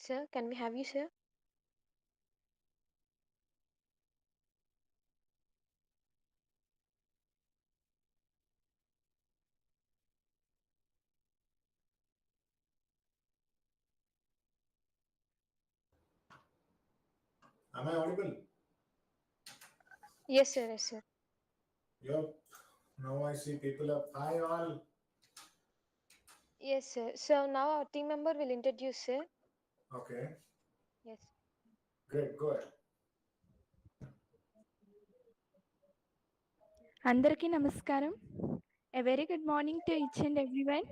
Sir, can we have you, sir? Am I audible? Yes, sir. Yes, sir. Yup. Now I see people up. Hi all. Yes, sir. So now our team member will introduce, sir. Okay. Yes. Great. Go ahead. అందరికీ నమస్కారం. A very good morning to each and everyone.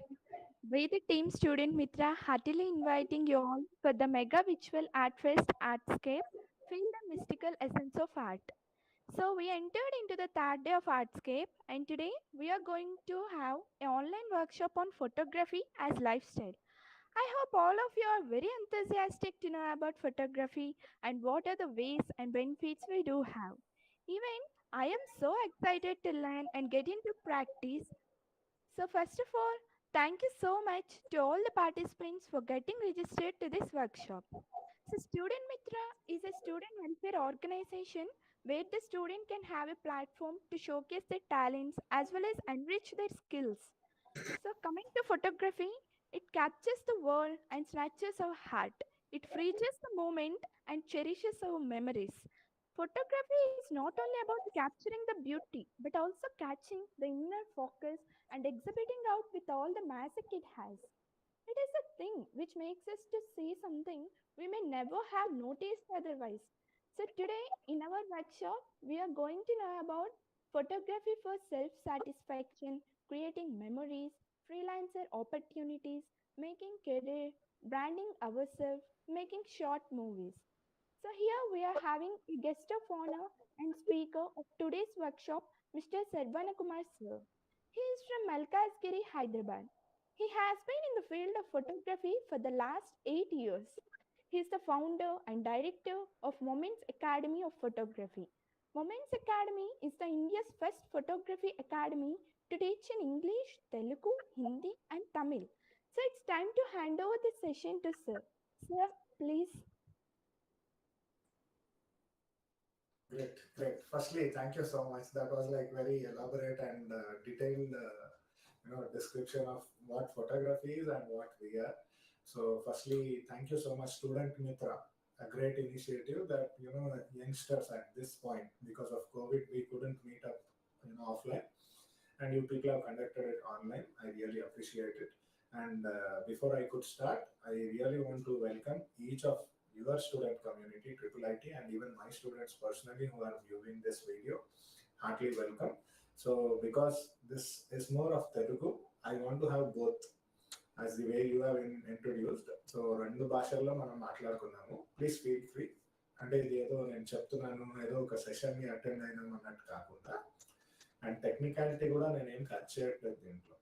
We the team Student Mitra heartily inviting you all for the mega virtual art fest Artscape. Feel the mystical essence of art. So we entered into the third day of Artscape, and today we are going to have an online workshop on photography as lifestyle. I hope all of you are very enthusiastic to know about photography and what are the ways and benefits we do have. Even I am so excited to learn and get into practice. So, first of all, thank you so much to all the participants for getting registered to this workshop. So, Student Mitra is a student welfare organization where the student can have a platform to showcase their talents as well as enrich their skills. So, coming to photography, it captures the world and snatches our heart. It freezes the moment and cherishes our memories. Photography is not only about capturing the beauty, but also catching the inner focus and exhibiting out with all the magic it has. It is a thing which makes us to see something we may never have noticed otherwise. So today in our workshop, we are going to know about photography for self-satisfaction, creating memories, freelancer opportunities, making career, branding ourselves, making short movies. So here we are having a guest of honor and speaker of today's workshop, Mr. Sarvanakumar sir. He is from Malkazgiri, Hyderabad. He has been in the field of photography for the last 8 years. He is the founder and director of Moments Academy of Photography. Moments Academy is the India's first photography academy to teach in English, Telugu, Hindi, and Tamil. So it's time to hand over the session to Sir. Sir, please. Great. Great. Firstly, thank you so much. That was like very elaborate and detailed, description of what photography is and what we are. So, firstly, thank you so much, Student Mitra. A great initiative that youngsters at this point, because of COVID, we couldn't meet up, offline, and you people have conducted it online. I really appreciate it. And before I could start, I really want to welcome each of your student community, Triple IT, and even my students personally who are viewing this video. Heartily welcome. So, because this is more of Telugu, I want to have both as the way you have introduced. So రెండు భాషల్లో మనం మాట్లాడుకున్నాము. Please feel free. అంటే ఇది ఏదో నేను చెప్తున్నాను ఏదో ఒక సెషన్ని అటెండ్ అయినాం అన్నట్టు కాకుండా అండ్ టెక్నికాలిటీ కూడా నేనేం కట్ చేయట్లేదు దీంట్లో.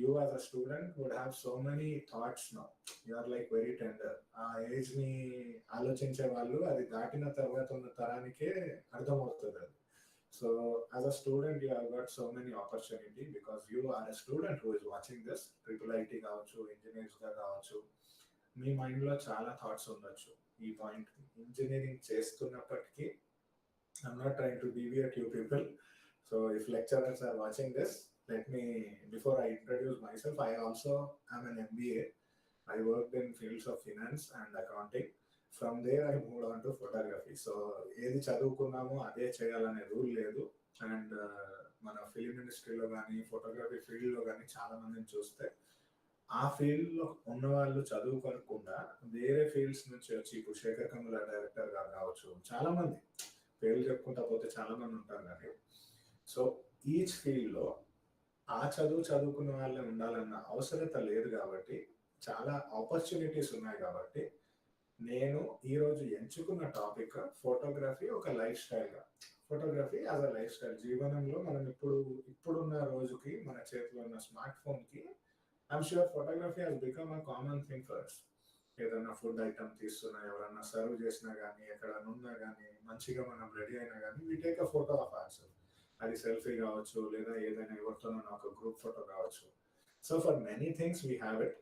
You as a student would have so many thoughts now. You are like very tender. ఆ ఏజ్ ని ఆలోచించే వాళ్ళు అది దాటిన తర్వాత ఉన్న తరానికే అర్థమవుతుంది అది. So as a student, you have got so many opportunity because you are a student who is watching this. Triple IT కావచ్చు, ఇంజనీర్స్ గా కావచ్చు, మీ మైండ్ లో చాలా థాట్స్ ఉండొచ్చు ఈ పాయింట్. ఇంజనీరింగ్ చేస్తున్నప్పటికీ I'm not trying to deviate you people. So if lecturers are watching this, let me, before I introduce myself, I also am an MBA. I worked in fields of finance and accounting. From there, I moved on to photography. So ఏది చదువుకున్నామో అదే చేయాలనే rule లేదు. And మన film ఇండస్ట్రీలో కానీ photography ఫీల్డ్లో కానీ చాలా మందిని చూస్తే ఆ ఫీల్డ్లో ఉన్న వాళ్ళు చదువుకోకుండా వేరే ఫీల్డ్స్ నుంచి వచ్చి ఇప్పుడు శేఖర్ కమ్ముల డైరెక్టర్ గారు కావచ్చు, చాలా మంది పేర్లు చెప్పుకుంటా పోతే చాలా మంది ఉంటారు. కానీ సో ఈచ్ ఫీల్డ్లో ఆ చదువుకున్న వాళ్ళే ఉండాలన్న అవసరత లేదు కాబట్టి, చాలా ఆపర్చునిటీస్ ఉన్నాయి కాబట్టి, నేను ఈరోజు ఎంచుకున్న టాపిక్ ఫోటోగ్రఫీ ఒక లైఫ్ స్టైల్గా. Photography as a life style. జీవనంలో మనం ఇప్పుడున్న రోజుకి మన చేతిలో ఉన్న స్మార్ట్ ఫోన్కి I'm sure photography has become a common thing for us. ఏదైనా ఫుడ్ ఐటమ్ తీస్తున్నా, ఎవరన్నా సర్వ్ చేసినా కానీ, ఎక్కడన్నా ఉన్నా కానీ, మంచిగా మనం రెడీ అయినా కానీ, we take a photo of our self. అది సెల్ఫీ కావచ్చు, లేదా ఏదైనా ఎవరితోనైనా ఒక గ్రూప్ ఫోటో కావచ్చు. So for many things we have it.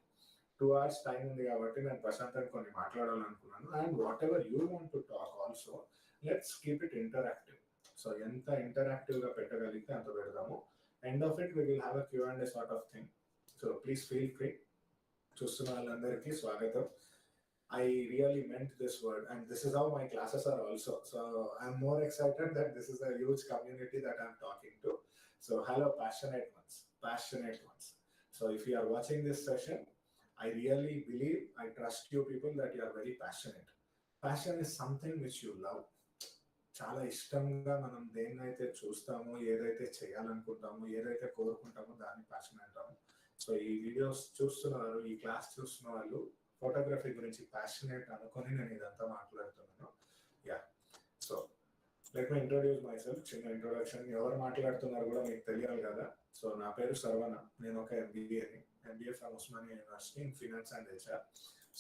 2 hours time ఉంది కాబట్టి నేను ప్రశాంతంగా కొన్ని మాట్లాడాలనుకున్నాను. And what ever you want to talk also let's keep it interactive. So ఎంత ఇంటరాక్టివ్గా పెట్టగలిగితే అంత పెడదాము. End of it we will have a Q&A sort of thing. So please feel free. చూస్తున్న వాళ్ళందరికీ స్వాగతం. I really meant this word, and this is how my classes are also. So I'm more excited that this is a huge community that I'm talking to. So hello, passionate ones. So if you are watching this session, I really believe, I trust you people that you are very passionate. Passion is something which you love. చాలా ఇష్టంగా మనం దేన్నైతే చూస్తామో, ఏదైతే చేయాలనుకుంటామో, ఏదైతే కోరుకుంటామో దాన్ని passion అంటాము. So ఈ వీడియోస్ చూస్తున్నారు, ఈ క్లాస్ చూస్తున్న వాళ్ళు ఫోటోగ్రఫీ గురించి ప్యాషనేట్ అనుకొని నేను ఇదంతా మాట్లాడుతున్నాను. Yeah, so let me introduce my self. చిన్న ఇంట్రొడక్షన్. ఎవరు మాట్లాడుతున్నారు కూడా మీకు తెలియాలి కదా. సో నా పేరు సర్వణ, నేను ఒక MBA from Osmania university in finance and HR.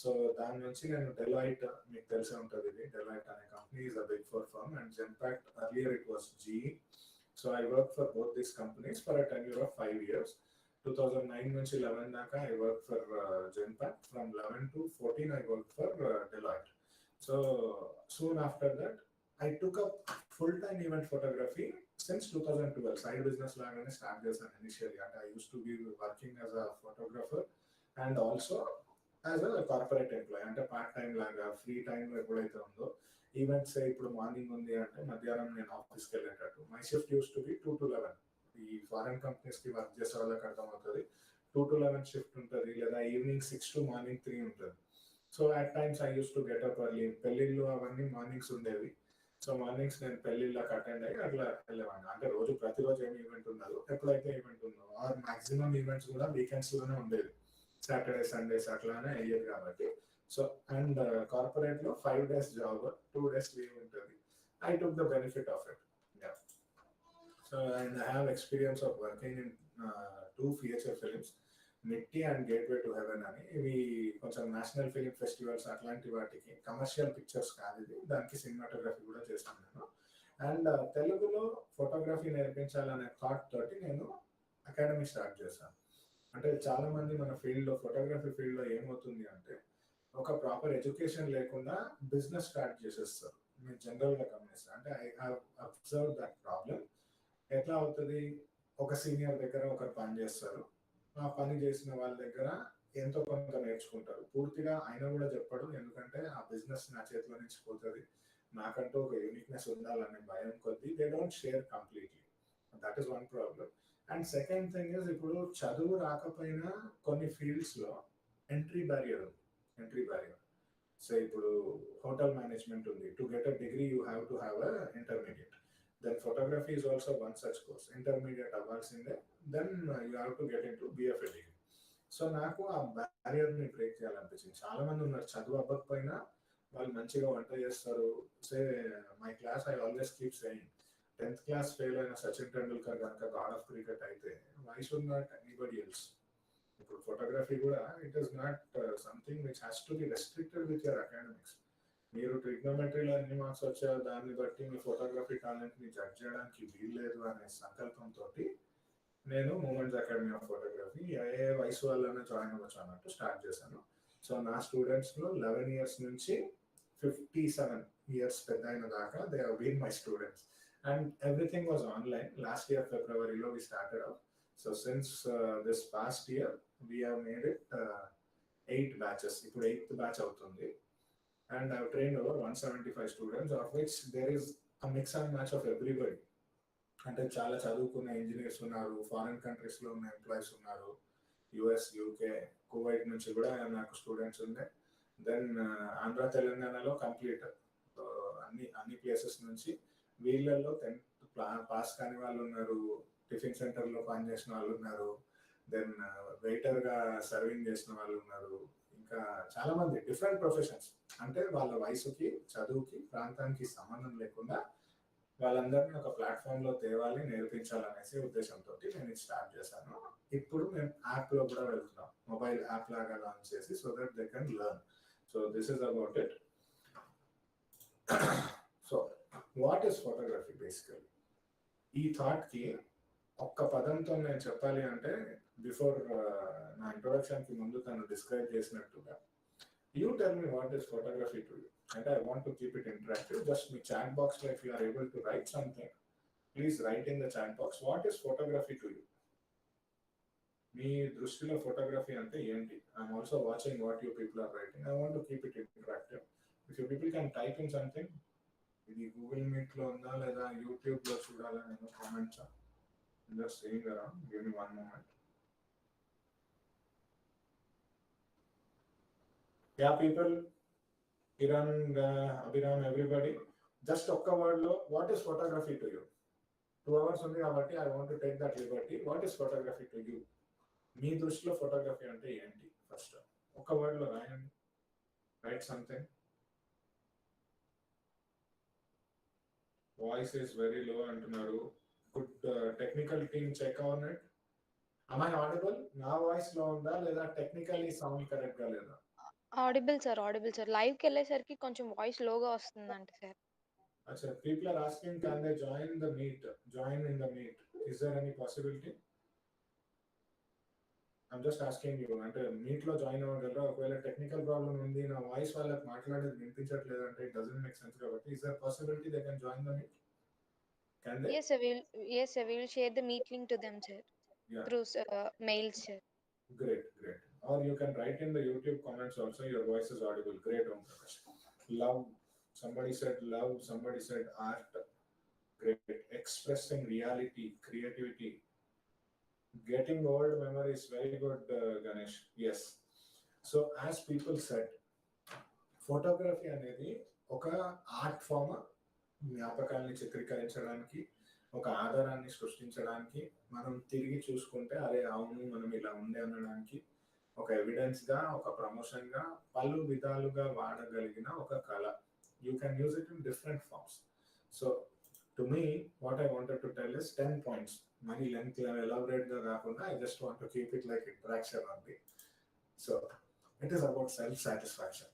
So దాని నుంచి నేను డెలాయిట్, మీకు తెలిసే ఉంటుంది, ఇది డెలాయిట్ అనే company is a big four firm, and Genpact earlier it was GE. So I work for both these companies for a tenure of 5 years. 2009 నుంచి 11 దాకా I worked for Genpact. From 11 to 14 I worked for Deloitte. So soon after that I took up full-time event photography since 2012. Side business lagane start చేశాను initially. And I used to be working as a photographer and also as a corporate employee. అంటే part time లాగా free టైంలో ఎప్పుడైతే ఉందో events, ఇప్పుడు morning ఉంది అంటే మధ్యాహ్నం నేను ఆఫీస్కి వెళ్ళేటట్టు. My shift used to be 2 to 11. ఈ ఫారెన్ కంపెనీస్ కి వర్క్ చేసే వాళ్ళకి అర్థమవుతుంది. 2 to 11 షిఫ్ట్ ఉంటుంది, లేదా ఈవినింగ్ 6 to మార్నింగ్ 3 ఉంటుంది. So at times I use to get up early. పెళ్లిళ్ళు అవన్నీ మార్నింగ్స్ ఉండేవి. సో మార్నింగ్స్ నేను పెళ్లిళ్ళకి అటెండ్ అయ్యి అట్లా వెళ్ళేవాడిని. అంటే ప్రతిరోజు ఏమి ఈవెంట్ ఉండదు, ఎప్పుడైతే ఈవెంట్ ఉందో ఆర్ మాక్సిమం ఈవెంట్స్ కూడా వీకెండ్స్ లోనే ఉండేది. సాటర్డే సండేస్ అట్లానే అయ్యేది కాబట్టి. సో అండ్ కార్పొరేట్ లో 5 days జాబ్, 2 days లీవ్ ఉంటుంది. I took the benefit of it. So and I have experience of working in 2 feature films, Mitti and Gateway to Heaven అని. ఇవి కొంచెం నేషనల్ ఫిలిం ఫెస్టివల్స్ అట్లాంటి వాటికి, commercial pictures కాదు ఇది, దానికి సినిమాటోగ్రఫీ కూడా చేస్తున్నాను. అండ్ తెలుగులో ఫోటోగ్రఫీ నేర్పించాలనే థాట్ తోటి నేను అకాడమీ స్టార్ట్ చేశాను. అంటే చాలా మంది మన ఫీల్డ్లో, ఫోటోగ్రఫీ ఫీల్డ్లో ఏమవుతుంది అంటే ఒక ప్రాపర్ ఎడ్యుకేషన్ లేకుండా బిజినెస్ స్టార్ట్ చేసేస్తారు. నేను జనరల్గా గమనిస్తాను. అంటే I have observe that problem. ఎట్లా అవుతుంది, ఒక సీనియర్ దగ్గర ఒకరు పని చేస్తారు, ఆ పని చేసిన వాళ్ళ దగ్గర ఎంతో కొంత నేర్చుకుంటారు. పూర్తిగా ఆయన కూడా చెప్పడు, ఎందుకంటే ఆ బిజినెస్ నా చేతిలో నుంచి పోతుంది, నాకంటూ ఒక యూనిక్నెస్ ఉండాలనే భయం కొద్దీ they don't share completely. That is one problem. And second thing is, ఇప్పుడు చదువు రాకపోయినా కొన్ని ఫీల్డ్స్లో ఎంట్రీ బ్యారియర్ ఉంది. సో ఇప్పుడు హోటల్ మేనేజ్మెంట్ ఉంది. To get a degree you have to have a intermediate. Then photography is also one such course. Intermediate అవ్వాల్సిందే. Then you have to get into BFA degree. So నాకు ఆ బ్యారియర్ని break చేయాలనిపించింది. చాలా మంది ఉన్నారు చదువు అవ్వకపోయినా వాళ్ళు మంచిగా వంట చేస్తారు. Say my class I always keep saying, 10th class fail అయిన సచిన్ టెండూల్కర్ కనుక గాడ్ ఆఫ్ క్రికెట్ అయితే why should not anybody else? ఇప్పుడు ఫోటోగ్రఫీ కూడా it is not something which has to be restricted with your academics. మీరు ట్రిగ్నోమెట్రీలో ఎన్ని marks వచ్చాయో దాన్ని బట్టి మీ ఫోటోగ్రఫీ టాలెంట్ని జడ్జ్ చేయడానికి వీల్లేదు అనే సంకల్పంతో నేను మూమెంట్స్ అకాడమీ ఆఫ్ ఫోటోగ్రఫీ ఏ వయసు వాళ్ళనే జాయిన్ అవ్వచ్చు అన్నట్టు స్టార్ట్ చేశాను. సో నా స్టూడెంట్స్లో 11 years నుంచి 57 years పెద్ద అయిన దాకా they have been my students. And everything was online. Last year ఫిబ్రవరిలో we started off. So since this past year we have made it 8 batches. ఇప్పుడు 8th batch అవుతుంది. And I've trained over 175 students, of which there is a mix and match of everybody. అంటే చాలా చదువుకున్న engineers ఉన్నారు, foreign కంట్రీస్లో ఉన్న employees ఉన్నారు, US, UK, Kuwait నుంచి కూడా నాకు స్టూడెంట్స్ ఉండే. దెన్ ఆంధ్ర తెలంగాణలో కంప్లీట్ అన్ని ప్లేసెస్ నుంచి. వీళ్ళల్లో 10th పాస్ కాని వాళ్ళు ఉన్నారు, టిఫిన్ సెంటర్లో పనిచేసిన వాళ్ళు ఉన్నారు, దెన్ వెయిటర్గా సర్వింగ్ చేసిన వాళ్ళు ఉన్నారు, ఇంకా చాలా మంది డిఫరెంట్ ప్రొఫెషన్స్. అంటే వాళ్ళ వయసుకి, చదువుకి, ప్రాంతానికి సంబంధం లేకుండా వాళ్ళందరినీ ఒక ప్లాట్ఫామ్లో తేవాలి, నేర్పించాలనేసి ఉద్దేశంతో నేను ఇది స్టార్ట్ చేశాను. ఇప్పుడు మేము యాప్లో కూడా వెళ్తున్నాం, మొబైల్ యాప్ లాగా లాంచ్ చేసి, so that they can learn. So this is about it. So what is photography basically? ఈ థాట్కి ఒక్క పదంతో నేను చెప్పాలి అంటే బిఫోర్ నా ఇంట్రొడక్షన్కి ముందు తను డిస్క్రైబ్ చేసినట్టుగా, you tell me what is photography to you. అంటే I want to keep it interactive. Just మీ చాట్ బాక్స్లో if you are able to write something, please write in the chat box what is photography to you. మీ దృష్టిలో photography అంటే ఏంటి? I'm also watching what you people are writing. I want to keep it interactive. If you people can type in something, ఇది Google మీట్లో ఉందా లేదా యూట్యూబ్లో చూడాలా, నేను comments just saying around. Give me 1 moment. Yeah, people, Kiran, Abhiram, everybody, just ఒక్క వర్డ్లో what is photography to you. 2 hours ఉంది కాబట్టి I want to take that liberty. What is photography to you? మీ దృష్టిలో ఫోటోగ్రఫీ అంటే ఏంటి? First ఒక వర్డ్లో రాయండి. Write something. Voice is very low అంటున్నారు. Good technical team check on it. am I audible? నా వాయిస్ లో ఉందా లేదా టెక్నికల్లీ సౌండ్ కరెక్ట్ గా లేదా? Audible sir. లైవ్కి వెళ్ళేసరికి కొంచెం వాయిస్ లోగా వస్తుందంట సార్. అచ్చా, people are asking can they join in the meet. Is there any possibility? I'm just asking you. అంటే మీట్ లో జాయిన్ అవ్వగలరా? ఒకవేళ టెక్నికల్ ప్రాబ్లం ఉంది, నా వాయిస్ వాళ్ళకి మాట్లాడేది వినిపించట్లేదు అంటే ఇట్ డజంట్ మేక్ సెన్స్ కాబట్టి, is there possibility they can join the meet? Can they? Yes sir, we will share the meet link to them sir. Yeah. Through mails sir. Great. Or you can write in the YouTube comments also, your voice is audible. Great, Om Prakash. Love. Somebody said love. Somebody said art. Great. Expressing reality, creativity. Getting old memories. Very good, Ganesh. Yes. So as people said, photography అనేది ఒక art form. జ్ఞాపకాలని చిత్రీకరించడానికి, ఒక ఆధారాన్ని సృష్టించడానికి, మనం తిరిగి చూసుకుంటే అరే అవును మనం ఇలా ఉండే అనడానికి ఒక ఎవిడెన్స్గా, ఒక ప్రమోషన్గా, పలు విధాలుగా వాడగలిగిన ఒక కళ. You can use it in different forms. So to me what I wanted to tell is 10 points. మనీ లెంత్ ఎలాబరేట్గా కాకుండా I just want to keep it like interaction అండి. So it is about self satisfaction.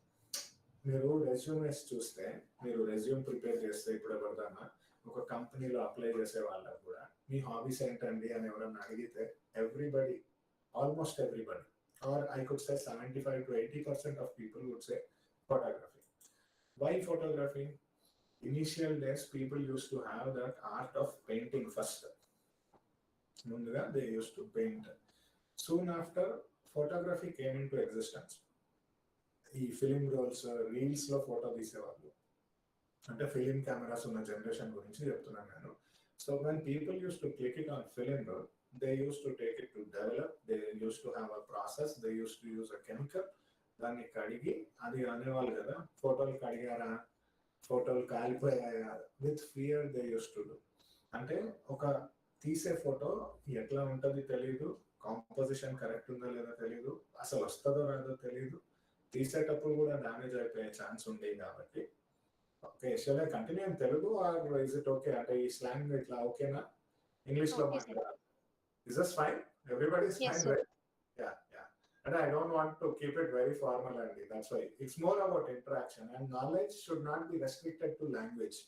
మీరు resumes చూస్తే, మీరు resume prepare చేస్తే ఇప్పుడు ఎవరిదన్నా ఒక కంపెనీలో అప్లై చేసే వాళ్ళకు కూడా మీ హాబీస్ ఏంటండి అని ఎవరన్నా అడిగితే everybody, almost everybody, or I could say 75 to 80% of people would say photography. Why photography? Initial days people used to have that art of painting first. ముందుగా they use to paint. Soon after photography came in to existence. ఈ film rolls, reels లో photo తీసేవాళ్ళు, అంటే film cameras ఉన్న generation గురించి చెప్తున్నాను నేను. So when people used to click it on film roll, they use to take it to develop, they use to have a process, they use to use a chemical. దాన్ని కడిగి, అది అనేవాళ్ళు కదా ఫోటోలు కడిగారా, ఫోటోలు కాలిపోయాయా, with fear they use to do. అంటే ఒక తీసే ఫోటో ఎట్లా ఉంటుంది తెలియదు, కాంపోజిషన్ కరెక్ట్ ఉందో లేదో తెలియదు, అసలు వస్తుందో రాదో తెలియదు, తీసేటప్పుడు కూడా డ్యామేజ్ అయిపోయే ఛాన్స్ ఉంది. కాబట్టి okay, shall I continue in Telugu or is it okay? అంటే ఈ స్లాంగ్ ఇట్లా ఓకేనా? ఇంగ్లీష్ లో మాట్లాడాలి. Is this fine? Everybody is fine, right? Yeah. అంటే I don't want to keep it very formal అండి. That's why it's more about interaction and knowledge should not be restricted to language.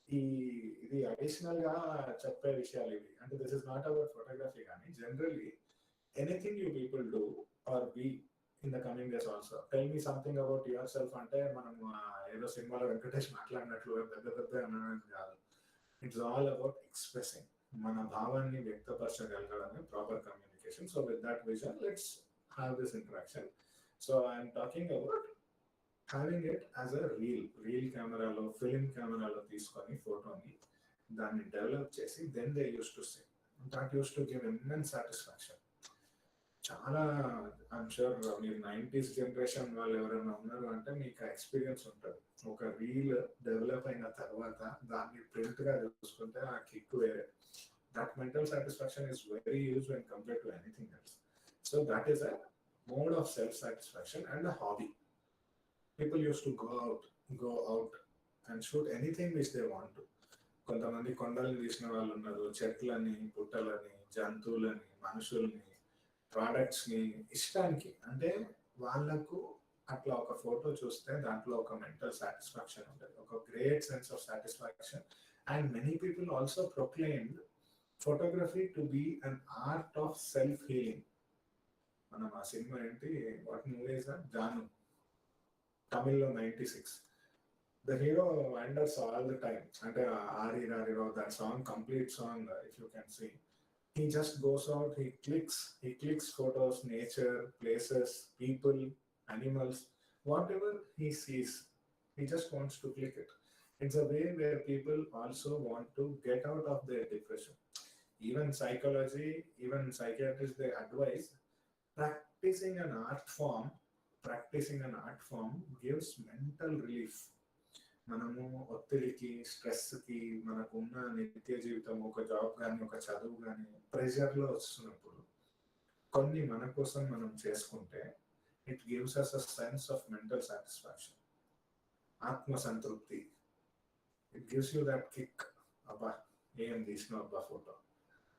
ఇది additional గా చెప్పే విషయాలు ఇవి. అంటే this is not about photography, కానీ generally anything you people do are be in the coming days also. Tell me something about yourself. అంటే మనం ఏదో సినిమాలో వెంకటేష్ మాట్లాడినట్లు పెద్ద అనేది కాదు. It's all about expressing. మన భావాన్ని వ్యక్తపరచగలగడమే proper communication. So with that vision let's have this interaction. So I'm talking about having it as a reel కెమెరాలో, ఫిలిం కెమెరాలో తీసుకొని ఫోటోని దాన్ని డెవలప్ చేసి then they use to say that use to give immense satisfaction. చాలా I'm sure మీరు 90s generation వాళ్ళు ఎవరైనా ఉన్నారు అంటే మీకు ఎక్స్పీరియన్స్ ఉంటుంది. ఒక రీల్ డెవలప్ అయిన తర్వాత దాన్ని ప్రింట్ గా చూసుకుంటే ఆ కిక్ వేరే. That mental satisfaction is very huge when compare to anything else. So that is a mode of self satisfaction and a hobby. People used to go out and shoot anything which they want to. కొంతమంది కొండలు తీసిన వాళ్ళు ఉన్నారు, చెట్లని, పుట్టలని, జంతువులని, మనుషుల్ని, ప్రోడక్ట్స్ని ఇష్టానికి. అంటే వాళ్ళకు అట్లా ఒక ఫోటో చూస్తే దాంట్లో ఒక మెంటల్ సాటిస్ఫాక్షన్ ఉంటుంది, ఒక great sense of satisfaction. And many people also proclaimed photography to be an art of self-healing. మనం ఆ సినిమా ఏంటి, what movie is that, Jaanu, తమిళ్లో 96. The hero wanders all the time. And Ari Rariro, that song, complete song, if you can see. He just goes out, he clicks photos, nature, places, people, animals, whatever he sees. He just wants to click it. It's a way where people also want to get out of their depression. Even psychology, even psychiatrists, they advise practicing an art form, gives mental relief. మనము ఒత్తిడికి, స్ట్రెస్కి, మనకున్న నిత్య జీవితం, ఒక job కానీ, ఒక చదువు కానీ ప్రెషర్లో వస్తున్నప్పుడు కొన్ని మన కోసం మనం చేసుకుంటే it gives us a sense of mental satisfaction, ఆత్మసంతృప్తి. It gives you that kick. అబ్బా ఏం తీసినావు అబ్బా ఫోటో,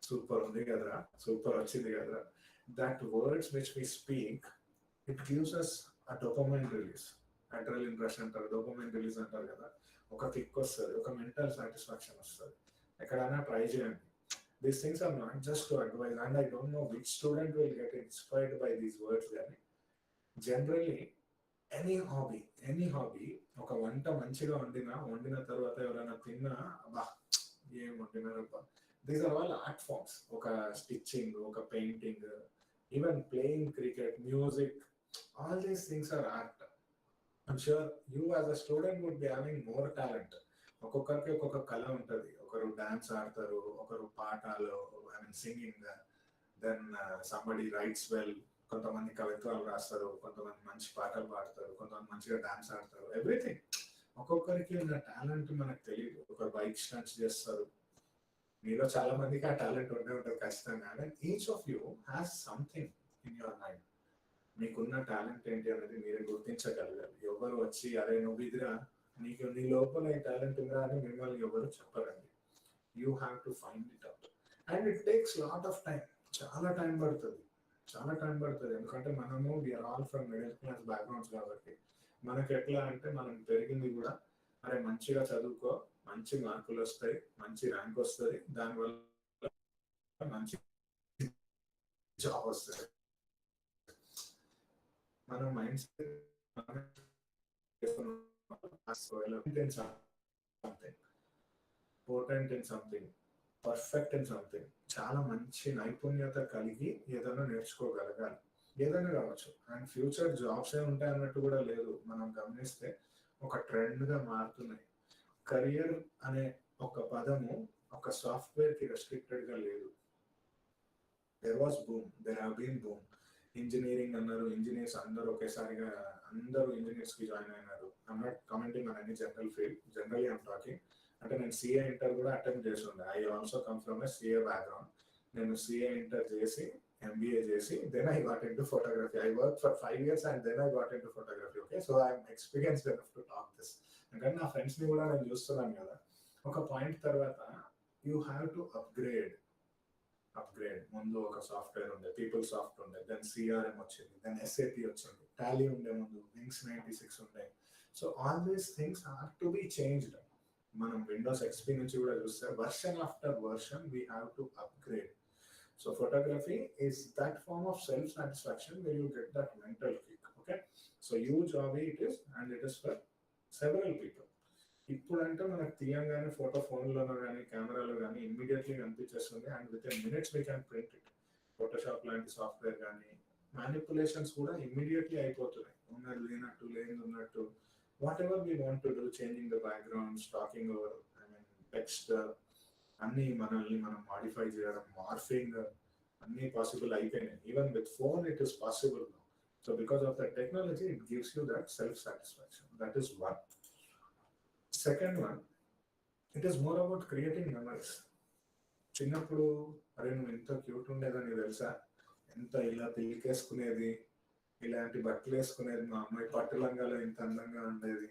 సూపర్ ఉంది కదరా, సూపర్ వచ్చింది కదరా. That words which we speak, it gives us a dopamine release. Adrenaline rush అంటారు, డోపమైన్ రిలీజ్ అంటారు కదా. ఒక కిక్ వస్తుంది, ఒక మెంటల్ సాటిస్ఫాక్షన్ వస్తుంది. ఎక్కడైనా ట్రై చేయండి. These things are not just to advise, and I don't know which student will get inspired by these words. కానీ జనరల్లీ ఎనీ హాబీ, ఒక వంట మంచిగా వండిన తర్వాత ఎవరైనా తిన్నా, అబ్బా ఏం వండినారబ్బా. These are all art forms. ఒక స్టిచ్చింగ్, ఒక painting, even playing cricket, music, all these things are art. I'm sure you as a student would be having more talent. ఒక్కొక్కరికి ఒక్కొక్క కళ ఉంటుంది. ఒకరు డాన్స్ ఆడతారు, ఒకరు పాటలు, I mean singing, then somebody writes well, కొంతమంది కవిత్వాలు రాస్తారు, కొంతమంది మంచి పాటలు పాడతారు, కొంతమంది మంచిగా డాన్స్ ఆడతారు. ఎవ్రీథింగ్, ఒక్కొక్కరికి ఉన్న టాలెంట్ మనకు తెలియదు. ఒకరు బైక్ స్టంట్స్ చేస్తారు. మీలో చాలా మందికి ఆ టాలెంట్ ఉండే ఉంటుంది ఖచ్చితంగా. And each of you has something in your mind. మీకున్న టాలెంట్ ఏంటి అనేది మీరే గుర్తించగలగాలి. ఎవరు వచ్చి అరే నువ్వు ఇదిరా, నీ లోపల ఈ టాలెంట్ ఉందా అని మిమ్మల్ని ఎవరు చెప్పరండి. You have to find it out. And it takes lot of time. చాలా టైం పడుతుంది. ఎందుకంటే మనము we are all from middle class backgrounds కాబట్టి మనకి ఎట్లా అంటే, మనం పెరిగింది కూడా అరే మంచిగా చదువుకో, మంచి మార్కులు వస్తాయి, మంచి ర్యాంక్ వస్తుంది, దానివల్ల మంచి జాబ్ వస్తుంది. మన mind set potent in something, perfect in something, చాలా మంచి నైపుణ్యత కలిగి ఏదైనా నేర్చుకోగలగాలి. ఏదైనా కావచ్చు. అండ్ ఫ్యూచర్ జాబ్స్ ఏ ఉంటాయి అన్నట్టు కూడా లేదు. మనం గమనిస్తే ఒక ట్రెండ్గా మారుతున్నాయి. కెరియర్ అనే ఒక పదము ఒక సాఫ్ట్వేర్కి రెస్ట్రిక్టెడ్గా లేదు. There was boom, there have been boom. Engineering అన్నారు, ఇంజనీర్స్ అందరూ ఒకేసారిగా అందరూ ఇంజనీర్స్కి జాయిన్ అయినారు. I'm not commenting on any general field, generally I'm talking. అంటే నేను సిఏ ఇంటర్ కూడా అటెంప్ట్ చేసి ఉండే. I also come from a CA background. నేను సిఏ ఇంటర్ చేసి, ఎంబీఏ చేసి, then I got in to photography. I work for 5 years and then I got in to photography. Okay, so I'm experienced enough to talk this. అంటే నా ఫ్రెండ్స్ని కూడా నేను చూస్తున్నాను కదా. ఒక పాయింట్ తర్వాత యూ హ్యావ్ టు అప్గ్రేడ్. ముందు ఒక సాఫ్ట్వేర్ ఉండే, పీపుల్ సాఫ్ట్ ఉండే, దెన్ సిఆర్ఎం వచ్చింది, దెన్ ఎస్ఏపి వచ్చింది, టాలీ ఉండే, ముందు వింగ్స్ 96 ఉండే. So all these things are to be changed. మనం విండోస్ ఎక్స్పీ నుంచి కూడా చూస్తే version after version we have to upgrade. So photography is that form of self satisfaction where you get that mental kick. Okay, so huge hobby it is, and it is for several people. ఇప్పుడంటే మనకు తీయంగానే photo ఫోన్లోనో కానీ కెమెరాలో కానీ immediately కనిపించేస్తుంది, and within minutes we can print it. Photoshop లాంటి software కానీ manipulations కూడా ఇమ్మీడియట్లీ అయిపోతున్నాయి. ఉన్నది లేనట్టు, లేనిది ఉన్నట్టు, whatever we want to do, changing the background, stacking over, I mean text, అన్నీ మనల్ని మనం మాడిఫై చేయడం, మార్ఫింగ్, అన్నీ పాసిబుల్ అయిపోయినాయి. Even with phone it is possible. So because of the technology it gives you that self satisfaction. That is one. Second one, it is more about creating memories. చిన్నప్పుడు అరే నువ్వు ఎంత cute ఉండేదని తెలుసా, ఎంత ఇలా పిల్లికేసుకునేది, ఇలాంటి బట్టలు వేసుకునేది, మా అమ్మాయి పట్టు లంగాలో ఇంత అందంగా ఉండేది,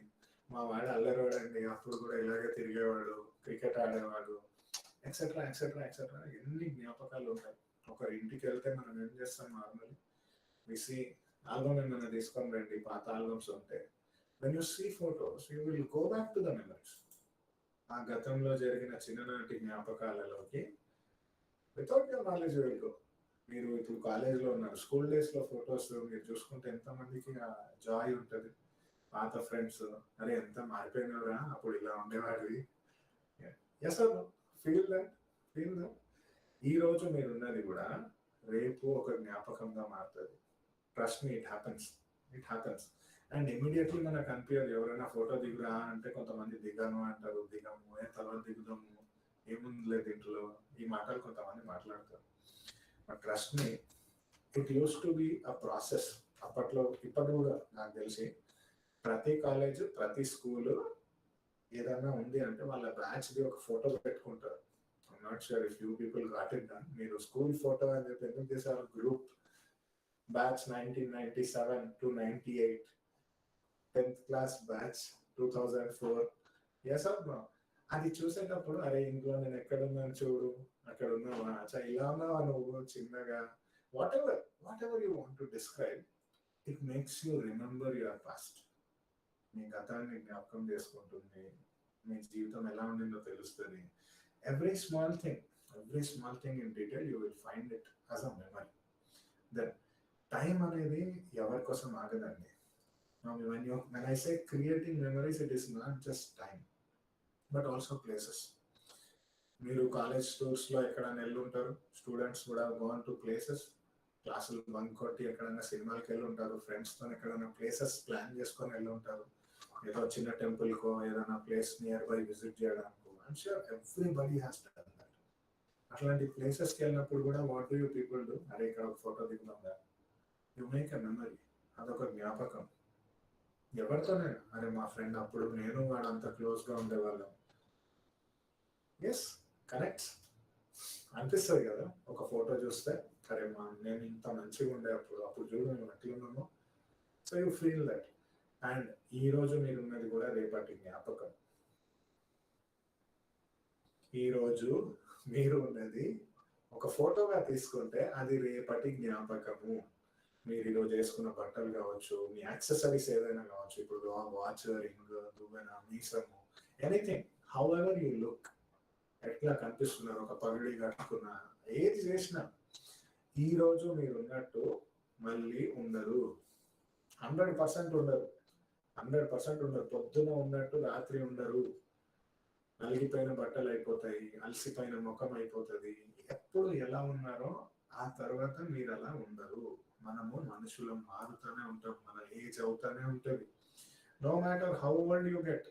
మా వాడు అల్లరివాడండి, అప్పుడు కూడా ఇలాగే తిరిగేవాడు, క్రికెట్ ఆడేవాడు, ఎక్సెట్రా ఎక్సెట్రా ఎక్సెట్రా. ఎన్ని జ్ఞాపకాలు ఉంటాయి. ఒకరి ఇంటికి వెళ్తే మనం ఏం చేస్తాం, నార్మల్లీ విసి ఆల్బమ్ ఏమైనా తీసుకొని రండి, పాత ఆల్బమ్స్ ఉంటే, when you see photos you will go back to the memories. ఆ గతంలో జరిగిన చిన్ననాటి జ్ఞాపకాలలోకి without your knowledge will go. మీరు ఇప్పుడు కాలేజ్లో ఉన్నారు, స్కూల్ డేస్లో ఫొటోస్ మీరు చూసుకుంటే ఎంతమందికి ఆ జాయ్ ఉంటుంది. పాత ఫ్రెండ్స్, అరే ఎంత మారిపోయినవరా, అప్పుడు ఇలా ఉండేవాడివి. Yes or no? Feel that, feel that. ఈ రోజు మీరున్నది కూడా రేపు ఒక జ్ఞాపకంగా మారుతుంది. Trust me, it happens, it happens. And immediately మనకు అనిపించదు. ఎవరైనా ఫోటో దిగురా అంటే కొంతమంది దిగాను అంటారు, దిగము, తర్వాత దిగుదాము, ఏముంది లేదు ఇంట్లో, ఈ మాటలు కొంతమంది మాట్లాడతారు. But trust me, it use to be a process. అప్పట్లో, ఇప్పటి కూడా నాకు తెలిసి ప్రతి కాలేజ్, ప్రతి స్కూల్ ఏదైనా ఉంది అంటే వాళ్ళ బ్యాచ్ది ఒక ఫోటో పెట్టుకుంటారు. I'm not sure if you people got it done. మీరు స్కూల్ ఫోటో అని చెప్పి ఎందుకు చేశారు? Group batch 1997 to 98, 10th class batch 2004. Yes or no? అది చూసేటప్పుడు అరే ఇంట్లో నేను ఎక్కడున్నాను చూడు, అక్కడ ఉన్నావా, అచ్చా ఇలా ఉన్నావా నువ్వు చిన్నగా, what ever you want to describe, it makes you remember your past. మీ గతాన్ని జ్ఞాపకం చేసుకుంటుంది, మీ జీవితం ఎలా ఉండిందో తెలుస్తుంది. Every small thing in detail you will find it as a memory. Then time అనేది ఎవరి కోసం ఆగదండి. When I say creating memories, it is not just time, but also places. మీరు కాలేజ్ టూర్స్లో ఎక్కడైనా వెళ్ళి ఉంటారు. స్టూడెంట్స్ కూడా గోన్ టు ప్లేసెస్. క్లాసులు బంక్ కొట్టి ఎక్కడైనా సినిమాకి వెళ్ళి ఉంటారు. ఫ్రెండ్స్తో ఎక్కడైనా ప్లేసెస్ ప్లాన్ చేసుకొని వెళ్ళి ఉంటారు. ఏదో చిన్న టెంపుల్కో ఏదైనా ప్లేస్ నియర్ బై విజిట్ చేయడానికి. I'm sure everybody has done that. అట్లాంటి ప్లేసెస్కి వెళ్ళినప్పుడు కూడా what do you people do? అరే ఇక్కడ ఒక ఫోటో దిగుదాం, యూ మేక్ ఎ మెమరీ. అదొక జ్ఞాపకం. ఎవరితోనైనా, అరే మా ఫ్రెండ్ అప్పుడు నేను వాడు అంత క్లోజ్గా ఉండేవాళ్ళం. ఎస్, కనెక్ట్స్ అనిపిస్తుంది కదా ఒక ఫోటో చూస్తే. అరే నేను ఇంత మంచిగా ఉండే అప్పుడు చూడు మేము ఎట్లున్నామో. So you feel that. And ఈ రోజు మీరున్నది కూడా రేపటి జ్ఞాపకం. ఈరోజు మీరు ఉన్నది ఒక ఫోటోగా తీసుకుంటే అది రేపటి జ్ఞాపకము. మీరు ఈరోజు వేసుకున్న బట్టలు కావచ్చు, మీ యాక్సెసరీస్ ఏదైనా కావచ్చు, ఇప్పుడు వాచ్, రింగ్, దువ్వెన, మీసము, anything, however you look, ఎట్లా కనిపిస్తున్నారు, ఒక పగిడి కట్టుకున్న, ఏది చేసినా ఈ రోజు మీరు ఉన్నట్టు మళ్ళీ ఉండదు. 100% ఉండరు. 100% ఉండరు. పొద్దున ఉన్నట్టు రాత్రి ఉండరు. నలిగిపోయిన బట్టలు అయిపోతాయి, అలసిపోయిన ముఖం అయిపోతుంది. ఎప్పుడు ఎలా ఉన్నారో ఆ తర్వాత మీరు అలా ఉండరు. మనము మనుషులం, మారుతూనే ఉంటాం, మన ఏజ్ అవుతూనే ఉంటుంది. No matter how old you get,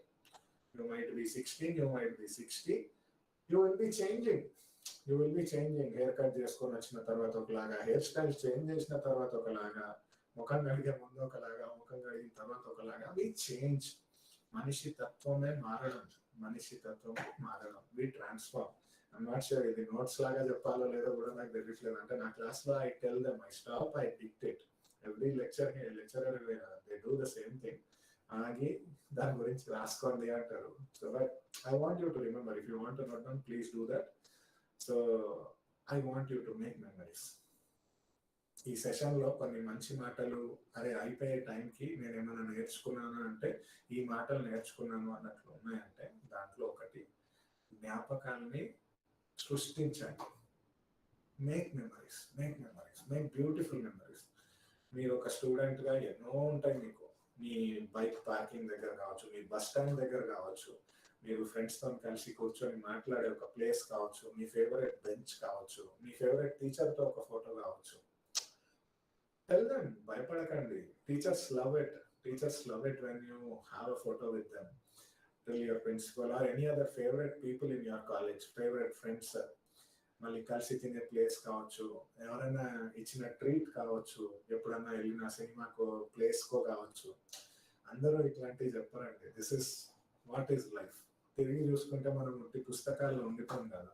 you might be 16, you might be 60, you will be changing. Hair cut చేసుకొని వచ్చిన తర్వాత ఒకలాగా, హెయిర్ స్టైల్ చేంజ్ చేసిన తర్వాత ఒకలాగా, ముఖం కడిగే ముందు ఒకలాగా, ముఖం కడిగిన తర్వాత ఒకలాగా. We change. మనిషి తత్వమే మారడం. We transform. I'm not sure ఇది నోట్స్ లాగా చెప్పాలో లేదో కూడా నాకు తెలియట్లేదు. అంటే నా క్లాస్లో I tell them, I stop, I dictate every lecturer they do the same thing. ఆగి దాని గురించి రాసుకోండి అంటారు. So but I want you to remember. If you want to note down, please do that. So I want you to make memories. ఈ సెషన్లో కొన్ని మంచి మాటలు, అరే అయిపోయే టైంకి నేను ఏమైనా నేర్చుకున్నాను అంటే, ఈ మాటలు నేర్చుకున్నాను అన్నట్లు ఉన్నాయంటే, దాంట్లో ఒకటి, జ్ఞాపకాలని సృష్టించండి. Make memories, make beautiful memories. మీరు ఒక స్టూడెంట్గా ఎన్నో ఉంటాయి మీకు. మీ బైక్ పార్కింగ్ దగ్గర కావచ్చు, మీ బస్ స్టాండ్ దగ్గర కావచ్చు, మీరు ఫ్రెండ్స్తో కలిసి కూర్చొని మాట్లాడే ఒక ప్లేస్ కావచ్చు, మీ ఫేవరెట్ బెంచ్ కావచ్చు, మీ ఫేవరెట్ టీచర్తో ఒక ఫోటో కావచ్చు. Tell them, భయపడకండి. Teachers love it when you have a photo with them. Tell your principal or any other favorite people in your college, favorite friends. మళ్ళీ కలిసి తినే ప్లేస్ కావచ్చు, ఎవరైనా ఇచ్చిన ట్రీట్ కావచ్చు, ఎప్పుడన్నా వెళ్ళిన సినిమాకో ప్లేస్కో కావచ్చు. అందరూ ఇట్లాంటివి చెప్పారండి. This is what is life. తిరిగి చూసుకుంటే మనం పుస్తకాల్లో ఉండిపోం కదా.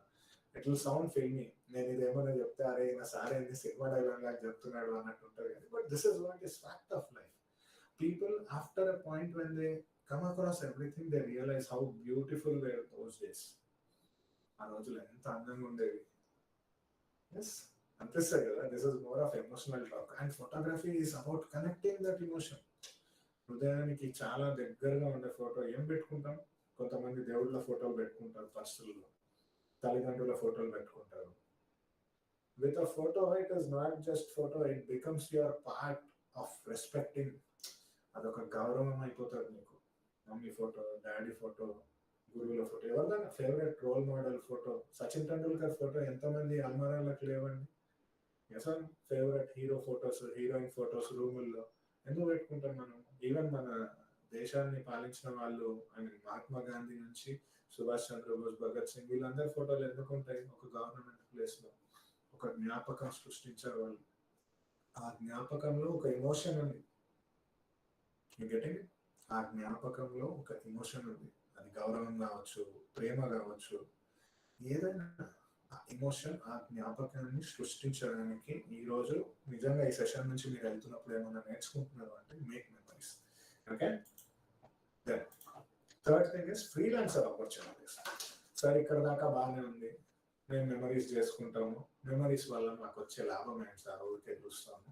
It will sound filmy. నేను ఇదేమన్నా చెప్తే అరే నా సార్ ఏంది సినిమా డైలాగ్ లాగా చెప్తున్నాడు అన్నట్టు ఉంటుంది కానీ, but this is what is fact of life. People after a point when they come across everything, they realise how beautiful were those days. ఆ రోజులు ఎంత అందంగా ఉండేవి. ఎస్, అనిపిస్తాయి కదా. This is more of emotional talk. And photography is about connecting that emotion. హృదయానికి చాలా దగ్గరగా ఉండే ఫోటో ఏం పెట్టుకుంటాం? కొంతమంది దేవుళ్ళ ఫోటోలు పెట్టుకుంటారు, పర్సుల్లో తల్లిదండ్రుల ఫోటోలు పెట్టుకుంటారు, with a photo, it is not just photo, it becomes your part of respecting. అదొక గౌరవం అయిపోతుంది నీకు. మమ్మీ ఫోటో, డాడీ ఫోటో, గురువుల ఫోటో, ఎవరిదైనా favourite role model photo. Sachin Tendulkar photo ఎంతమంది అల్మారాలకు లేవండి? అసలు favourite hero photos, heroine photos రూముల్లో ఎందుకు పెట్టుకుంటాం మనం? ఈవెన్ మన దేశాన్ని పాలించిన వాళ్ళు, ఐ మీన్ మహాత్మా గాంధీ నుంచి సుభాష్ చంద్రబోస్, భగత్ సింగ్, వీళ్ళందరి ఫోటోలు ఎందుకు ఉంటాయి ఒక గవర్నమెంట్ ప్లేస్లో? ఒక జ్ఞాపకం సృష్టించారు వాళ్ళు. ఆ జ్ఞాపకంలో ఒక ఎమోషన్ ఉంది. గెటింగ్? ఆ జ్ఞాపకంలో ఒక ఎమోషన్ ఉంది. అది గౌరవం కావచ్చు, ప్రేమ కావచ్చు, ఏదైనా ఆ ఎమోషన్, ఆ జ్ఞాపకాన్ని సృష్టించడానికి ఈరోజు నిజంగా ఈ సెషన్ నుంచి మీరు వెళ్తున్నప్పుడు ఏమైనా నేర్చుకుంటున్నారు అంటే make memories. Okay, then third thing is freelancer opportunities. Sir ఇక్కడ దాకా బాగానే ఉంది, మేము మెమరీస్ చేసుకుంటాము, మెమరీస్ వల్ల మాకు వచ్చే లాభం ఏంటి సార్? ఊరికే చూస్తాము,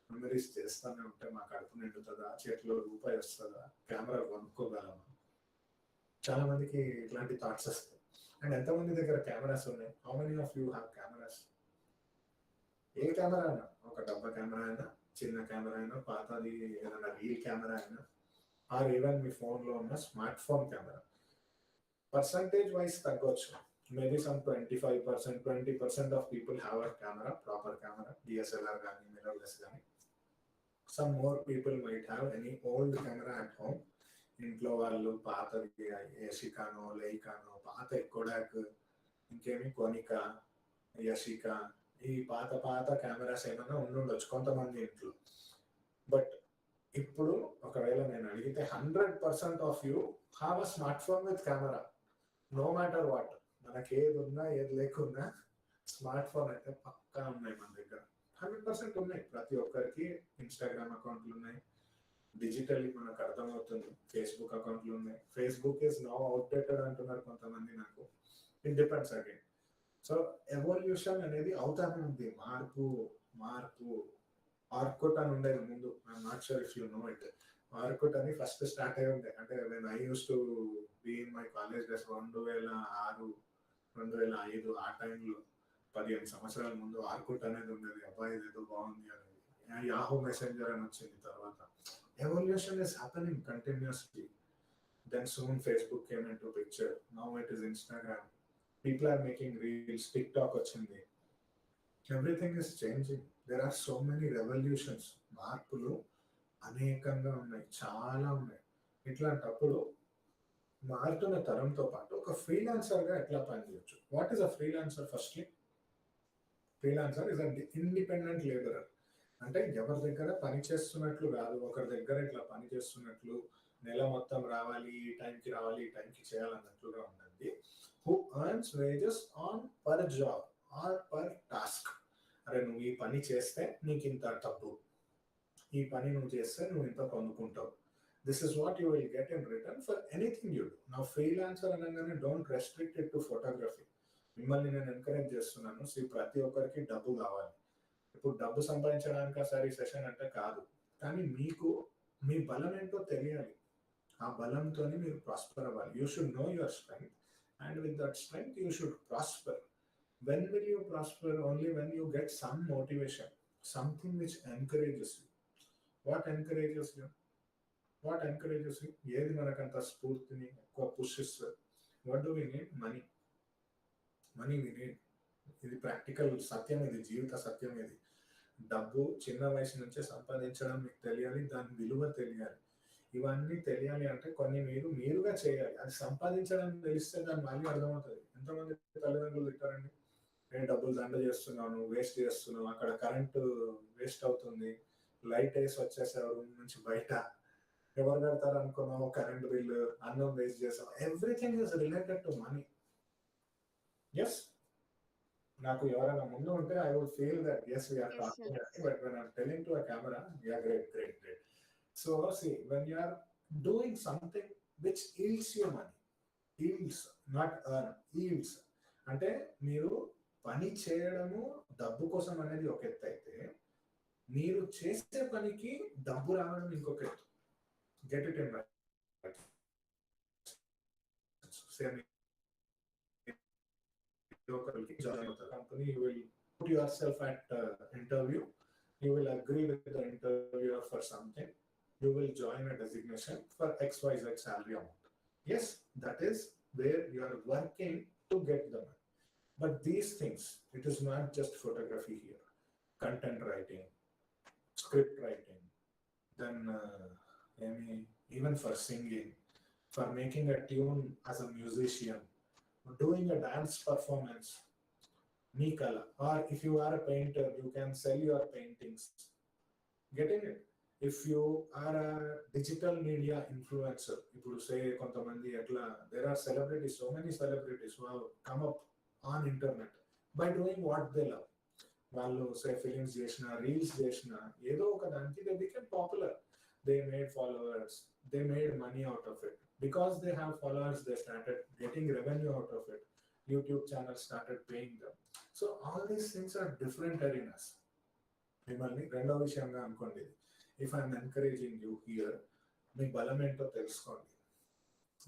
మెమరీస్ చేస్తూనే ఉంటే మాకు కడుపు నిండుతుందా, చేతిలో రూపాయి వస్తుందా, కెమెరా కొనుక్కోగలమా? చాలా మందికి ఇట్లాంటి థాట్స్ వస్తాయి. అండ్ ఎంతమంది దగ్గర కెమెరాస్ ఉన్నాయి? How many of you have cameras? A camera అయినా, ఒక డబ్బా కెమెరా అయినా, చిన్న కెమెరా అయినా, పాతది ఏదైనా రీల్ కెమెరా అయినా, ఆర్ ఈవెన్ మీ ఫోన్లో ఉన్న smart phone camera, percentage wise తగ్గొచ్చు. Maybe some 25%, 20% of people have a camera, proper camera, DSLR కానీ మిర్రర్లెస్ కానీ. Some more people might have any old camera at home. ఇంట్లో వాళ్ళు పాతది ఏషికానో, లైకానో, పాత కోడాక్, ఇంకేమి కోనికా, యషికా, ఈ పాత పాత కెమెరాస్ ఏమైనా ఉండుండొచ్చు కొంతమంది ఇంట్లో. బట్ ఇప్పుడు ఒకవేళ నేను అడిగితే 100% of you have a smart phone with camera, no matter what. మనకి ఏది ఉన్నా ఏది లేకున్నా స్మార్ట్ ఫోన్ అయితే పక్కా ఉన్నాయి మన దగ్గర. 100% ఉన్నాయి. ప్రతి ఒక్కరికి ఇన్స్టాగ్రామ్ అకౌంట్లు ఉన్నాయి, డిజిటల్లీ మనకు అర్థమవుతుంది, ఫేస్బుక్ అకౌంట్లు ఉన్నాయి. ఫేస్బుక్ ఈజ్ నౌ అవుట్డేటెడ్ అంటున్నారు కొంతమంది. నాకు it depends again. So evolution అనేది అవుతానే ఉంది, మార్పు మార్పు. ఆర్కుట్ అని ఉండేది ముందు, I'm not sure if you know it. Orkut అని ఫస్ట్ స్టార్ట్ అయి ఉండే, అంటే నేను I use to be in my college days 2006, 2005 ఆ టైంలో, 15 సంవత్సరాల ముందు ఆర్కుట్ అనేది ఉండేది. అబ్బాయి ఏదో బాగుంది అనేది. యాహూ మెసెంజర్ అని వచ్చింది తర్వాత. Evolution is happening continuously. Then soon Facebook came into picture. Now it is Instagram. People are making reels. TikTok వచ్చింది. Everything is changing. There are so many revolutions. మార్పులు అనేకంగా ఉన్నాయి, చాలా ఉన్నాయి. ఇట్లాంటప్పుడు మారుతున్న తరంతో పాటు ఒక ఫ్రీలాన్సర్గా ఎట్లా పనిచేయచ్చు? What is a freelancer? Firstly, freelancer is an independent labourer. అంటే ఎవరి దగ్గర పని చేస్తున్నట్లు కాదు, ఒకరి దగ్గర ఇట్లా పని చేస్తున్నట్లు, నెల మొత్తం రావాలి, ఈ టైంకి రావాలి, ఈ టైంకి చేయాలన్నట్లుగా ఉండండి. Who earns wages on per job or per task. అరే నువ్వు ఈ పని చేస్తే నీకు ఇంత డబ్బు, ఈ పని నువ్వు చేస్తే నువ్వు ఇంత పొందుకుంటావు. This is what you will get in return for anything you do. నా ఫ్రీలాన్సర్ అనగానే don't restrict it to photography. మిమ్మల్ని నేను ఎంకరేజ్ చేస్తున్నాను. ప్రతి ఒక్కరికి డబ్బు కావాలి. ఇప్పుడు డబ్బు సంపాదించడానికి సరే సెషన్ అంటే కాదు, కానీ మీకు మీ బలం ఏంటో తెలియాలి. ఆ బలంతో మీరు ప్రాస్పర్ అవ్వాలి. You should know your strength, and with that strength you should prosper. When will you prosper? Only when you get some motivation, something which encourages you. What encourages you? What encourages you? ఏది మనకంత స్ఫూర్తిని ఎక్కువ push ఇస్తుంది? What do we need? Money. Money we need. ఇది practical సత్యం, ఇది జీవిత సత్యం. ఇది డబ్బు చిన్న వయసు నుంచే సంపాదించడం మీకు తెలియాలి, దాని విలువ తెలియాలి. ఇవన్నీ తెలియాలి అంటే కొన్ని మీరుగా చేయాలి. అది సంపాదించడం తెలిస్తే దాని వాల్యూ అర్థమవుతుంది. ఎంతమంది తల్లిదండ్రులు తింటారండి, నేను డబ్బులు దండ చేస్తున్నాను, వేస్ట్ చేస్తున్నాను, అక్కడ కరెంటు వేస్ట్ అవుతుంది, లైట్ వేసి వచ్చేసావు రూమ్ నుంచి బయట, ఎవరు కడతారు అనుకున్నావు కరెంట్ బిల్లు, అన్నం వేస్ట్ చేసావు. Everything is related to money. Yes, నాకు ఎవరైనా ముందు ఉంటే I would feel that yes we are talking, but when I'm telling to a camera, yeah, great. So see, when you are doing something which yields you money, yields not earn, yields అంటే మీరు పని చేయడము డబ్బు కోసం అనేది ఒక ఎత్తు అయితే, మీరు చేసే పనికి డబ్బు రావడం ఇంకొక ఎత్తు. Get it in right. Same ఒకరికి జాయిన్ అవుతారు company, you will put yourself at interview, you will agree with the interviewer for something, you will join a designation for XYZ salary amount. Yes, that is where you are working to get the money. But these things, it is not just photography here. Content writing, script writing, then even for singing, for making a tune as a musician, doing a dance performance, Nikala, or if you are a painter, you can sell your paintings. Getting it? If you are a digital media influencer, ఇప్పుడు say కొంతమంది ఎట్లా, there are celebrities, so many celebrities who have come up on internet by doing what they love. వాళ్ళు సే films చేసిన, reels చేసిన, ఏదో ఒక దానికి they became popular. They made followers, they made money out of it. Because they have followers, they started getting revenue out of it. YouTube channel started paying them. So all these things are different arenas. మిమ్మల్ని రెండో విషయంగా అనుకోండి, if I'm encouraging you here, మీ బలం ఏంటో తెలుసుకోండి,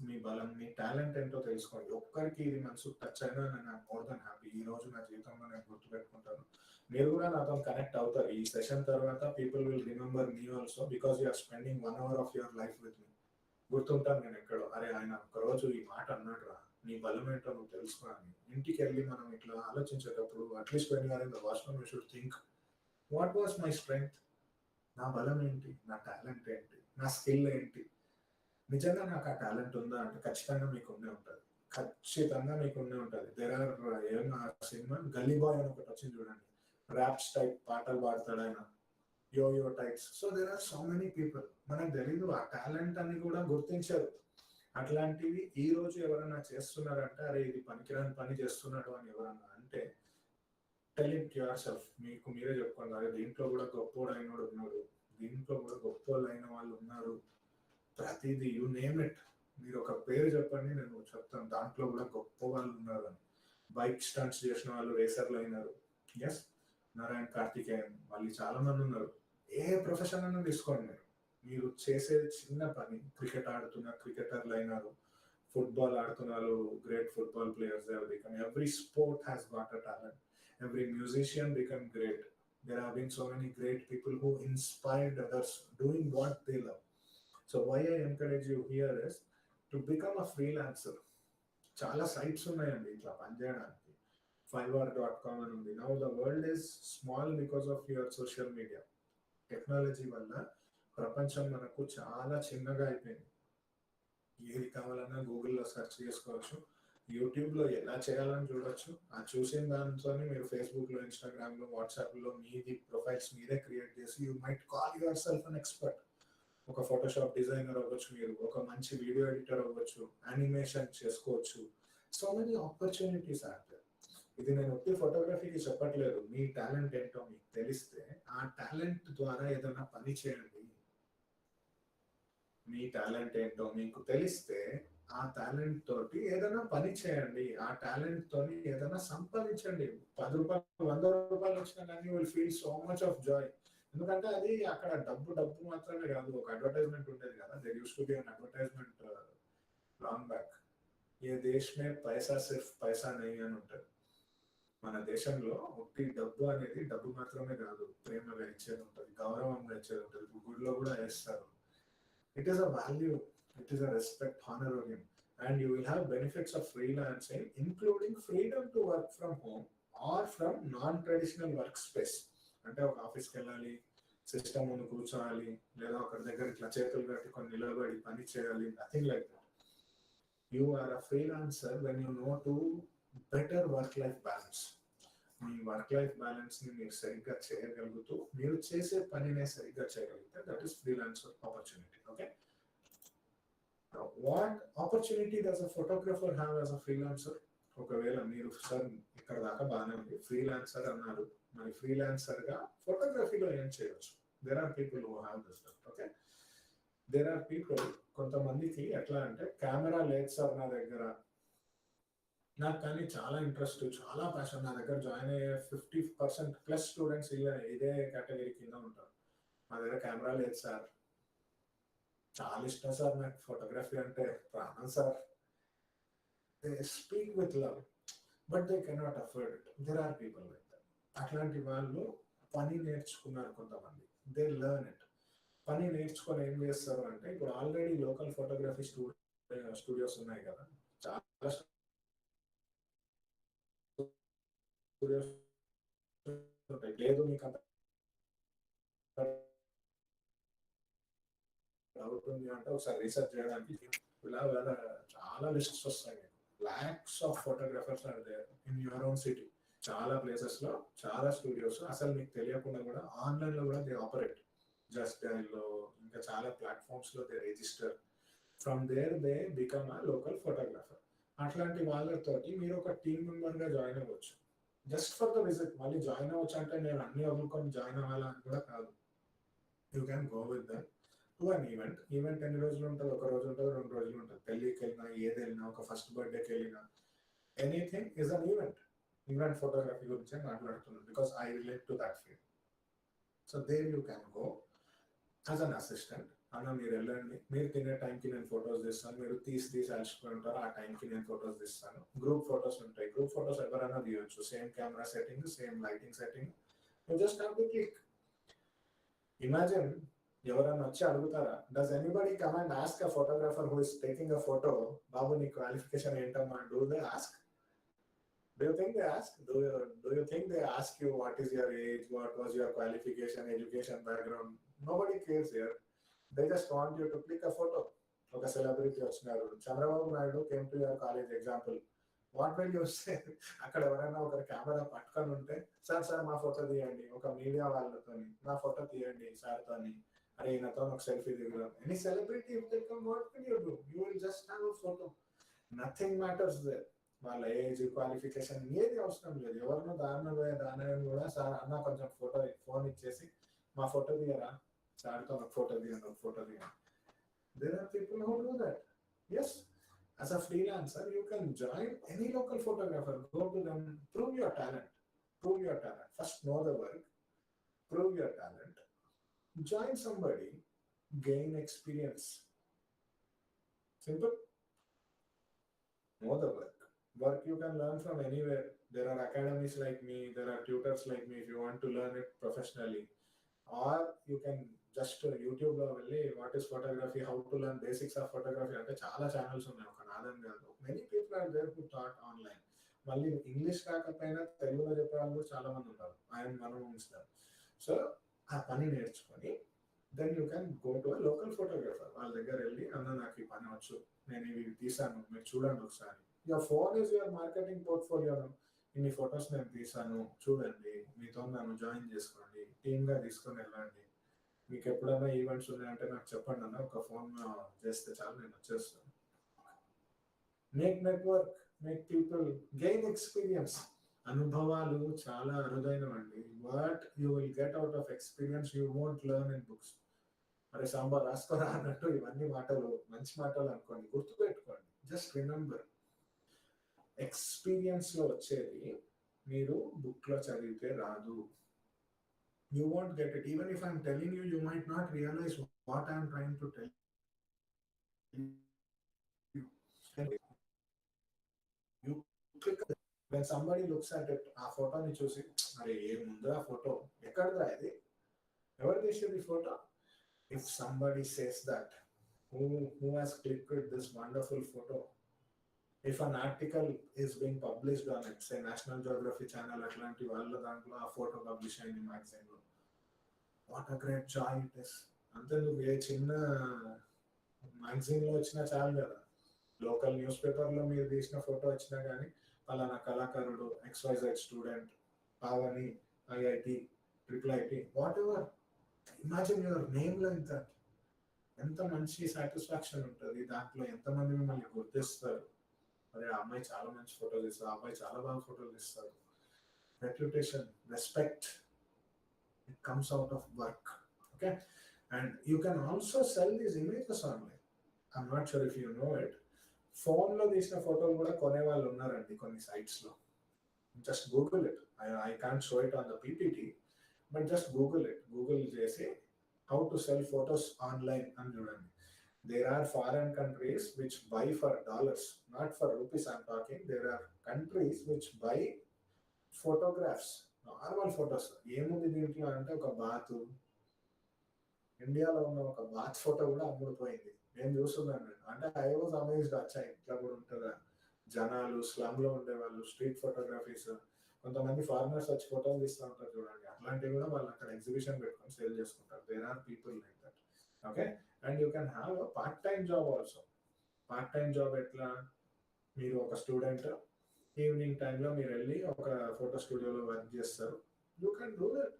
మీ బలం, మీ talent ఏంటో తెలుసుకోండి. ఒక్కరికి ఇది మనసు టచ్ అయినా నేను మోర్ దెన్ హ్యాపీ. ఈ రోజు నా జీవితంలో నేను గుర్తుపెట్టుకుంటాను. మీరు కూడా నాతో కనెక్ట్ అవుతారు. ఈ సెషన్ తర్వాత people will remember me also, because you are spending 1 hour of your life with me. గుర్తుంటాను నేను ఎక్కడో, అరే ఆయన ఒకరోజు ఈ మాట అన్నాడు రా, నీ బలం ఏంటో నువ్వు తెలుసుకోవాలి. ఇంటికి వెళ్ళి మనం ఇట్లా ఆలోచించేటప్పుడు at least when you are in the washroom you should think, what was my strength? నా బలం ఏంటి, నా టాలెంట్ ఏంటి, నా స్కిల్ ఏంటి? నిజంగా నాకు ఆ టాలెంట్ ఉందా అంటే ఖచ్చితంగా మీకు ఉండే ఉంటుంది, ఖచ్చితంగా మీకు ఉండే ఉంటుంది. దేర్ ఆర్ ఏమన్నా సినిమా గల్లీ బాయ్ అని ఒకటి వచ్చింది చూడండి, ర్యాప్స్ టైప్ పాటలు పాడతాడు ఆయన, yo types. So there are so many people, మనకు తెలీదు ఆ టాలెంట్ అని కూడా గుర్తించారు. అట్లాంటివి ఈ రోజు ఎవరైనా చేస్తున్నారంటే, అరే ఇది పనికిరాని పని చేస్తున్నాడు అని ఎవరన్నా అంటే, టెల్ ఇట్ యువర్ సెల్ఫ్. మీకు మీరే చెప్పుకోండి, అరే దీంట్లో కూడా గొప్పోడైనోడు ఉన్నాడు, దీంట్లో కూడా గొప్పోళ్ళు అయిన వాళ్ళు ఉన్నారు. ప్రతిదీ యూ నేమ్ ఇట్, మీరు ఒక పేరు చెప్పండి, నేను చెప్తాను దాంట్లో కూడా గొప్ప వాళ్ళు ఉన్నారు అని. బైక్ స్టంట్స్ చేసిన వాళ్ళు రేసర్లు అయినారు. ఎస్, నారాయణ కార్తికేయన్, వాళ్ళు చాలా మంది ఉన్నారు. ఏ ప్రొఫెషన్ అన్నా తీసుకోండి, మీరు చేసే చిన్న పని, క్రికెట్ ఆడుతున్న క్రికెటర్లు అయినారు, ఫుట్బాల్ ఆడుతున్నారు, great football players they have become. Every sport has got a talent. Every musician become great. There have been so many great people who inspired others doing what they love. So why I encourage you here is to become a freelancer. చాలా sites ఉన్నాయండి ఇట్లా పనిచేయడానికి. fiverr.com అని ఉంది. Now the world is small because of your social media. Technology వల్ల ప్రపంచం మనకు చాలా చిన్నగా అయిపోయింది. ఏది కావాలన్నా గూగుల్లో సెర్చ్ చేసుకోవచ్చు, యూట్యూబ్లో ఎలా చేయాలని చూడొచ్చు. ఆ చూసిన దాంతో మీరు ఫేస్బుక్లో, ఇన్స్టాగ్రామ్లో, వాట్సాప్లో మీది ప్రొఫైల్స్ మీరే క్రియేట్ చేసి you might call yourself an expert. ఒక ఫోటోషాప్ డిజైనర్ అవ్వచ్చు, మీరు ఒక మంచి వీడియో ఎడిటర్ అవ్వచ్చు, యానిమేషన్ చేసుకోవచ్చు. So many opportunities are there. ఇది నేను ఒట్టి ఫోటోగ్రఫీకి చెప్పట్లేదు. మీ టాలెంట్ ఏంటో మీకు తెలిస్తే ఆ టాలెంట్ ద్వారా ఏదైనా పని చేయండి. మీ టాలెంట్ ఏంటో మీకు తెలిస్తే ఆ టాలెంట్ తోటి ఏదైనా పని చేయండి. ఆ టాలెంట్ తోని ఏదైనా సంపాదించండి. 10 రూపాయలు, 100 రూపాయలు వచ్చినా కానీ you will feel so much of Joy. ఎందుకంటే అది అక్కడ డబ్బు మాత్రమే కాదు. ఒక అడ్వర్టైజ్మెంట్ ఉండేది కదా, there use to be an advertisement long back, ఏ దేశ్ మే పైసా సిర్ఫ్ పైసా నహీ అని ఉంటుంది. మన దేశంలో ఒట్టి డబ్బు అనేది డబ్బు మాత్రమే కాదు, ప్రేమగా ఇచ్చేది ఉంటుంది, గౌరవంగా ఇచ్చేది ఉంటుంది. గుడిలో కూడా వేస్తారు. It is a value, it is a respect, honorarium, and you will have benefits of freelancing, including freedom to work from home or from non-traditional workspace. అంటే ఒక ఆఫీస్కి వెళ్ళాలి, సిస్టమ్ ముందు కూర్చోవాలి, లేదా ఒకరి దగ్గర ఇట్లా చేతులు కట్టుకొని నిలబడి పని చేయాలి, nothing like that. You are a freelancer when you know to better work life balance. మీ వర్క్ లైఫ్ బ్యాలెన్స్ ని మీరు సరిగ్గా చేయగలుగుతూ, మీరు చేసే పనినే సరిగ్గా చేయగలిగితే that is freelancer opportunity. Okay, what opportunity does a photographer have as a freelancer? ఒకవేళ మీరు సార్ ఇక్కడ దాకా బాగానే ఉంది, ఫ్రీలాన్సర్ అన్నారు, మరి ఫ్రీలాన్సర్ గా ఫోటోగ్రఫీలో ఏం చేయవచ్చు? There are people who have this. Okay, there are people, కొంతమందికి ఎట్లా అంటే కెమెరా లేదు సార్ నా దగ్గర, నాకు కానీ చాలా ఇంట్రెస్ట్, చాలా ప్యాషన్, నా దగ్గర జాయిన్ అయ్యే 50% ప్లస్ స్టూడెంట్స్ ఇదే కేటగిరీ కింద ఉంటారు. మా దగ్గర కెమెరా లేదు సార్, చాలా ఇష్టం సార్ నాకు ఫోటోగ్రఫీ అంటే ప్రాణం sir. They speak with love but they cannot afford it. There are people like that. అట్లాంటి వాళ్ళు పని నేర్చుకున్నారు కొంతమంది. They learn it. పని నేర్చుకొని ఏం చేస్తారు అంటే, ఇప్పుడు ఆల్రెడీ లోకల్ ఫోటోగ్రఫీ స్టూడియోస్ ఉన్నాయి కదా, చాలా స్టూడియోస్ ఉంటాయి. లేదు మీకు అంత డౌట్ ఉంది అంటే ఒకసారి రీసెర్చ్ చేయడానికి ఇలా చాలా లిస్ట్స్ వస్తాయి. Lakhs of photographers are there in your own city. చాలా ప్లేసెస్ లో చాలా స్టూడియోస్ అసలు మీకు తెలియకుండా కూడా ఆన్లైన్ లో కూడా దే ఆపరేట్. జస్ట్ లో ఇంకా చాలా ప్లాట్ఫామ్స్ లో they register. From there they become a local photographer. అట్లాంటి వాళ్ళతోటి మీరు ఒక టీమ్ మెంబర్ గా జాయిన్ అవ్వచ్చు. Just for the visit. మళ్ళీ జాయిన్ అవ్వచ్చు అంటే నేను అన్ని వదులుకొని జాయిన్ అవ్వాలని కూడా కాదు. You can go with them to an event. Event ఎన్ని రోజులు ఉంటుంది? ఒక రోజు ఉంటుంది, 2 రోజులు ఉంటుంది. పెళ్ళికి వెళ్ళినా, ఏది వెళ్ళినా, ఒక ఫస్ట్ బర్త్డేకి వెళ్ళినా, anything is an event. Event photography గురించి మాట్లాడుతున్నాను because I relate to that field. So there you can go as an assistant. అన్న మీరు వెళ్ళండి, మీరు తినే టైంకి నేను ఫొటోస్ తీస్తాను, మీరు తీసి అలసిపోయి ఉంటారు, ఆ టైంకి నేను ఫొటోస్ తీస్తాను. గ్రూప్ ఫొటోస్ ఉంటాయి. గ్రూప్ ఫొటోస్ ఎవరైనా తీయొచ్చు. Same camera setting, same lighting setting. You just have to click. Imagine, ఎవరైనా వచ్చి అడుగుతారా, does anybody come and ask a photographer who is taking a photo, బాబు నీ క్వాలిఫికేషన్ ఏంటమ్మా? Do they ask? Do you think they ask? Do you think they ask you what is your age, what was your qualification, education background? Nobody cares here. They just want you to click a photo. ఒక celebrity వచ్చినారు, Chandrababu Naidu came to your college example. What will you say? అక్కడ ఎవరైనా ఒక camera పట్టుకొని ఉంటే, sir మా photo తీయండి, ఒక మీడియా వాళ్ళతో నా ఫోటో తీయండి సార్తో, అరే ఈయనతో ఒక సెల్ఫీ దిగుదాం. Any celebrity what will you do? You will just have a photo. Nothing matters there. వాళ్ళ ఏజ్, క్వాలిఫికేషన్ ఏది అవసరం లేదు. ఎవరినో దాని కూడా సార్ అన్న కొంచెం ఫోన్ ఇచ్చేసి మా ఫోటో తీయరా, సార్తో ఒక ఫోటో తీయండి, ఒక ఫోటో తీయండి. There are people who do that. Yes, as a freelancer, you can join any local photographer. Go to them, prove your talent. Prove your talent. First know the work, prove your talent. Join somebody, gain experience. Simple. Know the work. Work you can learn from anywhere. There are academies like me, there are tutors like me if you want to learn it professionally. Or you can just YouTube లో వెళ్ళి what is photography, how to learn basics of photography అంటే చాలా channels ఉన్నాయి, ఒక నాదం కాదు. Many people are there to taught online. మళ్ళీ English కాకపోయినా తెలుగులో చెప్పే వాళ్ళు కూడా చాలా మంది ఉన్నారు. ఆయన మనం ఉంచుతారు. సో ఆ పని నేర్చుకొని then you can go to local photographer. వాళ్ళ దగ్గర వెళ్ళి, అన్న నాకు ఈ పని వచ్చు, నేను ఇవి తీసాను, మీరు చూడండి ఒకసారి. Your phone is your marketing portfolio. ఇన్ని ఫొటోస్ నేను తీసాను, చూడండి, మీతో నన్ను జాయిన్ చేసుకోండి, టీమ్గా తీసుకొని వెళ్ళండి. మీకు ఎప్పుడైనా ఈవెంట్స్ ఉన్నాయంటే నాకు చెప్పండి అన్న, ఒక ఫోన్ చేస్తే చాలు, నేను వచ్చేస్తాను. Make network, make people, gain experience. అనుభవాలు చాలా అరుదైనవండి. What you will get out of experience you won't learn in books. మరి సాంబార్ రాసుకోరా అన్నట్టు ఇవన్నీ మాటలు మంచి మాటలు అనుకోండి, గుర్తుపెట్టుకోండి. జస్ట్ రిమెంబర్, ఎక్స్పీరియన్స్ లో వచ్చేది మీరు బుక్ లో చదివితే రాదు. You won't get it. Even if I'm telling you, you might not realize what I'm trying to tell you. You click when somebody looks at it, ఆ ఫోటోని చూసి, అరే ఏముందా ఫోటో, ఎక్కడదా ఇది, ఎవరు తీసేది ఈ photo? If somebody says that, who has clicked this wonderful photo, if an article is being published on it, say National Geography channel అట్లాంటి వాళ్ళ దాంట్లో ఆ ఫోటో పబ్లిష్ అయింది మ్యాగజైన్ లో, what a great Joy it is. అంతే, నువ్వు ఏ చిన్న magazine లో వచ్చినా చాలు కదా, లోకల్ న్యూస్ పేపర్ లో మీరు తీసిన ఫోటో వచ్చినా కానీ, పలానా కళాకారుడు, XYZ student, Pavani, IIT, IIIT, what ever. Imagine your name like that. ఎంత మంచి సాటిస్ఫాక్షన్ ఉంటుంది దాంట్లో. ఎంతమంది మిమ్మల్ని గుర్తిస్తారు, అరే ఆ అమ్మాయి చాలా మంచి ఫోటోలు ఇస్తారు, ఆ అబ్బాయి చాలా బాగా ఫోటోలు ఇస్తారు. Reputation, respect, it comes out of work. Okay, and you can also sell these images online. I'm not sure if you know it. Phone lo తీసిన ఫోటోలు కూడా కొనే వాళ్ళు ఉన్నారండి కొన్ని sites లో. Just Google it. I can't show it on the PPT, but just Google it. Google చేసి how to sell photos online అని చూడండి. There are foreign countries which buy for dollars, not for rupees I'm talking. There are countries which buy photographs normal photos. ఏముంది దీంట్లో అంటే ఒక bath, ఇండియాలో ఉన్న ఒక బాత్ ఫోటో కూడా అమ్ముడుపోయింది. నేను చూస్తున్నాను. నేను అంటే ఐ వాజ్ అమేజ్డ్, వచ్చా ఇట్లా కూడా ఉంటుందా. జనాలు స్లమ్ లో ఉండేవాళ్ళు, స్ట్రీట్ ఫోటోగ్రఫీస్, కొంతమంది ఫారినర్స్ వచ్చి ఫోటోలు తీస్తూ ఉంటారు చూడండి, అట్లాంటివి కూడా వాళ్ళు అక్కడ ఎగ్జిబిషన్ పెట్టుకొని సేల్ చేసుకుంటారు. There are people like that. Okay, and you can have a part time job also. Part time job ఎట్లా, మీరు ఒక స్టూడెంట్, ఈవినింగ్ టైంలో మీరు వెళ్ళి ఒక ఫోటో స్టూడియోలో వర్క్ చేస్తారు. You can do that.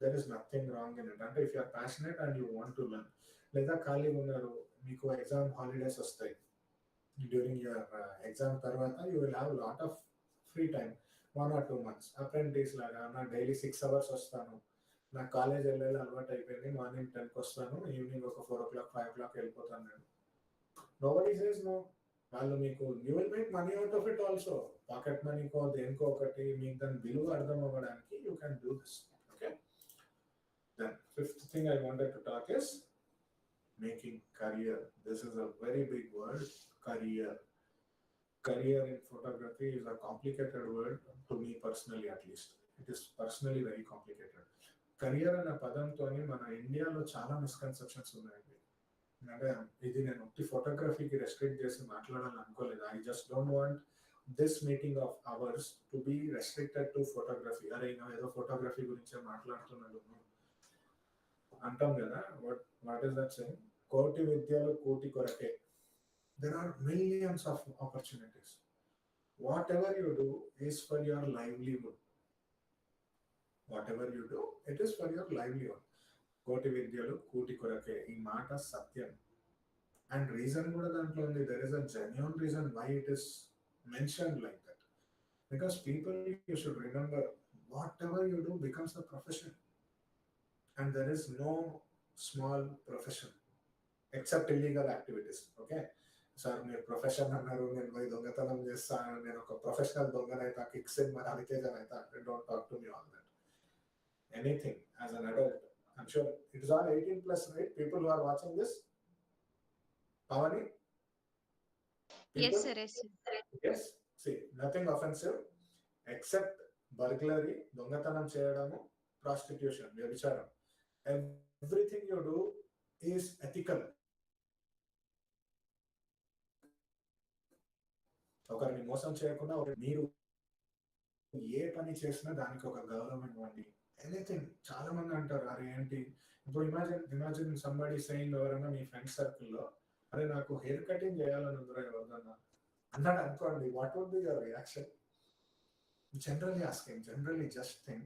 There is nothing wrong in it. అంటే if you're passionate and you want to learn. లేదా ఖాళీగా ఉన్నారు, మీకు ఎగ్జామ్ హాలిడేస్ వస్తాయి, డ్యూరింగ్ యువర్ ఎగ్జామ్ తర్వాత you will have lot of free time, 1 or 2 months. Apprentice లాగా నా daily 6 hours వస్తాను, నాకు కాలేజ్ వెళ్ళేది అలవాటు అయిపోయింది, మార్నింగ్ 10కి వస్తాను, ఈవినింగ్ ఒక 4 o'clock 5 o'clock వెళ్ళిపోతాను నేను. Nobody says no. వాళ్ళు మీకు you will make money out of it also. Pocket మనీకో దేనికో ఒకటి మీకు దాని విలువ అర్థం అవ్వడానికి you can do this. Okay, then fifth thing I wanted to talk is making career. This is a very big word, career. Career in photography is a complicated word to me personally, at least. It is personally very complicated. Career అనే పదంతోని మన ఇండియాలో చాలా misconceptions ఉన్నాయండి. అంటే ఇది నేను ఒకటి ఫోటోగ్రఫీకి restrict చేసి మాట్లాడాలని అనుకోలేదు. I just don't want this meeting of hours to be restricted to photography. అరే ఏదో ఫోటోగ్రఫీ గురించే మాట్లాడుతున్నాడు అంటాం కదా. What is that saying? కోటి విద్యలు కూటి కొరకే. There are millions of opportunities. Whatever you do is for your livelihood. Whatever you do, it is for your livelihood. కోటి విద్యలు కూటి కొరకే, ఈ మాట సత్యం. అండ్ రీజన్ కూడా దాంట్లో ఉంది. There is a genuine reason why it is mentioned like that. Because people, you should remember, whatever you do becomes a profession. And there is no small profession except illegal activities. Okay, sir మీరు profession అన్నారు, నేను పోయి దొంగతనం చేస్తాను, నేను ఒక professional దొంగనైతా, kick cinema రవితేజన్ అయితే, don't talk to me all that. Anything as an adult, I'm sure it is all 18+, right? People who are watching this, Pavani? Yes, sir. Yes, sir. Yes. See, nothing offensive except burglary, దొంగతనం చేయడము, prostitution, వ్యభిచారం. Everything you do is ethical. ఒకరిని మోసం చేయకుండా మీరు ఏ పని చేసినా దానికి ఒక గౌరవం ఇవ్వండి. ఎనీథింగ్. చాలా మంది అంటారు, అరే ఏంటి ఇప్పుడు ఇమాజిన్ సంబడి సెయింగ్, ఎవరైనా మీ ఫ్రెండ్ సర్కిల్లో, అరే నాకు హెయిర్ కటింగ్ చేయాలని ఉందిరా ఎవరిదన్నా అన్నాడు అనుకోండి, what would be your reaction? Generally asking, generally just think,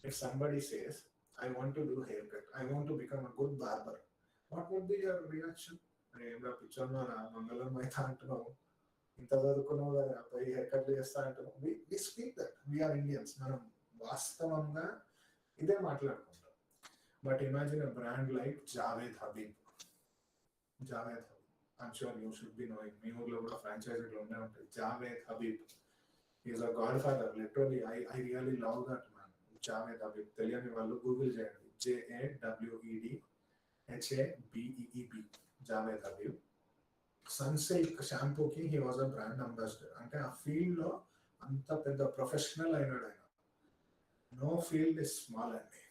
if somebody says, I want to do haircut, I want to become a good barber, what would be your reaction? అరే ఏం రా పిచ్చోన్నారా, మంగళం అయితే అంటున్నావు, ఇంత చదువుకున్నావు కదా, పోయి హెయిర్ కట్ చేస్తా అంటున్నావు. We speak that, we are Indians, మనం వాస్తవంగా ఇదే మాట్లాడుకుంటాం. But imagine a brand like Jawed Habib. Jawed Habib, I'm sure you should be knowing. మీ ఊర్లో కూడా ఫ్రాంచైజీలు ఉండే ఉంటాయి. Jawed Habib is a godfather. Literally I really love that man. Jawed Habib. తెలియని వాళ్ళు గూగుల్ చేయండి, JAWEDHABEEB, జావేద్ హబీబ్. సన్సిల్క్ షాంపూకి he was a brand ambassador. అంటే ఆ ఫీల్డ్ లో అంత పెద్ద ప్రొఫెషనల్ అయినాడు ఆయన. నో ఫీల్డ్ ఇస్ స్మాల్ అండి,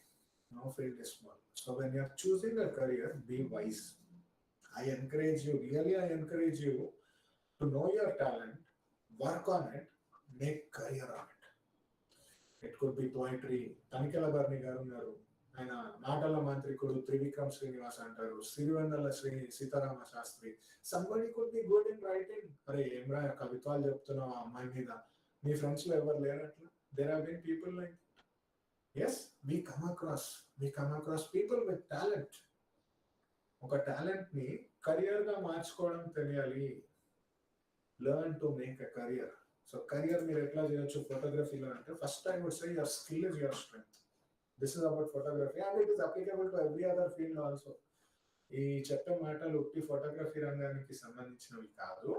no field is small. So when you're choosing a career, be wise. I encourage you, really I encourage you to know your talent, work on it, make career on it. It could be poetry. Tanikella Bharani garu ఉన్నారు, ఆయన మాటల మాంత్రికుడు, త్రివిక్రమ్ శ్రీనివాస్ అంటారు, Sirivennela Seetharama Sastry. Somebody could be good in writing. అరే ఏమ్రా కవిత్వాలు చెప్తున్నావు ఆ అమ్మాయి మీద, మీ ఫ్రెండ్స్ లో ఎవరు లేరు అట్లా? There have been people like, yes, we come across people with talent. ఒక టాలెంట్ ని కెరియర్ గా మార్చుకోవడం తెలియాలి. Learn to make a career. So career మీరు ఎట్లా చేయొచ్చు ఫోటోగ్రఫీలో అంటే, first I would say your skill is your strength. This is about photography and it is applicable to every other field also. ఈ చెప్పే మాటలు ఉట్టి ఫోటోగ్రఫీ రంగానికి సంబంధించినవి కాదు.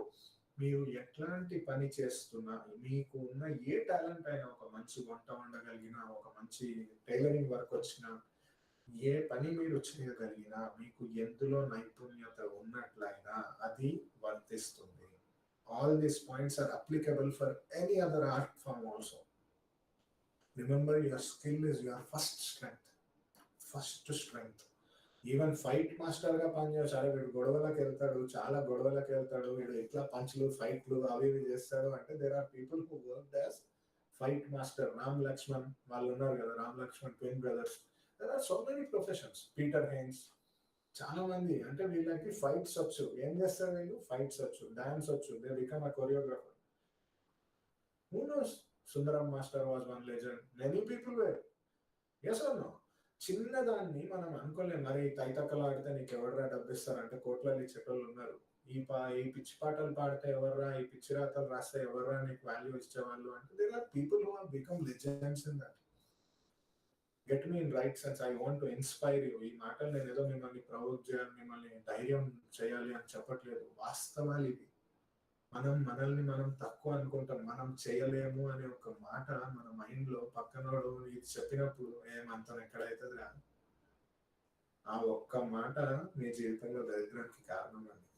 మీరు ఎట్లాంటి పని చేస్తున్నా, మీకు ఉన్న ఏ టాలెంట్ అయినా, ఒక మంచి వంట వండగలిగినా, ఒక మంచి టైలరింగ్ వర్క్ వచ్చినా, ఏ పని మీరు చేయగలిగినా, మీకు ఎందులో నైపుణ్యత ఉన్నట్లయినా అది వర్తిస్తుంది. All these points are applicable for any other art form also. Remember, your skill is your first strength. Even fight master గా పనిచేస్తాడు, వీడు గొడవలకు వెళ్తాడు, చాలా గొడవలకు వెళ్తాడు, వీడు ఇట్లా పంచులు ఫైట్లు అవి ఇవి చేస్తాడు అంటే there are people who work as fight master. Ram Lakshman వాళ్ళు ఉన్నారు కదా, Ram Lakshman twin brothers. There are so many professions. Peter Heins, చాలా మంది. అంటే వీళ్ళకి ఫైట్స్ వచ్చు. ఏం చేస్తారు వీళ్ళు? ఫైట్స్ వచ్చు, డాన్స్ వచ్చు, they become a choreographer. Who knows? Sundaram master was one legend. Many people were. Yes or no? చిన్నదాన్ని మనం అనుకోలేం. మరి తైతక్కలు ఆడితే నీకు ఎవడరా డబ్బిస్తారంటే కోట్లలో ఇచ్చేటోళ్ళు ఉన్నారు. ఈ పిచ్చి పాటలు పాడితే ఎవర్రా, ఈ పిచ్చి రాతలు రాస్తే ఎవర్రా నీకు వాల్యూ ఇచ్చేవాళ్ళు అంటే there are people who have become legends in that. Get me in right sense. I want to inspire you. ఈ మాటలు నేను ఏదో మిమ్మల్ని ప్రవోక్ చేయాలి, మిమ్మల్ని ధైర్యం చేయాలి అని చెప్పట్లేదు. వాస్తవాలు ఇవి. మనల్ని మనం తక్కువ అనుకుంటాం, మనం చేయలేము అనే ఒక మాట మన మైండ్ లో పక్కనోడు ఇది చెప్పినప్పుడు ఏమంతం ఎక్కడైతుంది రా, ఆ ఒక్క మాట మీ జీవితంలో దరిద్రానికి కారణం అండి.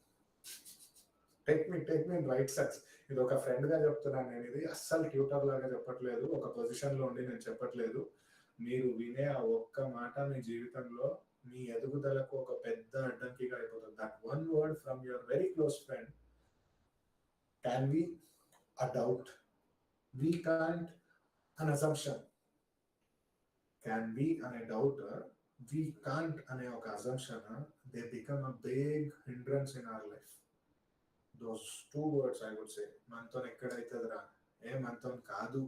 Take me right sense. ఇది ఒక ఫ్రెండ్ గా చెప్తున్నాను నేను. ఇది అస్సలు ట్యూటర్ లాగా చెప్పట్లేదు, ఒక పొజిషన్ లో ఉండి నేను చెప్పట్లేదు. మీరు వినే ఆ ఒక్క మాట మీ జీవితంలో మీ ఎదుగుదలకు ఒక పెద్ద అడ్డంకిగా అయిపోతుంది. That one word from your very close friend can be a doubt. We can't an assumption. Can be a doubt. We can't an assumption. They become a big hindrance in our life. Those two words I would say. Manton ekkadaitadra. Manton kaadu.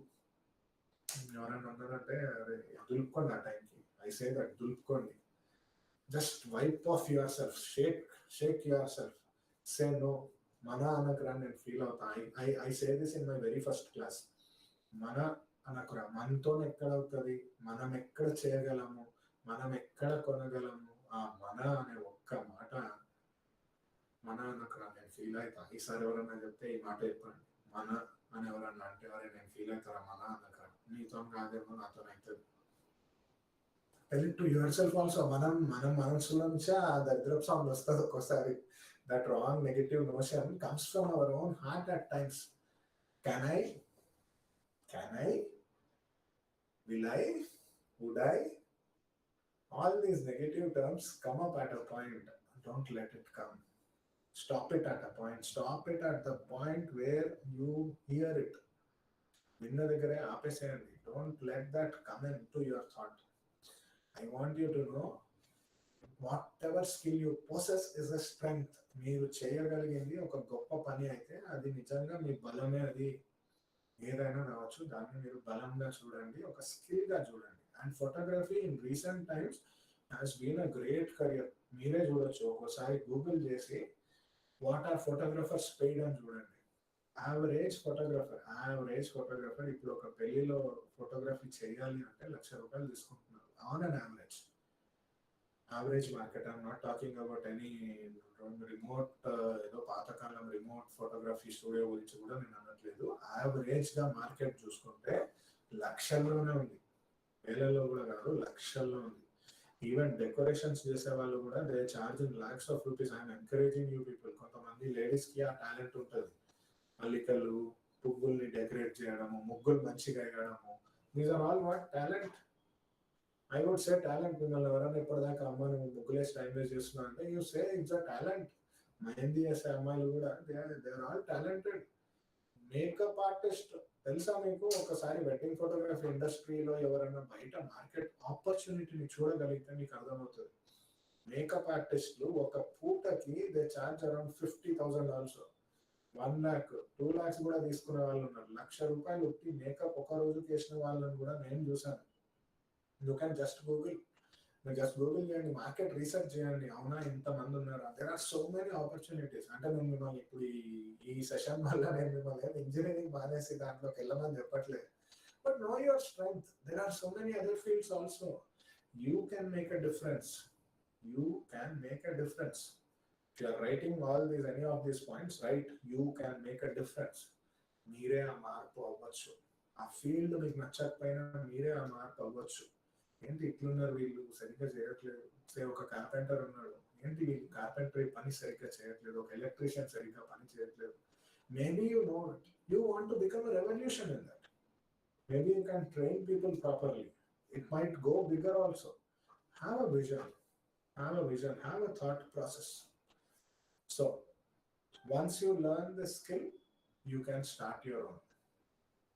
ఎవరైనా ఉన్నారంటే దులుపుకోండి ఆ టైంకి. I say that దులుపుకోండి. Just wipe off yourself. Shake yourself. Say no. మన అనకురా నేను feel అవుతా. I say this in my very first class. మన అనకురా, మనతో ఎక్కడ అవుతుంది, మనం ఎక్కడ చేయగలము, మనం ఎక్కడ కొనగలము, ఆ మన అనే ఒక్క మాట మన అనకురా నేను ఫీల్ అవుతా. ఈసారి ఎవరన్నా చెప్తే ఈ మాట చెప్పండి, మన అని ఎవరన్నా అంటే ఎవరైనా నేను ఫీల్ అవుతారా, మన అనకురా, నీతో కాదేమో నాతో అవుతుంది. Tell it to your self also. మన మనసులో నుంచే ఆ దరిద్రపు సౌండ్ వస్తుంది ఒక్కోసారి. That wrong negative notion comes from our own heart at times. Can I? Will I? Would I? All these negative terms come up at a point. Don't let it come. Stop it at a point. Stop it at the point where you hear it. Vinna daggare aapeseyandi. Don't let that come into your thought. I want you to know, whatever skill you possess is a strength. మీరు చేయగలిగింది ఒక గొప్ప పని అయితే అది నిజంగా మీ బలమే. అది ఏదైనా రావచ్చు, దాన్ని మీరు బలంగా చూడండి, ఒక స్కిల్ గా చూడండి. And photography in recent times has been a great career. మీరే చూడొచ్చు, ఒక్కోసారి గూగుల్ చేసి వాట్ ఆర్ ఫోటోగ్రఫర్స్ పెయిడ్ అని చూడండి. యావరేజ్ ఫోటోగ్రఫర్ ఇప్పుడు ఒక పెళ్లిలో ఫోటోగ్రఫీ చేయాలి అంటే ₹1,00,000 తీసుకుంటున్నారు on an average market. I'm not talking about any remote ఏదో పాతకాలం రిమోట్ ఫోటోగ్రఫీ స్టూడియో గురించి కూడా నేను అనట్లేదు. యావరేజ్ గా మార్కెట్ చూసుకుంటే లక్షల్లోనే ఉంది, వేలలో కూడా కాదు, లక్షల్లో ఉంది. ఈవెన్ డెకరేషన్స్ చేసే వాళ్ళు కూడా they charge in lakhs of rupees. I'm encouraging you people. కొంతమంది లేడీస్ కి ఆ టాలెంట్ ఉంటుంది, అల్లికలు పువ్వుల్ని డెకరేట్ చేయడము, ముగ్గులు మంచిగా వేయడము. These are all what talent. I would say talent. మిమ్మల్ని ఎవరైనా ఇప్పటిదాకా అమ్మ నువ్వు ముగ్గులేసి టైం వేస్ట్ చేస్తున్నావు అంటే you say it's a talent. Mehndi వేసే అమ్మాయిలు కూడా they are all talented. Makeup artist తెలుసా మీకు? ఒకసారి వెడ్డింగ్ ఫోటోగ్రఫీ ఇండస్ట్రీలో ఎవరైనా బయట మార్కెట్ ఆపర్చునిటీని చూడగలిగితే మీకు అర్థమవుతుంది. మేకప్ ఆర్టిస్టులు ఒక పూటకి they charge around $50,000 also. 1 lakh, 2 lakhs కూడా తీసుకునే వాళ్ళు ఉన్నారు. ₹1,00,000 ఉట్టి మేకప్ ఒక రోజుకి వేసిన వాళ్ళని కూడా నేను చూసాను. యూ క్యాన్ జస్ట్ గూగుల్ చేయండి, మార్కెట్ రీసెర్చ్ చేయండి. అవునా, ఇంతమంది ఉన్నారు. There are so many opportunities. అంటే నేను మిమ్మల్ని ఇప్పుడు ఈ సెషన్ వల్ల నేను మిమ్మల్ని ఇంజనీరింగ్ మానేసి దాంట్లోకి వెళ్ళమని చెప్పట్లేదు. But know your strength. There are so many other fields also. You can make a difference. If you are writing any of these points, right? You can make a difference. మీరే ఆ మార్పు అవ్వచ్చు. ఆ field మీకు నచ్చకపోయినా మీరే ఆ మార్పు అవ్వచ్చు. ఏంటి ఇట్లున్నారు వీళ్ళు, సరిగ్గా చేయట్లేదు. ఒక కార్పెంటర్ ఉన్నాడు, ఏంటి వీళ్ళు కార్పెంటరీ పని సరిగ్గా చేయట్లేదు. ఒక ఎలక్ట్రీషియన్ సరిగ్గా పని చేయట్లేదు. Maybe you want to become a revolution in that. Maybe you can train people properly. It might go bigger also. Have a vision, have a thought process. So once you learn the skill, you can start your own.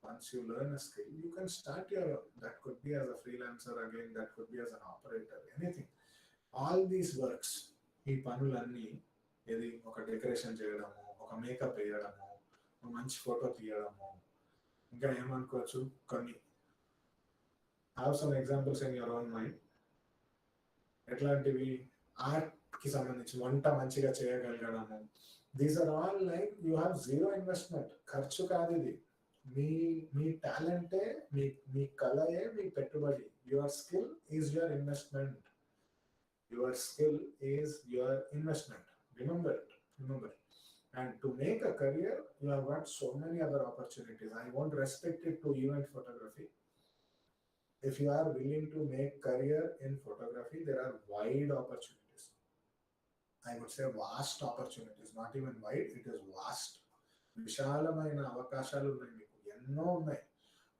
Once you learn a skill, you can start your own. That could be as a freelancer again, that could be as an operator, anything. All these works, ఈ పనులన్నీ ఇది ఒక decoration చేయడము, ఒక makeup వేయడము, ఒక మంచి photo తీయడము, ఇంకా ఏమనుకోవచ్చు కొన్ని. Have some examples in your own mind. ఎట్లాంటివి? ఆర్ట్కి సంబంధించి వంట మంచిగా చేయగలగడము. These are all like you have zero investment. ఖర్చు కాదు ఇది. మీ టాలెంటే, మీ కళయే మీ పెట్టుబడి. Your skill is your investment. Your skill is your investment. Remember it. Remember. And to make a career, you have got so many other opportunities. I won't restrict it to event photography. If you are willing to make career in photography, there are wide opportunities. I would say vast opportunities. Not even wide, it is vast. విశాలమైన అవకాశాలు ఉన్నాయి మీకు, ఎన్నో ఉన్నాయి.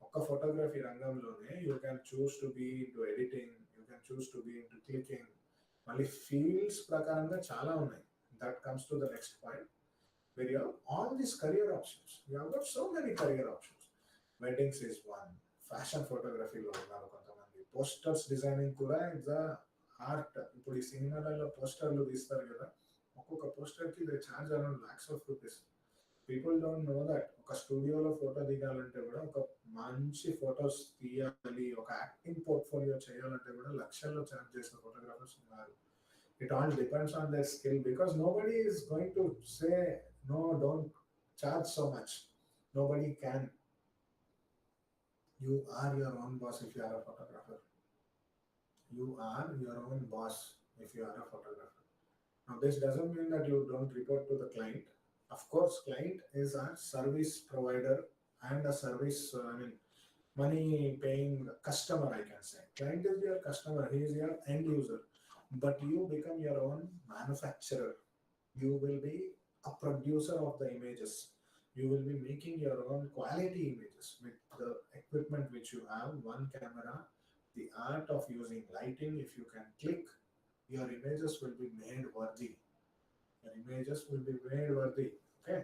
ఒక్క photography రంగంలోనే you can choose to be into editing, you can choose to be into clicking. మళ్ళీ fields ప్రకారంగా చాలా ఉన్నాయి. That comes to the next point where you have all these career options. You have got so many career options. Weddings is one. Fashion ఫోటోగ్రఫీలో ఉన్నారు కొంతమంది. Posters designing కూడా it's a art. ఇప్పుడు ఈ సినిమాలలో పోస్టర్లు తీస్తారు కదా, ఒక్కొక్క పోస్టర్కి they charge around lakhs of rupees. People don't know that. ఒక స్టూడియోలో ఫోటో దిగాలంటే కూడా, ఒక మంచి ఫొటోస్ తీయాలి, ఒక యాక్టింగ్ పోర్ట్ఫోలియో చేయాలంటే కూడా లక్షల్లో ఛార్జ్ చేసిన ఫోటోగ్రాఫర్స్ ఉన్నారు. It all depends on their skill, because nobody is going to say no, don't charge so much. Nobody can. You are your own boss if you are a photographer. You are your own boss if you are a photographer. Now this doesn't mean that you don't report to the client. Of course, client is a service provider and a service, money paying customer, I can say. Client is your customer, he is your end user. But you become your own manufacturer. You will be a producer of the images. You will be making your own quality images with the equipment which you have, one camera, the art of using lighting. If you can click, your images will be made worthy. Your images will be made worthy. Okay,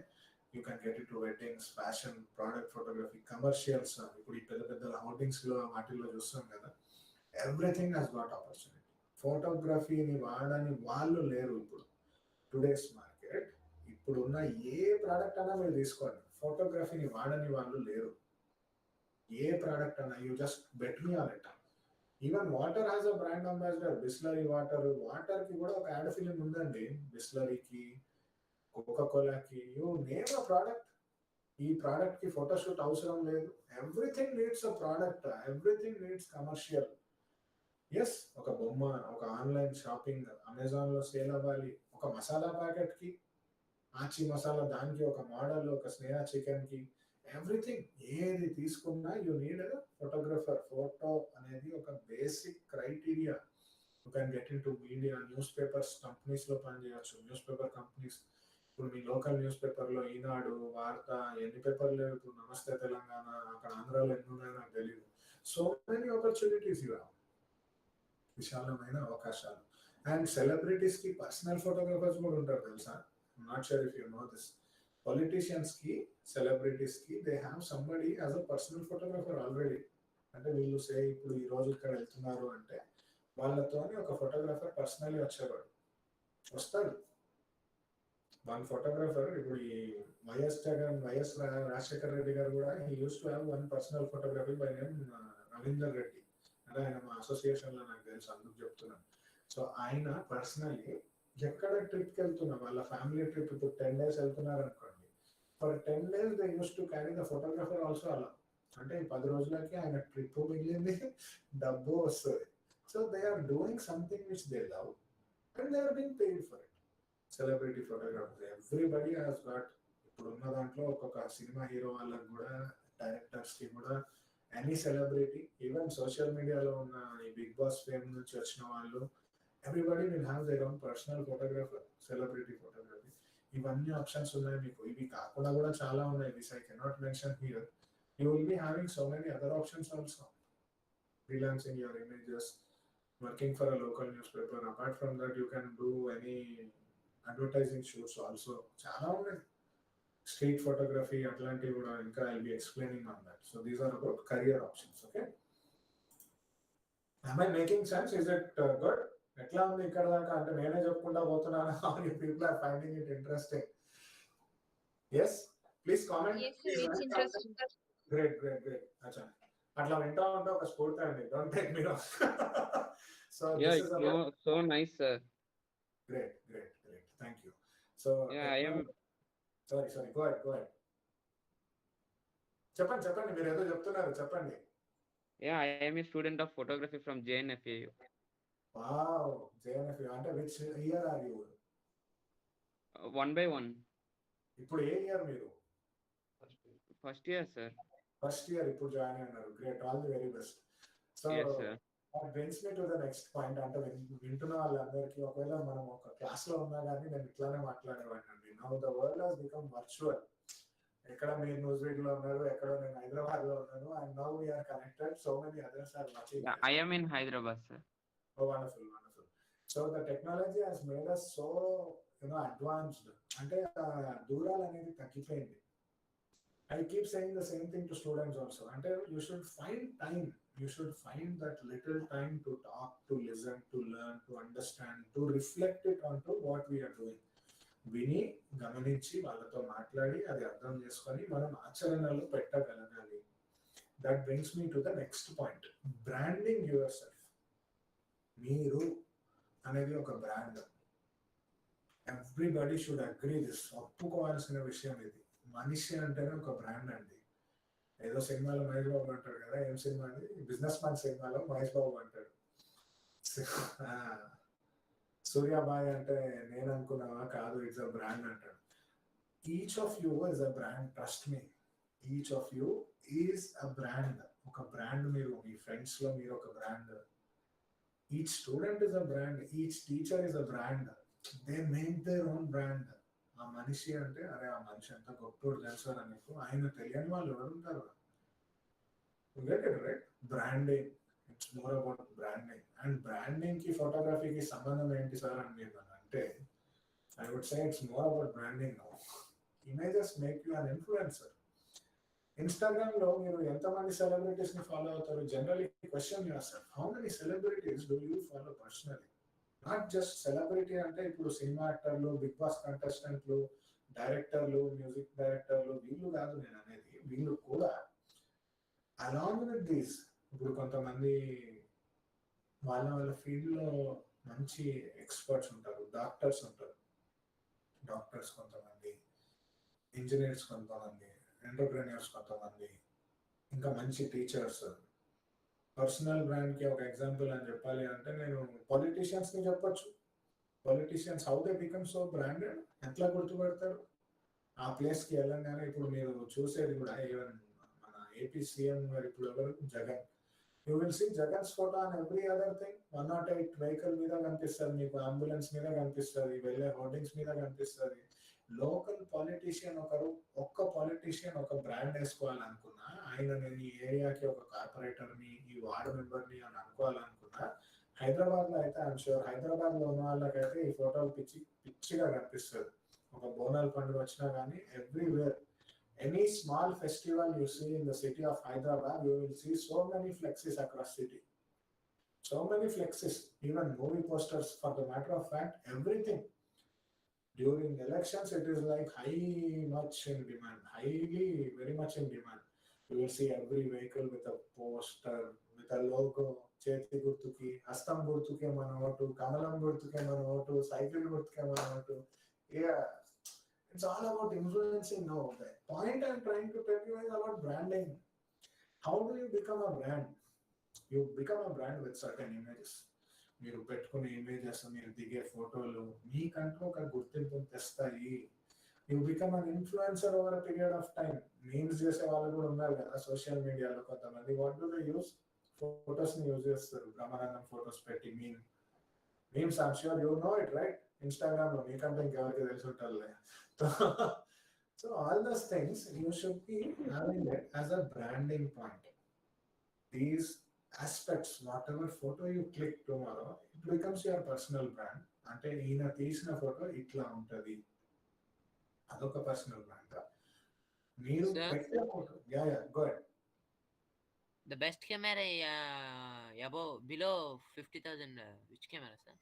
you can get into weddings, fashion, product photography, commercials. ఇప్పుడు ఈ పెద్ద పెద్ద హౌటింగ్స్లో వాటిల్లో చూస్తాం కదా, everything has got opportunity. ఫోటోగ్రఫీని వాడని వాళ్ళు లేరు ఇప్పుడు. టుడేస్ మార్కెట్, ఇప్పుడున్న ఏ ప్రోడక్ట్ అయినా మీరు తీసుకోండి, ఫోటోగ్రఫీని వాడని వాళ్ళు లేరు. ఏ ప్రోడక్ట్ అయినా, you just bet me on it. Even water has a brand ambassador. Bisleri వాటర్కి కూడా ఒక యాడ్ ఫిలిం ఉందండి. బిస్లరీకి, కోకాకోలాకి, యూ నేమ్ అ ప్రోడక్ట్. ఈ ప్రోడక్ట్కి ఫోటోషూట్ అవసరం లేదు. Everything needs a product, everything needs commercial. Yes, ఒక బొమ్మ, ఒక ఆన్లైన్ షాపింగ్, అమెజాన్లో సేల్ అవ్వాలి. ఒక మసాలా ప్యాకెట్కి, ఆచి మసాలా, దానికి ఒక మోడల్, ఒక స్నేహ చికెన్కి, ఎవ్రీథింగ్ ఏది తీసుకున్నా యూ నీడ్ ఫోటోగ్రఫర్. ఫోటో అనేది ఒక basic criteria. You can get in to media, news papers కంపెనీస్లో పనిచేయచ్చు. న్యూస్ పేపర్ కంపెనీస్, ఇప్పుడు మీ లోకల్ న్యూస్ పేపర్లో ఈనాడు, వార్త, ఎన్ని పేపర్లు లేవు ఇప్పుడు. నమస్తే తెలంగాణ, అక్కడ ఆంధ్రాలో ఎన్ని ఉన్నాయో నాకు తెలియదు. సో మెనీ ఆపర్చునిటీస్ ఇవి, విశాలమైన అవకాశాలు. అండ్ సెలబ్రిటీస్కి పర్సనల్ ఫోటోగ్రాఫర్స్ కూడా ఉంటారు తెలుసా? Not sure if you know this. పొలిటీషియన్స్కి, సెలబ్రిటీస్కి they have somebody as a personal photographer already. అంటే వీళ్ళు సే ఇప్పుడు ఈ రోజు ఇక్కడ వెళ్తున్నారు అంటే వాళ్ళతోని ఒక ఫోటోగ్రాఫర్ పర్సనలీ వచ్చేవాడు, వస్తాడు. వన్ ఫోటోగ్రాఫర్, ఇప్పుడు ఈ వైఎస్ రాజశేఖర్ రెడ్డి గారు కూడా he use to have one personal photography by name Ravinder Reddy. అంటే ఆయన మా అసోసియేషన్లో నాకు తెలుసు, అందుకు చెప్తున్నాను. సో ఆయన పర్సనలీ ఎక్కడ ట్రిప్కి వెళ్తున్నా, వాళ్ళ ఫ్యామిలీ ట్రిప్ ఇప్పుడు 10 days వెళ్తున్నారు అనుకోండి, for 10 days they use to carry the photographer also. అలా అంటే 10 రోజులకి ఆయన ట్రిప్ మిగిలింది, డబ్బు వస్తుంది. So they are doing something which they love and they are being paid for it. Celebrity photographer, everybody has got. ఇప్పుడున్న దాంట్లో ఒక్కొక్క సినిమా హీరో వాళ్ళకి కూడా, డైరెక్టర్స్కి కూడా, ఎనీ సెలబ్రిటీ, ఈవెన్ సోషల్ మీడియాలో ఉన్న ఈ బిగ్ బాస్ ఫేమ్ నుంచి వచ్చిన వాళ్ళు, everybody will have their own personal photographer, celebrity photography. ఇవన్నీ ఆప్షన్స్ ఉన్నాయి మీకు. ఇవి కాకుండా కూడా చాలా ఉన్నాయి, this I cannot mention here. you will be having so many other options also. Freelancing your images, working for a local newspaper. Apart from that, you can do any advertising shoots also. చాలా ఉన్నాయి. Street photography, Atlantic, I'll be explaining on that. So these are about career options. Okay. Am I making sense? Is it good? ఎట్లా ఉంది ఇక్కడ దాకా అంటే నేనే చెప్పుకుంటా పోతున్నాను. How many people are finding it interesting? Yes, please comment. Yes, sir, it's interesting. Great. Acha. అట్లా వింటా ఉంటే ఒక స్ఫూర్తి అండి. Don't take me wrong. So Yeah, this is about... so nice, sir. Great. Thank you. So Yeah, I am. Sorry. Go ahead. చెప్పండి మీరు ఏదో చెప్తున్నారు, చెప్పండి. Yeah, I am a student of photography from JNFA. Wow, JNFA. అంటే which year are you? 1 by 1. ఇప్పుడు ఏ year మీరు? First year, sir. First year ఇప్పుడు join అయినారు. Great, all the very best. So Yes, sir. that brings me to the next point. అంటే వింటున్న వాళ్ళందరికీ ఒకవేళ మనం ఒక క్లాస్ లో ఉన్నా కానీ నేను ఇట్లానే మాట్లాడేవాడినండి. Now the world has become virtual. ఎక్కడ మీరు న్యూజిలాండ్ లో ఉన్నారు, ఎక్కడ నేను హైదరాబాద్ లో ఉన్నాను, and now we are connected. So many others are watching. Yeah, I am in Hyderabad, sir. Oh, wonderful. So the technology has made us so advanced. అంటే దూరాలు అనేది తగ్గిపోయింది. I keep saying the same thing to students also. అంటే you should find time. You should find that little time to talk, to listen, to learn, to understand, to reflect it onto what we are doing. విని గమనించి వాళ్ళతో మాట్లాడి అది అర్థం చేసుకొని మనం ఆచరణలో పెట్టగలగాలి. That brings me to the next point, branding yourself. మీరు అనేది ఒక brand. Everybody should agree this. ఒప్పుకోవాల్సిన విషయం ఇది. మనిషి అంటేనే ఒక బ్రాండ్ అండి. ఏదో సినిమాలో మహేష్ బాబు అంటాడు కదా, ఏం సినిమా అది, బిజినెస్ మ్యాన్ సినిమాలో మహేష్ బాబు అంటాడు, సూర్యాబాయ్ అంటే నేను అనుకున్నావా, కాదు, ఇట్స్ అ బ్రాండ్ అంటాడు. Each of you is a brand. Trust me, each of you is a brand. ఒక బ్రాండ్. మీరు మీ ఫ్రెండ్స్ లో మీరు ఒక brand. Each student is a brand. Each teacher is a brand. They make their own brand. ఆ మనిషి అంటే, అరే ఆ మనిషి అంత గొప్పడు తెలుసు నీకు, ఆయన తెలియని వాళ్ళు ఎవరు ఉంటారు? Right? Branding. It's more about branding. And branding కి ఫోటోగ్రఫీకి సంబంధం ఏంటి సార్ అని మీరు అంటే, I would say it's more about branding. Images make you an influencer. Instagram లో మీరు ఎంతమంది సెలబ్రిటీస్ ని ఫాలో అవుతారు? Generally question yourself, how many celebrities do you follow personally? Not just celebrity అంటే ఇప్పుడు సినిమా యాక్టర్లు, బిగ్ బాస్ కంటెస్టెంట్లు, డైరెక్టర్లు, music డైరెక్టర్లు, వీళ్ళు కాదు నేను అనేది. వీళ్ళు కూడా అలాంగ్ విత్ దీస్, ఇప్పుడు కొంతమంది వాళ్ళ ఫీల్డ్ లో మంచి ఎక్స్పర్ట్స్ ఉంటారు, డాక్టర్స్ ఉంటారు, కొంతమంది ఇంజనీర్స్, కొంతమంది ఎంటర్ప్రెన్యూర్స్, కొంతమంది ఇంకా మంచి టీచర్స్. పర్సనల్ బ్రాండ్ కి ఒక ఎగ్జాంపుల్ అని చెప్పాలి అంటే నేను పొలిటీషియన్స్ ని చెప్పొచ్చు. Politicians how they become so branded, ఎట్లా గుర్తుపెడతారు? ఆ ప్లేస్ కి వెళ్ళంగానే ఇప్పుడు మీరు చూసేది కూడా, ఈవెన్ మన ఏపీ సీఎం గారు ఇప్పుడు ఎవరు, Jagan. You will see Jagan's photo on every other thing. 108 vehicle మీద కనిపిస్తుంది మీకు, అంబులెన్స్ మీద కనిపిస్తుంది, వెళ్ళే హోర్డింగ్స్ మీద కనిపిస్తుంది. లోకల్ పాలిటీషియన్ ఒక్క పాలిటీషియన్ ఒక బ్రాండ్ వేసుకోవాలనుకున్నా, ఆయన నేను ఈ ఏరియాకి ఒక కార్పొరేటర్ని, ఈ వార్డు మెంబర్ని అని అనుకోవాలనుకున్నా, హైదరాబాద్ లో అయితే ఐఎమ్ షూర్ హైదరాబాద్ లో ఉన్న వాళ్ళకైతే ఈ ఫోటోలు పిచ్చిగా కనిపిస్తుంది. ఒక బోనాల పండుగ వచ్చినా కానీ everywhere, any small festival you see in the city of Hyderabad, you will see so many flexes across city. So many flexes, even movie posters, for the matter of fact, everything. During elections, it is like highly, very much in demand. You will see every vehicle with a poster, with a logo, Cheti Gurtuki, Astam Gurtuke Manavatu, Kamalam Gurtuke Manavatu, Cycle Gurtuke Manavatu. Yeah. It's all about influencing now. The point I'm trying to tell you is about branding. How do you become a brand? You become a brand with certain images. మీరు పెట్టుకునే images, మీరు దిగే ఫోటోలు మీకంటూ ఒక గుర్తింపు తెస్తాయి. You become an influencer over a period of time. Memes చేసే వాళ్ళు కూడా ఉన్నారు కదా సోషల్ మీడియాలో కొంతమంది. What do they use? Photos ని యూజ్ చేస్తారు. బ్రహ్మానందం ఫోటోస్ పెట్టి memes. I'm sure you know it, right? Instagram లో మీకంటే ఇంకెవరికి తెలిసి ఉంటారులే. So all those things you should be having it as a branding point. These aspects, whatever photo you click tomorrow, it becomes your personal brand. అంటే ఈయన తీసిన photo ఇట్లా ఉంటుంది, అదొక పర్సనల్ బ్రాండ్. మీరు పెట్టే photo go ahead. The best camera above below 50,000 which camera, sir?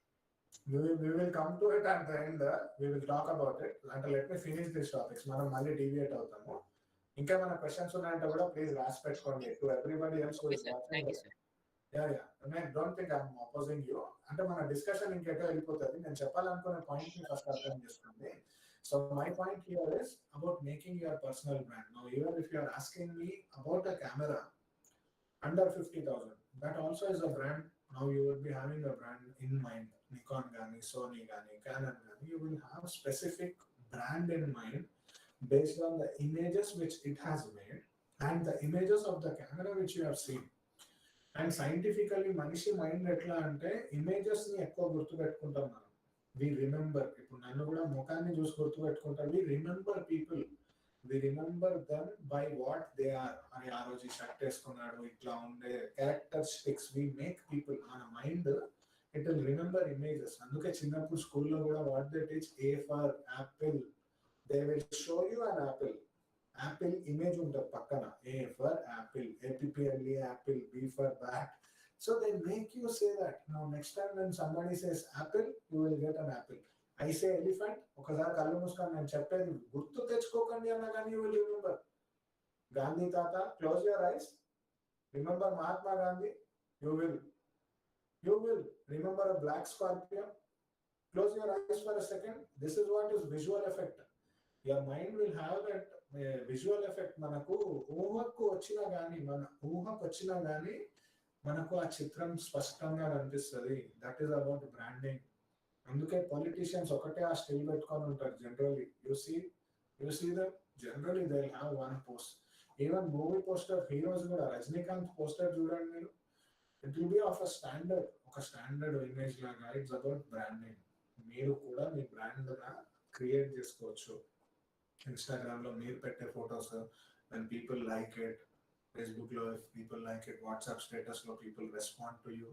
We will come to it at the end. We will talk about it. And let me finish this topics. మనం మళ్ళీ deviate అవుతాము. ఇంకా మన questions ఉన్నాయంటే కూడా please రాసి పెట్టుకోండి to everybody else who is watching. Yeah don't think I am opposing you. అంటే మన డిస్కషన్ ఇంకెటో వెళ్ళిపోతుంది. నేను చెప్పాలనుకునే పాయింట్ ని ఫస్ట్ అర్థం చేసుకోండి. So my point here is about making your personal brand. Now even if you are asking me about a camera under 50,000, that also is a brand. Now you will be having a brand in mind. Nikon gani, Sony gani, Canon gani. You will have specific brand in mind based on the images which it has made and the images of the camera which you have seen. And scientifically, manishi mind etla ante images ni ekko gurtu pettukuntam manam. We remember. Ippudu nannu kuda mukhanni chusi gurtu pettukuntam. We remember people. We remember them by what they are. Ani aa roju shirt eskunnadu itla unde characteristics. We make people on a mind. It will remember images. Anduke chinnappudu school lo kuda what they teach, A for apple. They will show you an apple. Apple image untadi pakkana. A for apple, APPLE apple, B for bat. So they make you say that. Now next time when somebody says apple, you will get an apple. I say elephant, ఒకసారి కళ్ళు మూసుకొని నేను చెప్పేది గుర్తు తెచ్చుకోకండి అన్నా కానీ you will remember. Gandhi Tata, close your eyes. Remember Mahatma Gandhi. You will remember a black scorpion. Close your eyes for a second. This is what is visual effect. Your mind will have that visual effect. మనకు ఊహకు వచ్చినా కానీ మనకు ఆ చిత్రం స్పష్టంగా కనిపిస్తుంది. That is about branding. అందుకే పొలిటీషియన్స్ ఒకటే ఆ స్టిల్ పెట్టుకొని ఉంటారు. Generally you see them generally they will have one post. Even movie poster heroes కూడా రజనీకాంత్ పోస్టర్ చూడండి మీరు, it will be of a standard, ఒక స్టాండర్డ్ ఇమేజ్ లాగా. It's about branding. మీరు కూడా మీ బ్రాండ్ క్రియేట్ చేసుకోవచ్చు. ఇన్స్టాగ్రామ్ లో మీరు పెట్టే photos when people like it, Facebook లో if people like it, WhatsApp status లో people respond to you,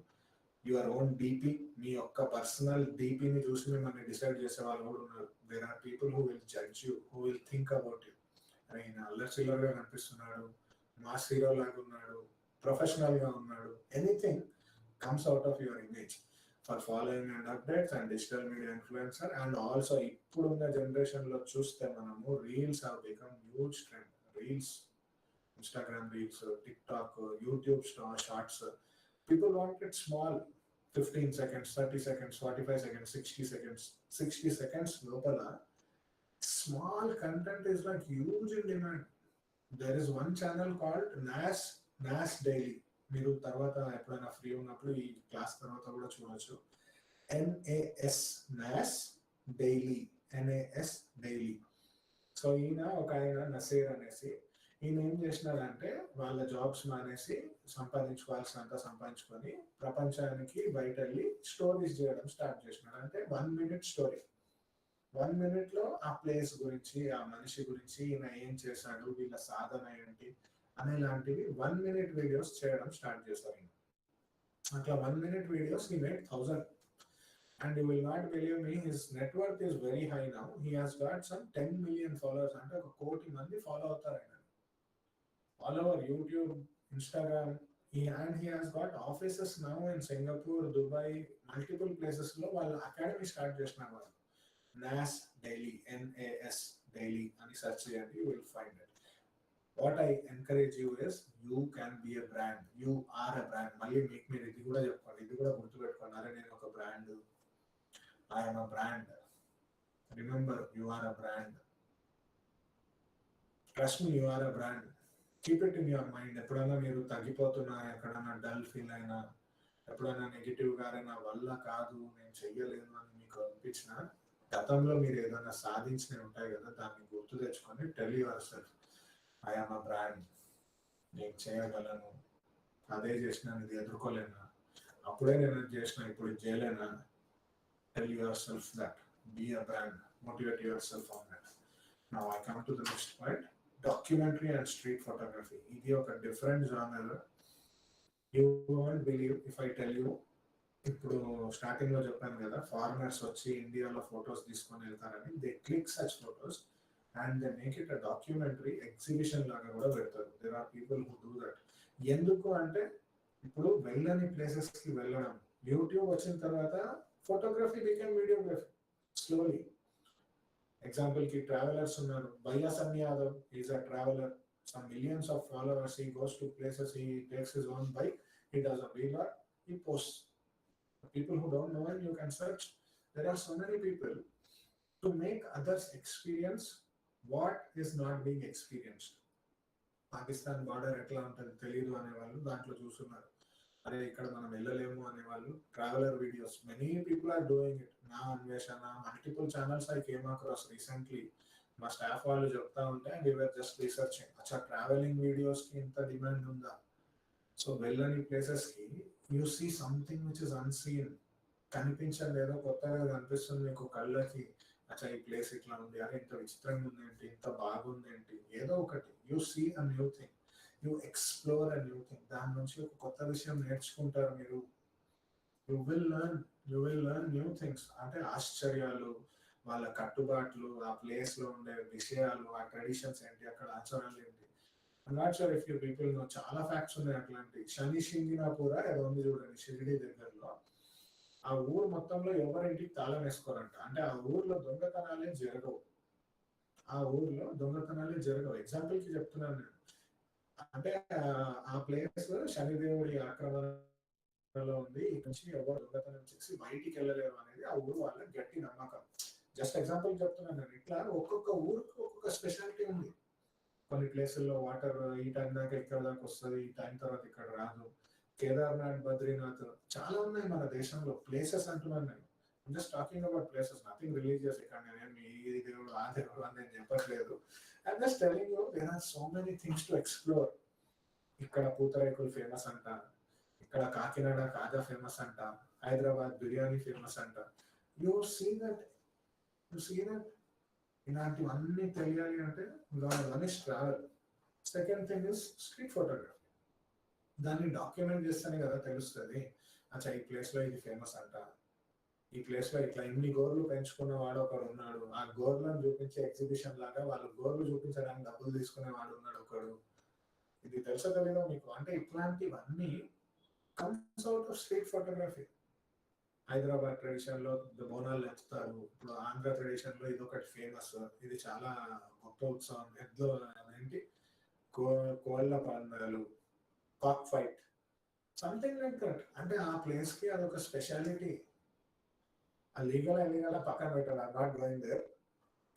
your own DP, మీ యొక్క పర్సనల్ DPని చూసి మిమ్మల్ని డిసైడ్ చేసే వాళ్ళు కూడా ఉన్నారు. There are people who will judge you, who will think about you. ఆయన అల్లరి చిల్లరగా కనిపిస్తున్నాడు, మాస్ హీరో లాగా ఉన్నాడు, ప్రొఫెషనల్ గా ఉన్నాడు, anything comes out of your image. For following and updates and digital media influencer, and also ఇప్పుడున్న generation లో చూస్తే మనము reels have become huge trend. Reels, Instagram Reels, TikTok, YouTube Shorts. People want it small, 15 seconds, 30 seconds, 45 seconds, 60 seconds. 60 seconds lopala small content is like huge in demand. There is one channel called NAS Daily. మీరు తర్వాత ఎప్పుడైనా free ఉన్నప్పుడు ఈ class తర్వాత కూడా చూడొచ్చు. NAS Daily. So ఆయన నసీర్ అనేసి ఈయన ఏం చేసినారంటే వాళ్ళ జాబ్స్ మానేసి సంపాదించుకోవాల్సినంత సంపాదించుకొని ప్రపంచానికి బయట వెళ్ళి స్టోరీస్ చేయడం స్టార్ట్ చేసినారు. అంటే 1 minute స్టోరీ. 1 minute లో ఆ ప్లేస్ గురించి, ఆ మనిషి గురించి, ఈయన ఏం చేశాడు, వీళ్ళ సాధన ఏంటి అనేలాంటివి 1 minute వీడియోస్ చేయడం స్టార్ట్ చేశారు. అట్లా 1 minute videos he made 1,000. And you will not believe me, his net worth is very high now. He has got some 10 million followers. అంటే 1 కోటి మంది ఫాలో అవుతారు ఆయన. All over YouTube, Instagram, and he has got offices now in Singapore, Dubai, multiple places లో వాళ్ళ academy start చేసినారు వాళ్ళు. NAS Daily, NAS Daily అని సెర్చ్ చేయండి, you will find it. What I encourage you is, you can be a brand. You are a brand. మళ్ళీ మీకు మీరు ఇది కూడా చెప్పుకోండి, ఇది కూడా గుర్తుపెట్టుకోండి. అరే నేను ఒక brand, I am a brand. Remember, you are a brand. Trust me, you are a brand. Keep it in your mind. ఎప్పుడైనా మీరు తగ్గిపోతున్నా, ఎక్కడైనా డల్ ఫీల్ అయినా, ఎప్పుడైనా నెగిటివ్గా నా వల్ల కాదు, నేను చెయ్యలేను అని మీకు అనిపించిన, గతంలో మీరు ఏదైనా సాధించినవి ఉంటాయి కదా, దాన్ని గుర్తు తెచ్చుకొని tell yourself, I am a brand. నేను చేయగలను, అదే చేసినా ఇది ఎదుర్కోలేనా, అప్పుడే నేను చేసిన ఇప్పుడు చేయలేనా. Tell yourself that. Be a brand. Motivate yourself on that. Now I come to the next point, documentary and street photography. ఇది ఒక different genre. You won't believe if I tell you, ఇప్పుడు స్టార్టింగ్ లో చెప్పాను కదా, foreigners వచ్చి ఇండియాలో photos తీసుకొని వెళ్తారని. They click such photos and they make it a documentary exhibition లాగా కూడా పెడతారు. There are people who do that. ఎందుకు అంటే ఇప్పుడు వెళ్ళని ప్లేసెస్ కి వెళ్ళడం. యూట్యూబ్ వచ్చిన తర్వాత photography become videography slowly. Example కి ట్రావెలర్స్ ఉన్నారు. భయ్యా Sunny Yadav is a traveller, some millions of followers. He goes to places, he takes his own bike, he does a vlog, he posts. People who don't know him, you can search. There are so many people to make others experience what is not being experienced. Pakistan border ఎట్లా ఉంటుంది తెలియదు అనేవాళ్ళు దాంట్లో చూస్తున్నారు. అరే ఇక్కడ మనం వెళ్ళలేము అనేవాళ్ళు traveller videos. Many people are doing it. Naa Anveshana, multiple channels I came across recently. మా స్టాఫ్ వాళ్ళు చెప్తా ఉంటే వి వర్ జస్ట్ రీసెర్చింగ్, అచ్చా ట్రావెలింగ్ వీడియోస్ కి ఇంత డిమాండ్ ఉందా. సో వెళ్ళని ప్లేసెస్ కి you see something which is unseen. కనిపించండి, ఏదో కొత్తగా కనిపిస్తుంది మీకు కళ్ళకి. అచ్చా ఈ ప్లేస్ ఇట్లా ఉంది, అరే ఇంత విచిత్రంగా ఉంది ఏంటి, ఇంత బాగుంది ఏంటి, ఏదో ఒకటి. You see a new thing, you explore a new thing. దాని నుంచి ఒక కొత్త విషయం నేర్చుకుంటారు మీరు. You will learn new things. అంటే ఆశ్చర్యాలు, వాళ్ళ కట్టుబాట్లు, ఆ ప్లేస్ లో ఉండే విషయాలు, ఆ ట్రెడిషన్స్ ఏంటి, అక్కడ ఆచారాలు ఏంటి. I'm not sure if you people know. చాలా ఫ్యాక్ట్స్ ఉన్నాయి అట్లాంటి. శని సింగినాపూర ఏదో ఉంది చూడండి షిరిడి దగ్గరలో. ఆ ఊరు మొత్తంలో ఎవరింటికి తాళం వేసుకోరంట. అంటే ఆ ఊర్లో దొంగతనాలే జరగవు. ఎగ్జాంపుల్ కి చెప్తున్నాను నేను. అంటే ఆ ప్లేస్ శనిదేవుడి ఆక్రమణలో ఉంది. ఇక్కడ నుంచి ఎవరు దొంగతనం చేసి బయటికి వెళ్ళలేరు అనేది ఆ ఊరు వాళ్ళకి గట్టి నమ్మకం. జస్ట్ ఎగ్జాంపుల్ చెప్తున్నాను నేను. ఇట్లా ఒక్కొక్క ఊరికి ఒక్కొక్క స్పెషాలిటీ ఉంది. కొన్ని ప్లేసుల్లో వాటర్ ఈ టైం దాకా ఇక్కడ దాకా వస్తుంది, ఈ టైం తర్వాత ఇక్కడ రాదు. కేదార్నాథ్, బద్రీనాథ్ చాలా ఉన్నాయి మన దేశంలో ప్లేసెస్ అంటున్నాను నేను. Just talking about places, nothing religious. ఇక్కడ నేను ఈ దేవుడు ఆ దేవుడు అని నేను చెప్పట్లేదు. I'm just telling you there are so many things to explore. ఇక్కడ పూతరేకులు ఫేమస్ అంట, ఇక్కడ కాకినాడ కాజా ఫేమస్ అంట, హైదరాబాద్ బిర్యానీ ఫేమస్ అంట. You see that. ఇలాంటివన్నీ తెలియాలి అంటే one is travel. Second thing is street photography. దాన్ని డాక్యుమెంట్ చేస్తేనే కదా తెలుస్తుంది. అచ్చా ఈ ప్లేస్ లో ఇది ఫేమస్ అంట, ఈ ప్లేస్ లో ఇట్లా ఇన్ని గోర్లు పెంచుకున్న వాడు ఒకడు ఉన్నాడు, ఆ గోర్లను చూపించే ఎగ్జిబిషన్ లాగా వాళ్ళు గోర్లు చూపించడానికి డబ్బులు తీసుకునే వాడు ఉన్నాడు ఒకడు. ఇది తెలుసా తెలీదా మీకు? అంటే ఇట్లాంటివన్నీ comes out of street photography. Hyderabad tradition లో బోనాలు ఎత్తుతారు. ఇప్పుడు ఆంధ్ర ట్రెడిషన్ లో ఇది ఒకటి ఫేమస్. ఇది చాలా గొప్ప ఉత్సవం. ఎద్దు ఏంటి కోళ్ళ పందాలు, కాక్ ఫైట్, సంథింగ్ లైక్ దట్. అంటే ఆ ప్లేస్ కి అదొక స్పెషాలిటీ. ఆ లీగల్ పక్కన పెట్టాలి. I'm not going there.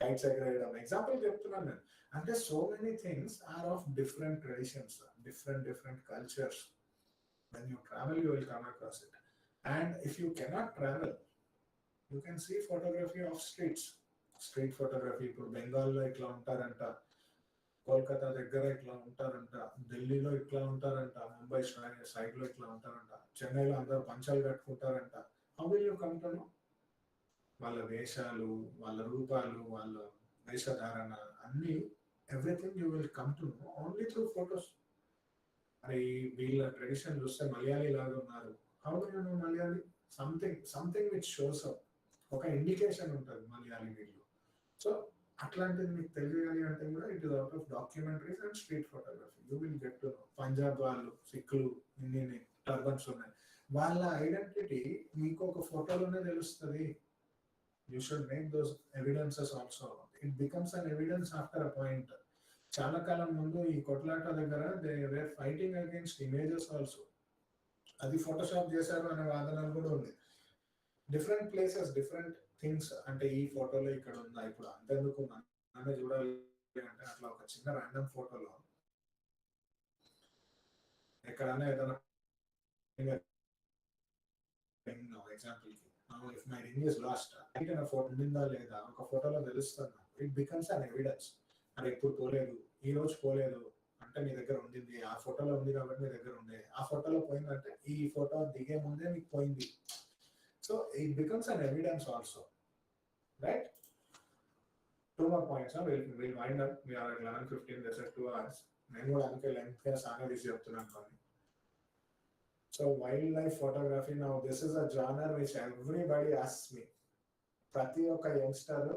Kites ఎగరేయడం ఎగ్జాంపుల్ చెప్తున్నాను నేను. అంటే so many things are of different traditions, different cultures. when you travel you will come across it. And if you cannot travel, you can see photography of street photography. ఇప్పుడు బెంగాల్లో ఇట్లా ఉంటారంట, కోల్కతా దగ్గర ఇట్లా ఉంటారంట, ఢిల్లీలో ఇట్లా ఉంటారంట, ముంబై సైడ్ లో ఇట్లా ఉంటారంట, చెన్నైలో అందరూ పంచాలు కట్టుకుంటారంట. How will you come to know? వాళ్ళ వేషాలు, వాళ్ళ రూపాలు, వాళ్ళ వేషధారణ అన్ని, everything you will come to know only through photos. అరే వీళ్ళ ట్రెడిషన్ చూస్తే మలయాళీ లాగా ఉన్నారు. How do you know Malayali? Something which shows up. ఒక ఇండికేషన్ ఉంటుంది మలయాళీ వీళ్ళు. సో అట్లాంటిది మీకు తెలియాలి అంటే కూడా it is out of documentaries and street photography. You will get to know. Punjab వాళ్ళు, సిక్కులు, ఇన్ని టర్బన్స్ ఉన్నాయి. వాళ్ళ ఐడెంటిటీ మీకు ఒక ఫోటోలోనే తెలుస్తుంది. You should make those evidences also. It becomes an evidence after a point. చాలా కాలం ముందు ఈ కొట్లాట దగ్గర they were fighting against images also. అది ఫోటోషాప్ చేశారు అనే వాదనలు కూడా ఉంది. Different places, different things. అంటే ఈ ఫోటోలో ఇక్కడ ఉందా, ఇప్పుడు అంతెందుకు మనమే చూడాలి అంటే అట్లా ఒక చిన్న ర్యాండమ్ ఫోటోలో ఎక్కడన్నా ఏదైనా ఎగ్జాంపుల్ కి if my ring is lost, photo ఉండిందా లేదా ఒక ఫోటోలో తెలుస్తుంది. It becomes an evidence. అది ఎప్పుడు పోలేదు, ఈ రోజు పోలేదు అంటే మీ దగ్గర ఉండింది. ఆ ఫోటోలో ఉంది కాబట్టి మీ దగ్గర ఉండే. ఆ ఫోటోలో పోయిందంటే ఈ ఫోటో దిగే ముందే మీకు పోయింది. So it becomes an evidence also, right? 2 more points. We'll wind up. We are at 11:15. There's 2 hours. నేను కూడా అందుకే లెంగ్త్గా సాగా తీసి చెప్తున్నాను కొన్ని. So wildlife photography, now this is a genre which everybody asks me. ప్రతి ఒక్క యంగ్స్టర్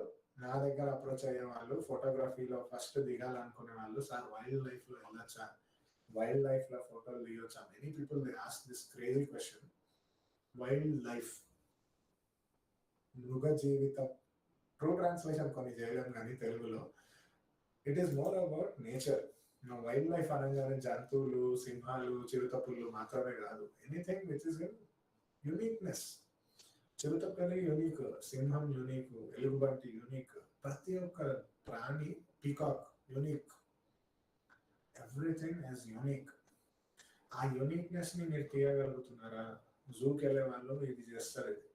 నా దగ్గర అప్రోచ్ అయ్యే వాళ్ళు ఫోటోగ్రఫీలో ఫస్ట్ దిగాలనుకునే వాళ్ళు, సార్ వైల్డ్ లైఫ్లో వెళ్ళొచ్చా, వైల్డ్ లైఫ్లో ఫోటోలు దిగొచ్చా? Many people they ask this crazy question. Wild life, మృగ జీవితం, ట్రూ ట్రాన్స్లేషన్ కొన్ని చేయలేము కానీ తెలుగులో. It is more about nature. Wild life అనగానే జంతువులు, సింహాలు, చిరుతపుళ్ళు మాత్రమే కాదు, ఎనీథింగ్ విచ్ ఇస్ యూనిక్నెస్. చిరుతపులి యూనిక్, సింహం యూనిక్, ఎలుగుబంటి యూనిక్, ప్రతి ఒక్క ప్రాణి, peacock unique, everything is unique. ఆ యూనిక్నెస్ని మీరు తీయగలుగుతున్నారా? జూకి వెళ్ళే వాళ్ళు ఇది చేస్తారు. ఇది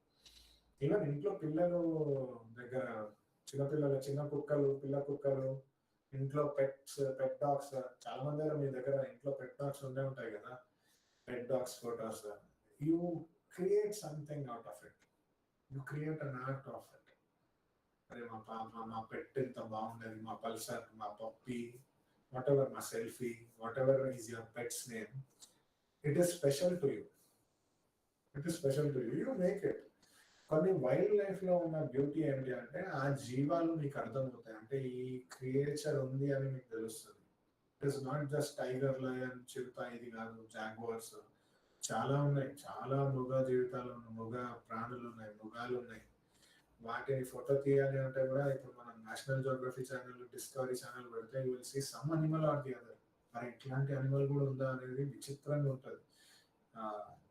ఈవెన్ ఇంట్లో పిల్లలు దగ్గర చిన్నపిల్లలు, చిన్న కుక్కలు, పిల్ల కుక్కలు, ఇంట్లో పెట్స్, పెట్ డాగ్స్, చాలా మంది దగ్గర మీ దగ్గర ఇంట్లో పెట్ డాగ్స్ ఉండే ఉంటాయి కదా, పెట్ dogs photos. You create something out of it, you create an art of it. అరే మా పెట్ ఎంత బాగుండేది, మా పల్సర్, మా పప్పీ, వాట్ ఎవర్, మా selfie, what ever is your pets name, it is special to you, it is special to you, you make it. కొన్ని wild లైఫ్లో ఉన్న బ్యూటీ ఏంటి అంటే ఆ జీవాలు మీకు అర్థమవుతాయి, అంటే ఈ క్రియేచర్ ఉంది అని మీకు తెలుస్తుంది. It is not just tiger, lion, చిరుత, ఇది కాదు, జాగ్వర్స్ చాలా ఉన్నాయి, చాలా మృగ జీవితాలు ఉన్నాయి, మృగ ప్రాణులు ఉన్నాయి, మృగాలు ఉన్నాయి. వాటిని ఫోటో తీయాలి అంటే కూడా ఇప్పుడు మనం national geography channel, discovery channel పెడితే you will see some animal or the other. మరి ఇట్లాంటి అనిమల్ కూడా ఉందా అనేది విచిత్రంగా ఉంటుంది.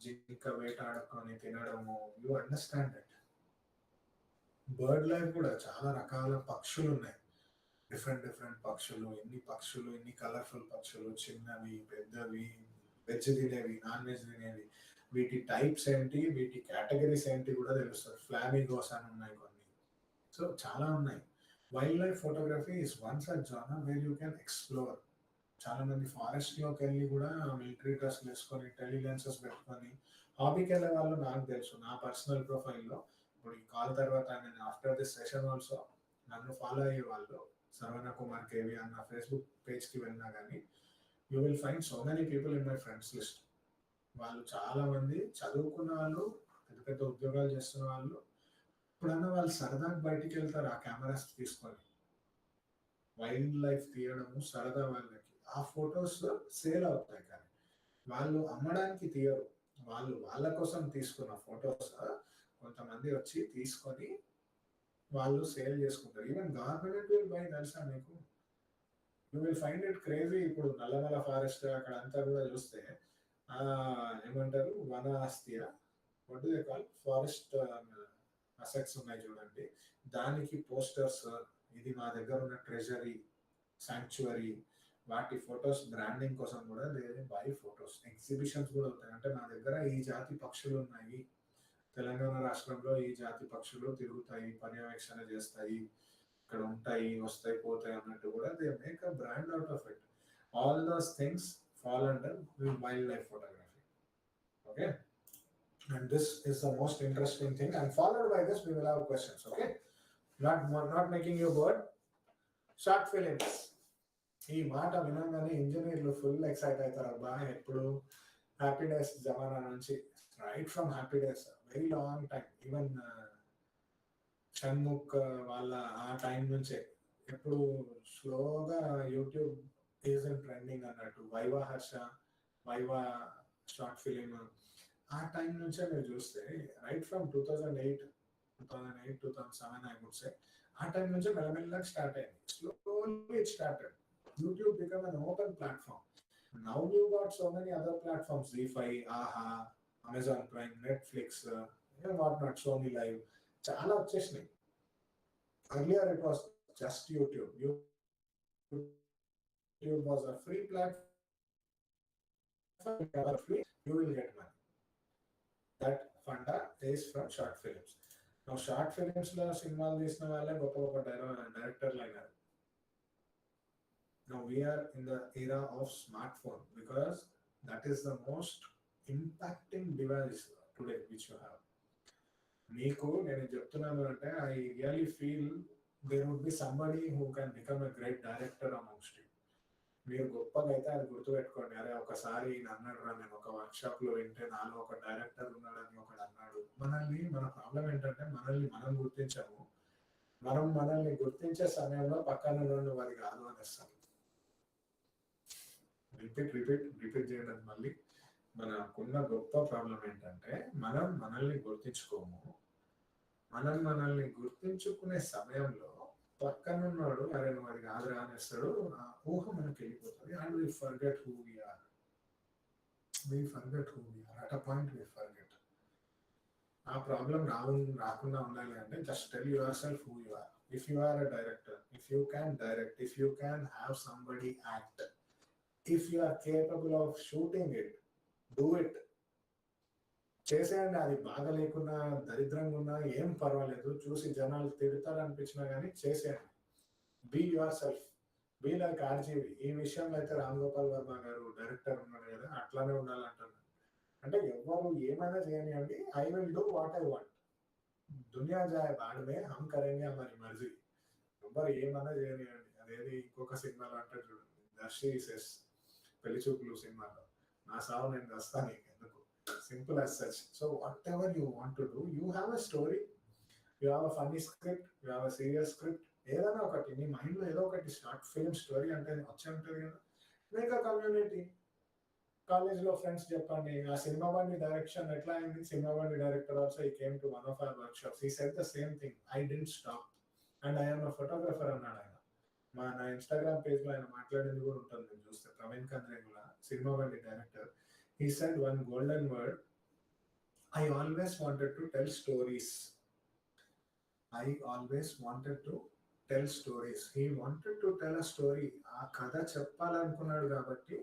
జింక వేటాడుకొని తినడము, you understand it. Bird life కూడా చాలా రకాల పక్షులు ఉన్నాయి, డిఫరెంట్ పక్షులు, ఎన్ని కలర్ఫుల్ పక్షులు, చిన్నవి, పెద్దవి, వెజ్ తినేవి, నాన్ వెజ్ తినేవి, వీటి టైప్స్ ఏంటి, వీటి కేటగిరీస్ ఏంటి కూడా తెలుస్తుంది. ఫ్లామింగోస్ అని ఉన్నాయి కొన్ని. సో చాలా ఉన్నాయి. Wild life photography is once a genre where you can explore. చాలా మంది ఫారెస్ట్లోకి వెళ్ళి కూడా మిలిటరీ డ్రెస్లు వేసుకొని, టెలిలెన్సెస్ పెట్టుకొని హాబీకి వెళ్ళే వాళ్ళు నాకు తెలుసు. నా పర్సనల్ ప్రొఫైల్లో ఇప్పుడు ఈ కాల్ తర్వాత నేను ఆఫ్టర్ దిస్ సెషన్ ఆల్సో నన్ను ఫాలో అయ్యే వాళ్ళు సర్వణ కుమార్ కేవి అన్న ఫేస్బుక్ పేజ్కి వెళ్ళినా కానీ you will find so many people in my friends list. వాళ్ళు చాలా మంది చదువుకున్న వాళ్ళు, పెద్ద పెద్ద ఉద్యోగాలు చేస్తున్న వాళ్ళు. ఇప్పుడన్నా వాళ్ళు సరదాగా బయటికి వెళ్తారు ఆ కెమెరాస్ తీసుకొని. వైల్డ్ లైఫ్ తీయడము సరదా వాళ్ళకి. ఆ ఫొటోస్ సేల్ అవుతాయి కానీ వాళ్ళు అమ్మడానికి తీయరు. వాళ్ళు వాళ్ళ కోసం తీసుకున్న ఫొటోస్ కొంతమంది వచ్చి తీసుకొని వాళ్ళు సేల్ చేసుకుంటారు. ఈవెన్ గవర్నమెంట్ విల్ బై, తెలుసా మీకు? You will find it crazy. ఇప్పుడు నల్లమల ఫారెస్ట్ అక్కడ అంతా కూడా చూస్తే ఏమంటారు, వన ఆస్తియా, what do they call, forest assets ఉన్నాయి చూడండి, దానికి పోస్టర్స్, ఇది మా దగ్గర ఉన్న ట్రెజరీ, శాంక్చువరీ, వాటి ఫొటోస్ బ్రాండింగ్ కోసం కూడా బై ఫొటోస్. ఎగ్జిబిషన్స్ కూడా అవుతాయి. అంటే మా దగ్గర ఈ జాతి పక్షులు ఉన్నాయి, తెలంగాణ రాష్ట్రంలో ఈ జాతి పక్షులు తిరుగుతాయి, పర్యవేక్షణ చేస్తాయి, ఇక్కడ ఉంటాయి, వస్తాయి, పోతాయి అన్నట్టు కూడా they make a brand out of it. All those things fall under wildlife photography. Okay, and this is the most interesting thing, and followed by this we will have questions. Okay, not making you bored. Short films. ఈ మాట వినగానే ఇంజనీర్లు full excite అవుతారు. అబ్బా ఎప్పుడు happy Days జమానా నుంచి, right from Happy Days, very long time, even Shanmukh వాళ్ళ ఆ టైం నుంచే ఎప్పుడు స్లోగా యూట్యూబ్ ఈజ్ ఇన్ ట్రెండింగ్ అన్నట్టు. Viva Harsha, Viva short film, ఆ టైం నుంచే మీరు చూస్తే right from 2008, 2007 I would say, ఆ టైం నుంచే మెల్లమెల్లగా స్టార్ట్ అయింది. Slowly it started. YouTube became an open platform. Now you got so many other platforms, Z5, AHA, Amazon Prime, Netflix, what not, Sony Live, చాలా వచ్చేసినాయి. Earlier it was just YouTube. YouTube was a free platform. Free, you will get money. That funda is from short films. Now short films లో సినిమాలు తీసిన వాళ్ళే గొప్ప గొప్ప డైరెక్టర్లు అయినారు. Now we are in the era of smartphone because that is the most impacting device today which you have. మీకు నేను చెప్తున్నాను అంటే I really feel there would be somebody who can become a great director amongst you. మీరు గొప్పగా అయితే అది గుర్తుపెట్టుకోండి, అరే ఒకసారి అన్నాడు రా, నేను ఒక వర్క్షాప్ లో వింటే నాలో ఒక డైరెక్టర్ ఉన్నాడని ఒకడు అన్నాడు. మన ప్రాబ్లం ఏంటంటే మనం గుర్తించాము. మనల్ని గుర్తించే సమయంలో పక్కన వారి కాదు అనేస్తాం. రిపీట్ చేయడం మళ్ళీ. మనకున్న గొప్ప ప్రాబ్లం ఏంటంటే మనల్ని గుర్తించుకోము. మనల్ని గుర్తించుకునే సమయంలో పక్కనున్నాడు అరే నువ్వు అది కాదురా అనేస్తాడు. ఆ ఊహ మనకి వెళ్ళిపోతుంది. And we forget who we are. At a point we forget. ఆ ప్రాబ్లం రాకుండా ఉండాలి అంటే just tell yourself who you are. If you are a director, if you can direct, if you can have somebody act, if you are capable of shooting it, do it. చేసేయండి. అది బాగా లేకున్నా దరిద్రంగా ఉన్నా ఏం పర్వాలేదు, చూసి జనాలు తిడతారు అనిపించినా కానీ చేసేయండి. Be yourself, be like RGV. ఈ విషయంలో అయితే రామ్ గోపాల్ వర్మ గారు డైరెక్టర్ ఉన్నాడు కదా, అట్లానే ఉండాలంటున్నాడు. అంటే ఎవరు ఏమైనా చేయనివ్వండి, I will do what I want, Duniya Joy బాడమే హమ్ కరేంగే హమారీ మర్జీ. ఎవరు ఏమైనా చేయనివ్వండి. అదేది ఇంకొక సినిమాలో అంటే చూడండి, దర్శి సెస్ పెళ్లి చూపులు సినిమాలో, నా సావు నేను వస్తాను నీకు ఎందుకు. Simple as such. So whatever you want to do, you have a story, you have a funny script, you have a serious script. ఏదైనా ఒకటి నీ మైండ్ లో ఏదో ఒకటి షార్ట్ ఫిల్మ్ స్టోరీ అంటే వచ్చి ఉంటుంది కదా. Make a community. కాలేజ్ లో ఫ్రెండ్స్ చెప్పండి, ఆ సినిమా బండి డైరెక్షన్ ఎట్లా అయింది. సినిమా బండి director also he came to one of our workshops. He said the same thing. I didn't stop and I am a photographer అన్నాడు ఆయన. నా ఇన్స్టాగ్రామ్ పేజ్ లో ఆయన మాట్లాడేది కూడా ఉంటుంది, మీరు చూస్తే. ప్రవీణ్ కంద్రేగుల, సినిమా బండి director. He said one golden word, I always wanted to tell stories. I always wanted to tell stories. He wanted to tell a story. ఆ కథ చెప్పాలనుకున్నాడు కాబట్టి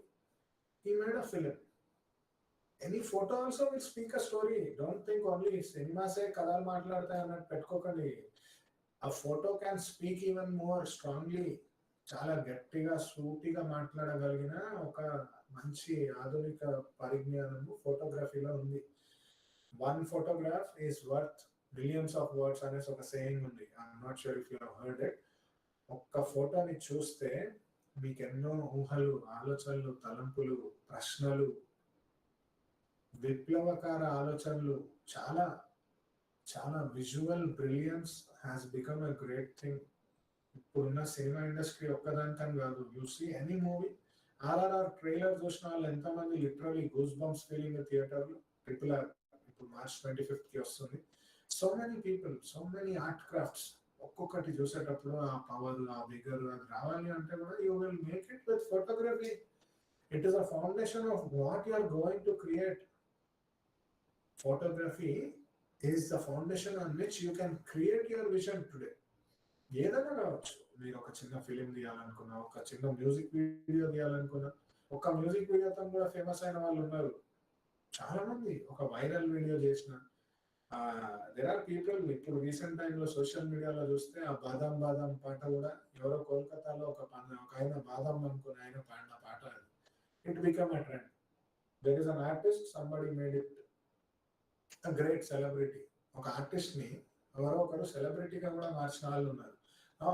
he made a film. Any photo also will speak a story. Don't think only సినిమాసే కథలు మాట్లాడతాయి అన్నట్టు పెట్టుకోకండి. A photo can speak even more strongly. చాలా గట్టిగా సూటిగా మాట్లాడగలిగిన ఒక మంచి ఆధునిక పరిజ్ఞానము ఫోటోగ్రఫీలో ఉంది. One photograph is worth billions of words అనేసి ఒక సేయింగ్ ఉంది. I'm not sure if you have heard it. ఒక్క ఫోటోని చూస్తే మీకు ఎన్నో ఊహలు, ఆలోచనలు, తలంపులు, ప్రశ్నలు, విప్లవకార ఆలోచనలు, చాలా చాలా visual brilliance has become a great thing. ఇప్పుడున్న సినిమా ఇండస్ట్రీ ఒక్కదానికని కాదు. You see any movie, RRR trailer చూసిన వాళ్ళు ఎంతమంది లిటరలీ గూస్ బంప్స్ ఫీలింగ్ థియేటర్లో. RRR ఇప్పుడు March 25th కి వస్తుంది. So many people, so many art crafts. ఒక్కొక్కటి చూసేటప్పుడు ఆ పవర్, ఆ బిగర్ అది రావాలి అంటే కూడా you will make it with photography. It is a foundation of what you are going to create. Photography is the foundation on which you can create your vision today. ఏదైనా కావచ్చు. మీరు ఒక చిన్న ఫిలిం తీయాలనుకున్నా, ఒక చిన్న మ్యూజిక్ వీడియో తీయాలనుకున్నా, ఒక music వీడియోతో కూడా ఫేమస్ అయిన వాళ్ళు ఉన్నారు చాలా మంది. ఒక వైరల్ వీడియో చేసిన దెర్ ఆర్ పీపుల్. ఇప్పుడు రీసెంట్ టైంలో సోషల్ మీడియాలో చూస్తే ఆ బాదాం బాదాం పాట కూడా ఎవరో కోల్కతాలో ఒక ఆయన బాదాం అనుకుని ఆయన పాడిన పాట. It become a trend. There is an artist, somebody made it a great celebrity. ఒక ఆర్టిస్ట్ ని ఎవరో ఒకరు సెలబ్రిటీగా కూడా మార్చిన వాళ్ళు ఉన్నారు.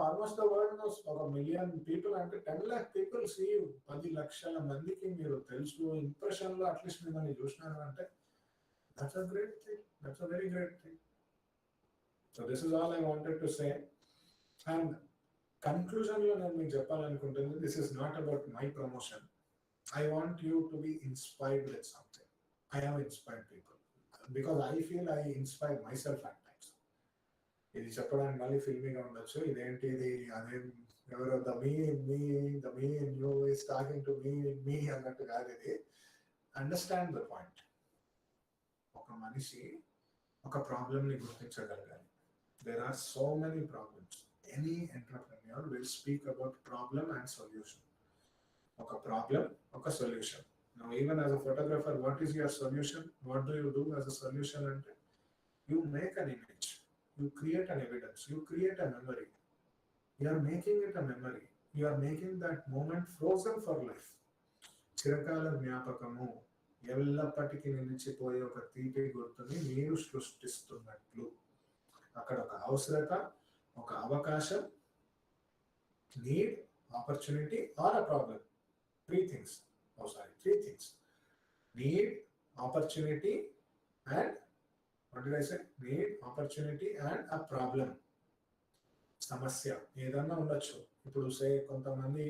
Almost the world knows. 1 million people అంటే 10 lakh పీపుల్ సీ యూ. 10 లక్షల మందికి మీరు తెలుసు. ఇంప్రెషన్ లో అట్లీస్ట్ మిమ్మల్ని చూసినారు అంటే that's a great thing. That's a very great thing. So this is all I wanted to say. And conclusion లో నేను మీకు చెప్పాలనుకుంటుంది, this is not about my promotion. I want you to be inspired with something. I have inspired people because I feel I inspire myself at times. ఇది చెప్పడానికి మళ్ళీ ఫిల్మీగా ఉండొచ్చు. ఇదేంటి ఇది, అదేం ఎవరో the me you is talking to మీ అన్నట్టు కాదు ఇది. Understand the point. ఒక మనిషి ఒక ప్రాబ్లమ్ని గుర్తించగలగాలి. There are so many problems. Any entrepreneur will speak about problem and solution. ఒక ప్రాబ్లం, ఒక solution. Now even as a photographer, what is your solution? What do you do as a solution? And you make an image, you create an evidence, you create a memory. You are making it a memory. You are making that moment frozen for life. చిరకాల జ్ఞాపకము, ఎల్లప్పటికీ నిలిచిపోయే ఒక తీపి గుర్తుని మీరు సృష్టిస్తున్నట్లు. అక్కడ ఒక అవసరత, ఒక అవకాశం, Need, opportunity, or a problem. Three things. Need, opportunity, and what did I say? Need, opportunity, and a problem. సమస్య ఏదన్నా ఉండొచ్చు. ఇప్పుడు సే కొంతమంది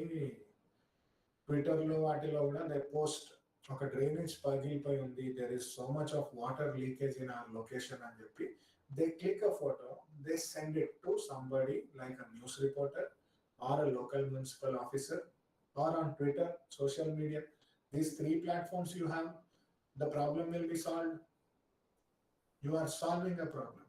ట్విట్టర్లో వాటిలో కూడా దే పోస్ట్ ఒక డ్రైనేజ్ పగిలిపోయి ఉంది, there is so much of water leakage in our location అని చెప్పి they click a photo, they send it to somebody like a news reporter or a local municipal officer or on Twitter, social media. These three platforms you have, the problem will be solved. You are solving a problem.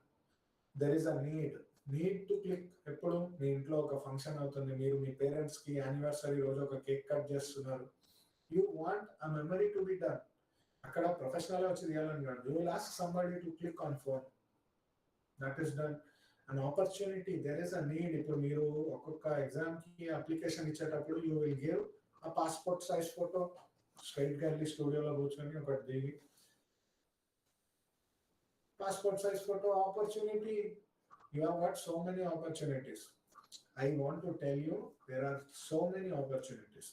There is a need to click. ఎప్పుడు మీ ఇంట్లో ఒక function అవుతుంది, మీరు మీ పేరెంట్స్కి anniversary రోజు ఒక cake cut చేస్తున్నారు, you want a memory to be done. అక్కడ ప్రొఫెషనల్ వచ్చి తీయాలని కాదు, you will ask somebody to click on phone, that is done. An opportunity, there is a need. ఇప్పుడు మీరు ఒక్కొక్క ఎగ్జామ్కి అప్లికేషన్ ఇచ్చేటప్పుడు you will give a passport size photo, స్ట్రైట్గా వెళ్ళి స్టూడియోలో కూర్చొని ఒకటి దిగి passport size photo. Opportunity, you have got so many opportunities. I want to tell you, there are so many opportunities.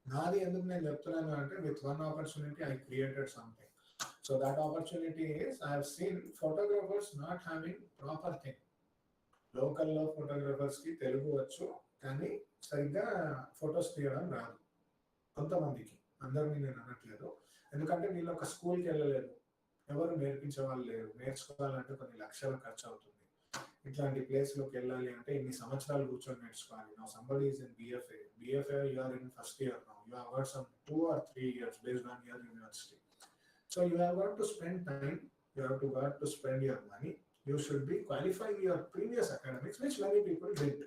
నాది ఎందుకు నేను చెప్తున్నాను అంటే, with one opportunity I created something. So that opportunity is, I have seen photographers not having proper thing. లోకల్లో ఫోటోగ్రాఫర్స్కి తెలుగు వచ్చు కానీ సరిగ్గా photos తీయడం రాదు కొంతమందికి, అందరినీ నేను అనట్లేదు. ఎందుకంటే వీళ్ళు ఒక స్కూల్కి వెళ్ళలేదు, ఎవరు నేర్పించే వాళ్ళు లేరు, నేర్చుకోవాలంటే కొన్ని లక్షలు ఖర్చు అవుతుంది. ఇట్లాంటి ప్లేస్లోకి వెళ్ళాలి అంటే ఇన్ని సంవత్సరాలు కూర్చొని నేర్చుకోవాలి. Now somebody is in BFA, you are in first year now, you have got some 2 or 3 years based on your university. So you have got to spend time, you have got to spend your money, you should be qualifying your previous academics, which many people did.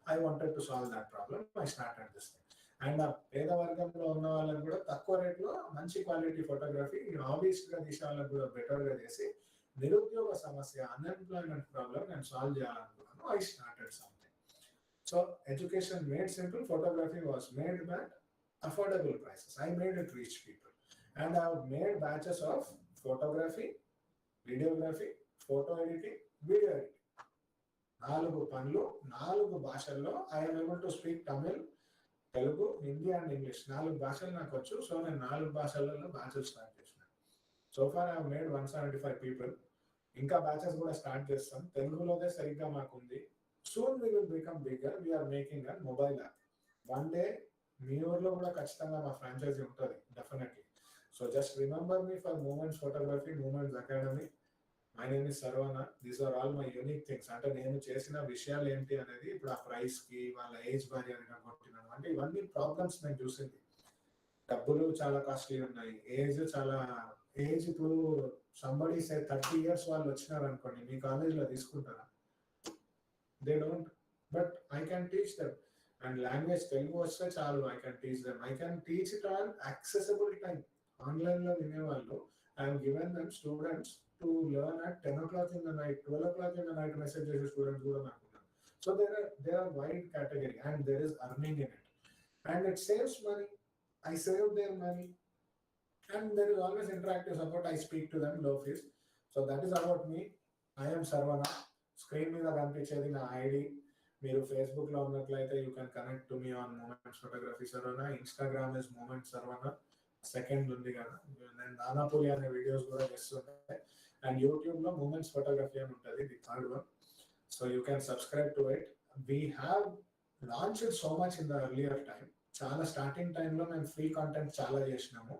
I wanted to solve that problem, I started this thing. And ఆ పేద వర్గంలో ఉన్న వాళ్ళకి కూడా తక్కువ రేట్లో మంచి quality photography హాబీస్ట్గా తీసే వాళ్ళకి కూడా బెటర్గా చేసి నిరుద్యోగ సమస్య, అన్ఎంప్లాయ్మెంట్ ప్రాబ్లమ్ నేను సాల్వ్ చేయాలనుకున్నాను. I started something. So education made simple, photography was made but affordable prices. I made it reach people and I made batches of photography, videography, photo editing, video editing. 4 పనులు 4 భాషల్లో. I'm able to speak Tamil, Telugu, Hindi and English. 4 భాషలు నాకు వచ్చు. సో నేను 4 భాషలలో batches start చేసిన. So far I have made 175 people. ఇంకా బ్యాచెస్ కూడా స్టార్ట్ చేస్తాం. తెలుగులోనే సరిగ్గా మాకుంది. Soon we will become bigger. We are making a mobile app. One day మీ ఊర్లో కూడా ఖచ్చితంగా మా ఫ్రాంచైజీ ఉంటుంది definitely. So just remember me for moments photography, moments academy. My name is Saravana. These are all my unique things. అంటే నేను చేసిన విషయాలు ఏంటి అనేది ఇప్పుడు ఆ ప్రైస్కి, వాళ్ళ ఏజ్ బారియర్గా కొట్టినాను అంటే ఇవన్నీ ప్రాబ్లమ్స్ నేను చూసింది. డబ్బులు చాలా కాస్ట్లీ ఉన్నాయి, ఏజ్ ఇప్పుడు సంబడి సే 30 years వాళ్ళు వచ్చినారు అనుకోండి, మీ కాలేజ్లో తీసుకుంటారా? They don't. But I can teach them. And language Telugu వస్తే చాలు, I can teach them. I can teach it on accessible time. ఆన్లైన్లో వినేవాళ్ళు, I have given them students to learn at 10 o'clock in the night, 12 o'clock in the night message చేసే students కూడా నాకు ఉన్నారు. So there are wide category and there is earning in it and it saves money. I save their money and there is always interactive support. I speak to them low fees. So that is about me. I am Sarvana. Screen మీద కనిపించేది నా ID. మీరు ఫేస్బుక్లో ఉన్నట్లయితే you can connect to me on Moments Photography Sarvana. Instagram is Moments Sarvana. Second ఉంది కదా, నేను దానాపూరి అనే వీడియోస్ కూడా చేస్తుంటాయి. అండ్ యూట్యూబ్లో మూమెంట్స్ ఫోటోగ్రఫీ అని ఉంటుంది, the third one. So you can subscribe to it. We have launched so much in the earlier time. చాలా స్టార్టింగ్ టైంలో మేము ఫ్రీ కాంటెంట్ చాలా చేసినాము,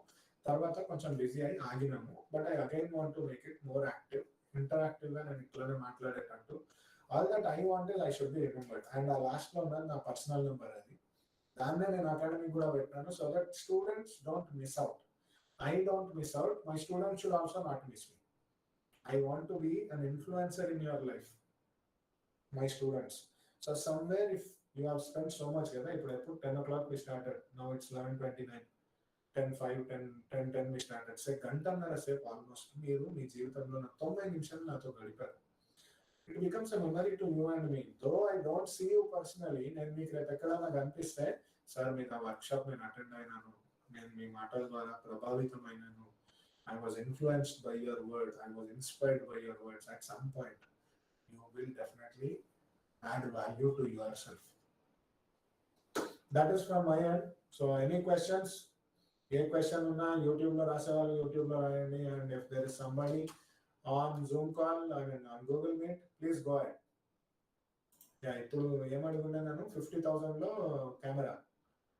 తర్వాత కొంచెం బిజీ అయి ఆగినాము. But I again want to make it more active, ఇంటరాక్టివ్గా నేను ఇట్లానే మాట్లాడేటట్టు. All that I want is I should be remembered. And ఆ లాస్ట్లో ఉన్నది నా పర్సనల్ నెంబర్, అది దాన్నే నేను అకాడమీ కూడా పెట్టాను. So that students don't miss out. I don't miss out. My students should also not miss me. I want to be an influencer in your life, my students. So somewhere if you have spent so much, ఇప్పుడు 10 o'clock we started, now it's 11:29, 10:05, 10:10 we started. Say గంటన్నర సేపు almost మీరు మీ జీవితంలో 90 నిమిషాలు నాతో గడిపారు. It becomes a memory to you and me. Though I don't see you personally, నేను మీకు రేపు ఎక్కడైనా కనిపిస్తే, సార్ మీకు ఆ వర్క్షాప్ నేను అటెండ్ అయినాను, నేను మీ మాటల ద్వారా ప్రభావితమైనాను, I was influenced by your words, I was inspired by your words. At some point, you will definitely add value to yourself. That is from my end. So any questions? A question unna YouTube lo rasevalu YouTube lo rayandi, and if there is somebody on Zoom call, I mean on Google Meet, please go ahead. Yeah, ఇప్పుడు ఏమడుగున్నా నేను 50,000 లో camera.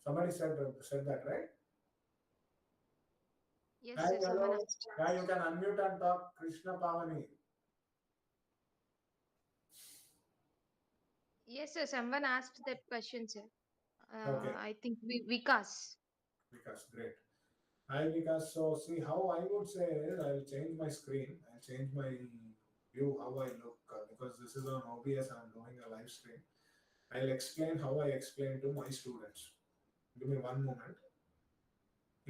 Somebody said that, right? Yes, Hi, sir. hello. Someone asked. Yeah, you can unmute and talk. Krishna Pavani. Yes, sir. Someone asked that question, sir. Okay. I think Vikas. Vikas, great. Hi, Vikas. So see how I would say is I'll change my screen. I'll change my view, how I look, because this is on OBS. I'm doing a live stream. I'll explain how I explain to my students. Give me one moment.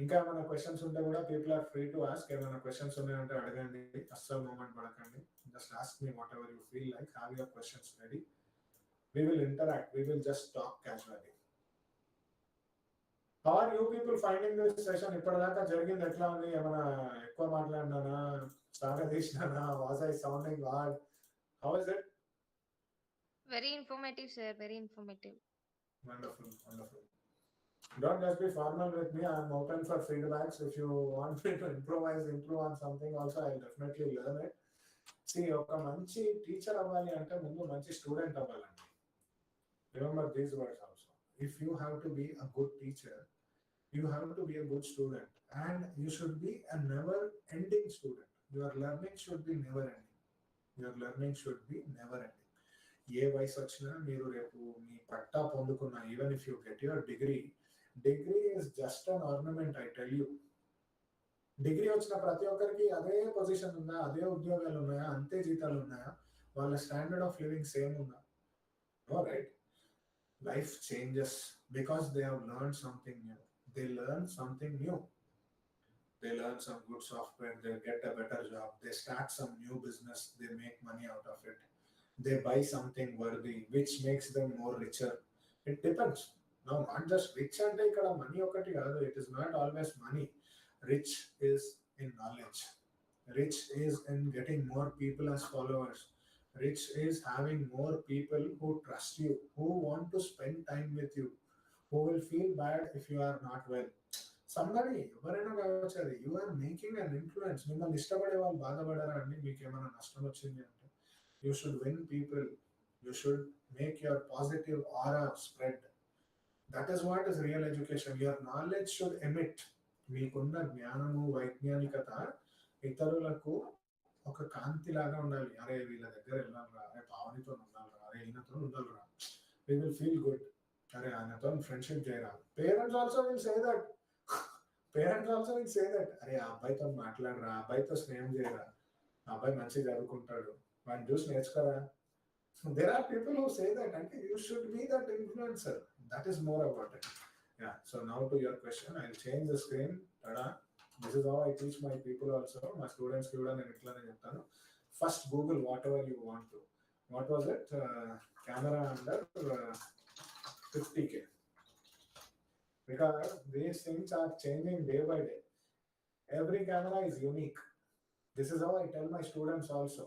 ఇంకా ఏమైనా questions ఉంటే కూడా people are free to ask. ఏమైనా questions ఉన్నాయంటే అడగండి, అస్సలు మూమెంట్ పడకండి. Just ask me what ever you feel like. Have your questions ready. We will interact. We will just talk casually. How are you people finding this session? ఇప్పటిదాకా జరిగింది ఎట్లా ఉంది? ఏమైనా ఎక్కువ మాట్లాడినానా, సాగదీసినానా? Was I sounding hard? How is it? Very informative, sir. Very informative. Wonderful, wonderful. Don't just be formal with me. I'm open for feedbacks. If you want me to improve on something also, I'll definitely learn it. See, ఒక మంచి teacher అవ్వాలి అంటే ముందు మంచి student అవ్వాలండి. Remember these words also. If you have to be a good teacher, you have to be a good student, and you should be a never-ending student. Your learning should be never-ending. Your learning should be never-ending. ఏ వయసు వచ్చినా మీరు రేపు మీ పట్టా పొందుకున్నా, even if you get your degree is just an ornament. I tell you, degree వచ్చిన ప్రతి ఒక్కరికి అదే పొజిషన్ ఉందా, అదే ఉద్యోగాలు ఉన్నాయా, అంతే జీతాలు ఉన్నాయా, వాళ్ళ స్టాండర్డ్ ఆఫ్ లివింగ్ సేమ్ ఉందా? No, right? Life changes because they have learned something new. They learn something new. They learn some good software, they get a better job, they start some new business, they make money out of it. They buy something worthy, which makes them more richer. It depends. Now, not just rich ante ikkada money okati kaadu. It is not always money. Rich is in knowledge. Rich is in getting more people as followers. Rich is having more people who trust you, who want to spend time with you, who will feel bad if you are not well. Somebody, ఎవరైనా కావచ్చు, అది you are making an influence. మిమ్మల్ని ఇష్టపడే వాళ్ళు బాధపడారా అండి? మీకు ఏమైనా నష్టం వచ్చింది అంటే you should win people. You should make your positive aura spread. That is what is real education. Your knowledge should emit. మీకున్న జ్ఞానము, వైజ్ఞానికత ఇతరులకు ఒక కాంతి లాగా ఉండాలి. అరే వీళ్ళ దగ్గర వెళ్ళాలరా, అరే పావనితో ఉండాలరా, అరే ఈయనతో ఉండాలరా, we will feel good. అరే ఆయనతో ఫ్రెండ్షిప్ చేయరా. Parents also will say that. అరే ఆ అబ్బాయితో మాట్లాడరా, ఆ అబ్బాయితో స్నేహం చేయరా, ఆ అబ్బాయి మంచిగా చదువుకుంటాడు, వాడిని చూసి నేర్చుకోరా. There are people who say that, and you should be that influencer. That is more about it. Yeah. So now to your question, I'll change the screen. Tada. This is how I teach my people also. My students కూడా నేను ఇట్లానే చెప్తాను. First Google whatever you want to. What was it? Camera under 50K. Because these things are changing day by day. Every camera is unique. This is how I tell my students also.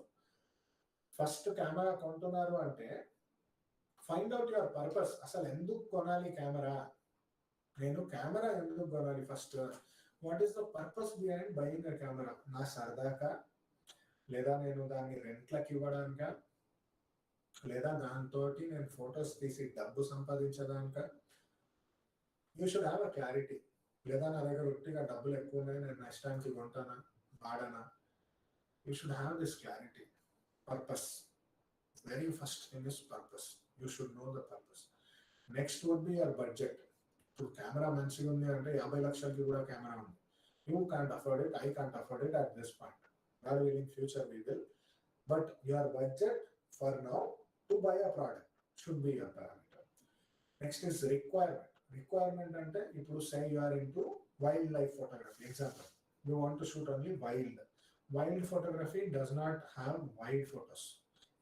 First camera కొంటున్నారు అంటే find out your purpose. అసలు ఎందుకు కొనాలి camera? నేను camera ఎందుకు కొనాలి? First what is the purpose behind buying a camera? నా సరదాకా, లేదా నేను దాన్ని రెంట్లకి ఇవ్వడానిక, లేదా దాంతో నేను ఫొటోస్ తీసి డబ్బు సంపాదించడానిక? You should have a clarity. లేదా నా దగ్గర ఒట్టిగా డబ్బులు ఎక్కువ ఉన్నాయి, నేను నెక్స్ట్ టైంకి కొంటానా వాడనా? You should have this clarity. Purpose. Very first thing is purpose. You should know the purpose. Next would be your budget. ఇప్పుడు కెమెరా మంచిగా ఉంది అంటే 50 లక్షలకి కూడా కెమెరా ఉంది. You can't afford it, I can't afford it at this point. God willing, future we will. But your budget for now to buy a product should be your parameter. Next is requirement. Requirement అంటే ఇప్పుడు say you are into wildlife photography. Example, you want to shoot only wild. Wild photography does not have wide photos.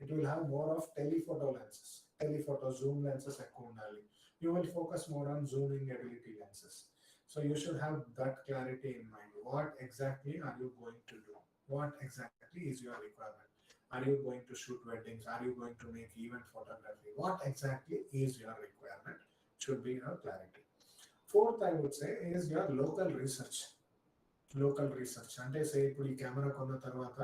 It will have more of telephoto lenses. Telephoto zoom lenses ఎక్కువ ఉండాలి. You will focus more on zooming ability lenses. So you should have that clarity in mind. What exactly are you going to do? What exactly is your requirement? Are you going to shoot weddings? Are you going to make event photography? What exactly is your requirement? should be your clarity. Fourth, I would say, is your local research. అంటే సే ఇప్పుడు ఈ camera కొన్న తర్వాత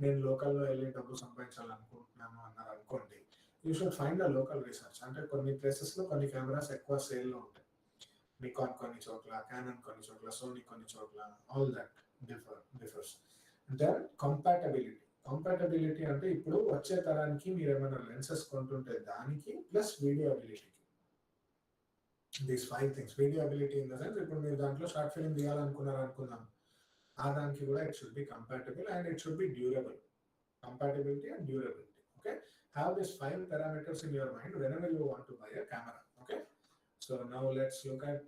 నేను లోకల్లో వెళ్ళి డబ్బు సంపాదించాలనుకుంటున్నాను అన్నారు అనుకోండి, you should find a local research. అంటే కొన్ని ప్లేసెస్లో కొన్ని కెమెరాస్ ఎక్కువ సేల్లో ఉంటాయి. నికాన్ కొన్ని చోట్ల, క్యానన్ కొన్ని చోట్ల, సోనీ కొన్ని చోట్ల, all that differs. Then compatibility అంటే ఇప్పుడు వచ్చే తరానికి మీరు ఏమైనా లెన్సెస్ కొంటుంటే దానికి ప్లస్ వీడియో అబిలిటీకి. These 5 things. Video ability in the sense ఇప్పుడు మీరు దాంట్లో షార్ట్ ఫిల్మ్ తీయాలనుకున్నాం, ఆ దానికి కూడా it should be compatible and it should be durable. Compatibility and durability. Okay, have these 5 parameters in your mind whenever you want to buy a camera. Okay, so now let's look at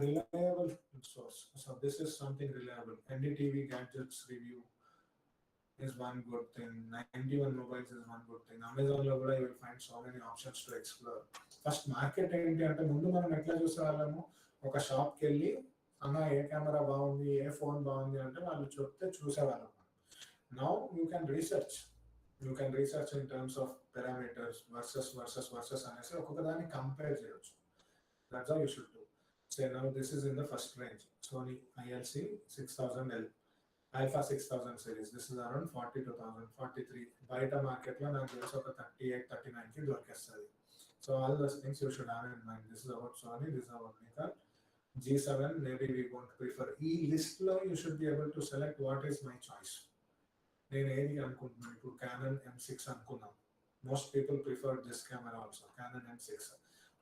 reliable source. So this is something reliable. NDTV gadgets review is one good thing. 91 mobiles is one good thing. Amazon lo kuda you will find so many options to explore. First market enti ante mundu manam etla chusevallamu, oka shop ki velli anna A camera బాగుంది, ఏ phone బాగుంది అంటే వాళ్ళు చెప్తే చూసేవాళ్ళం. Now you can research in terms of parameters versus అనేసి ఒక్కొక్క దాన్ని compare చేయొచ్చు. That's how you should do. Say now this is in the first range, Sony ILC 6000L Alpha 6000 series. This is around 42,000, 43. బయట మార్కెట్లో నాకు తెలిసి ఒక 38-39కి దొరికేస్తుంది. So all those things you should have in mind. This is about Sony, this is about Nikon. G7 maybe we won't prefer. ఈ లిస్ట్లో you should be able to select what is my choice. నేను ఏది అనుకుంటున్నాను, ఇప్పుడు canon M6 అనుకున్నాం. Most people prefer this camera also, canon M6.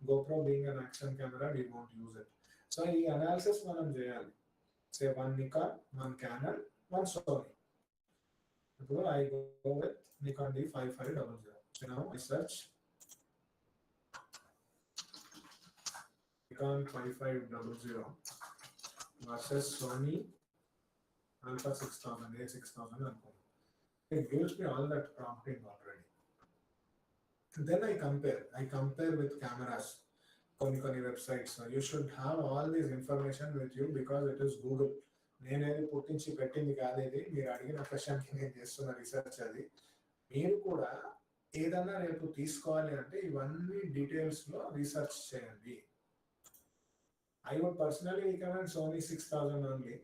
GoPro being an action camera, we won't use it. So ఈ analysis మనం చేయాలి. Say one Nikon, one Canon, one Sony. ఇప్పుడు I go with Nikon D5500. So now I search Nikon 5500 versus Sony Alpha 6000, A6000 అనుకున్నాం. It gives me all that prompting already. Then I compare with cameras. కొన్ని websites. You should have all this information with you because it is Google. నేనేది పుట్టించి పెట్టింది కాదు ఇది. మీరు అడిగిన క్వశ్చన్కి నేను చేస్తున్న రీసెర్చ్ అది. మీరు కూడా ఏదన్నా రేపు తీసుకోవాలి అంటే ఇవన్నీ డీటెయిల్స్లో రీసెర్చ్ చేయండి. I would personally recommend Sony 6000 only.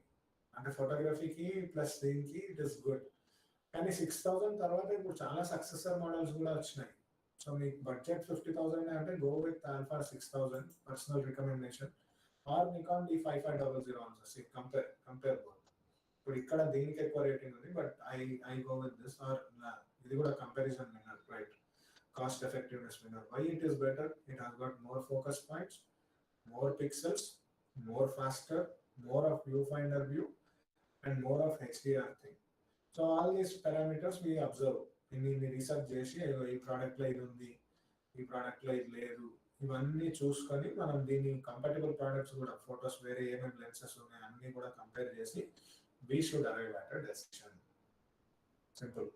అంటే ఫోటోగ్రఫీకి ప్లస్ దీనికి ఇట్ ఇస్ గుడ్. కానీ 6000 తర్వాత ఇప్పుడు చాలా సక్సెసర్ మోడల్స్ కూడా వచ్చినాయి. సో మీకు బడ్జెట్ 50,000 అంటే go with Alpha 6000 personal recommendation or Nikon D5500 also. See compare both. ఇప్పుడు ఇక్కడ దీనికి ఎక్కువ రేటింగ్ ఉంది but I go with this. Or ఇది కూడా comparison winner, right? Cost effectiveness winner. Why it is better? It has got more focus points, more pixels, more faster, more of viewfinder view, and more of HDR thing. So all these parameters we observe. ఇన్ని research చేసి ఈ ప్రోడక్ట్లో ఇది ఉంది, ఈ ప్రోడక్ట్లో ఇది లేదు, ఇవన్నీ చూసుకొని మనం దీని కంపాటబుల్ ప్రోడక్ట్స్ కూడా ఫొటోస్ వేరే ఏమేమి లెన్సెస్ ఉన్నాయి అన్నీ కూడా కంపేర్ చేసి we should arrive at a decision. Simple.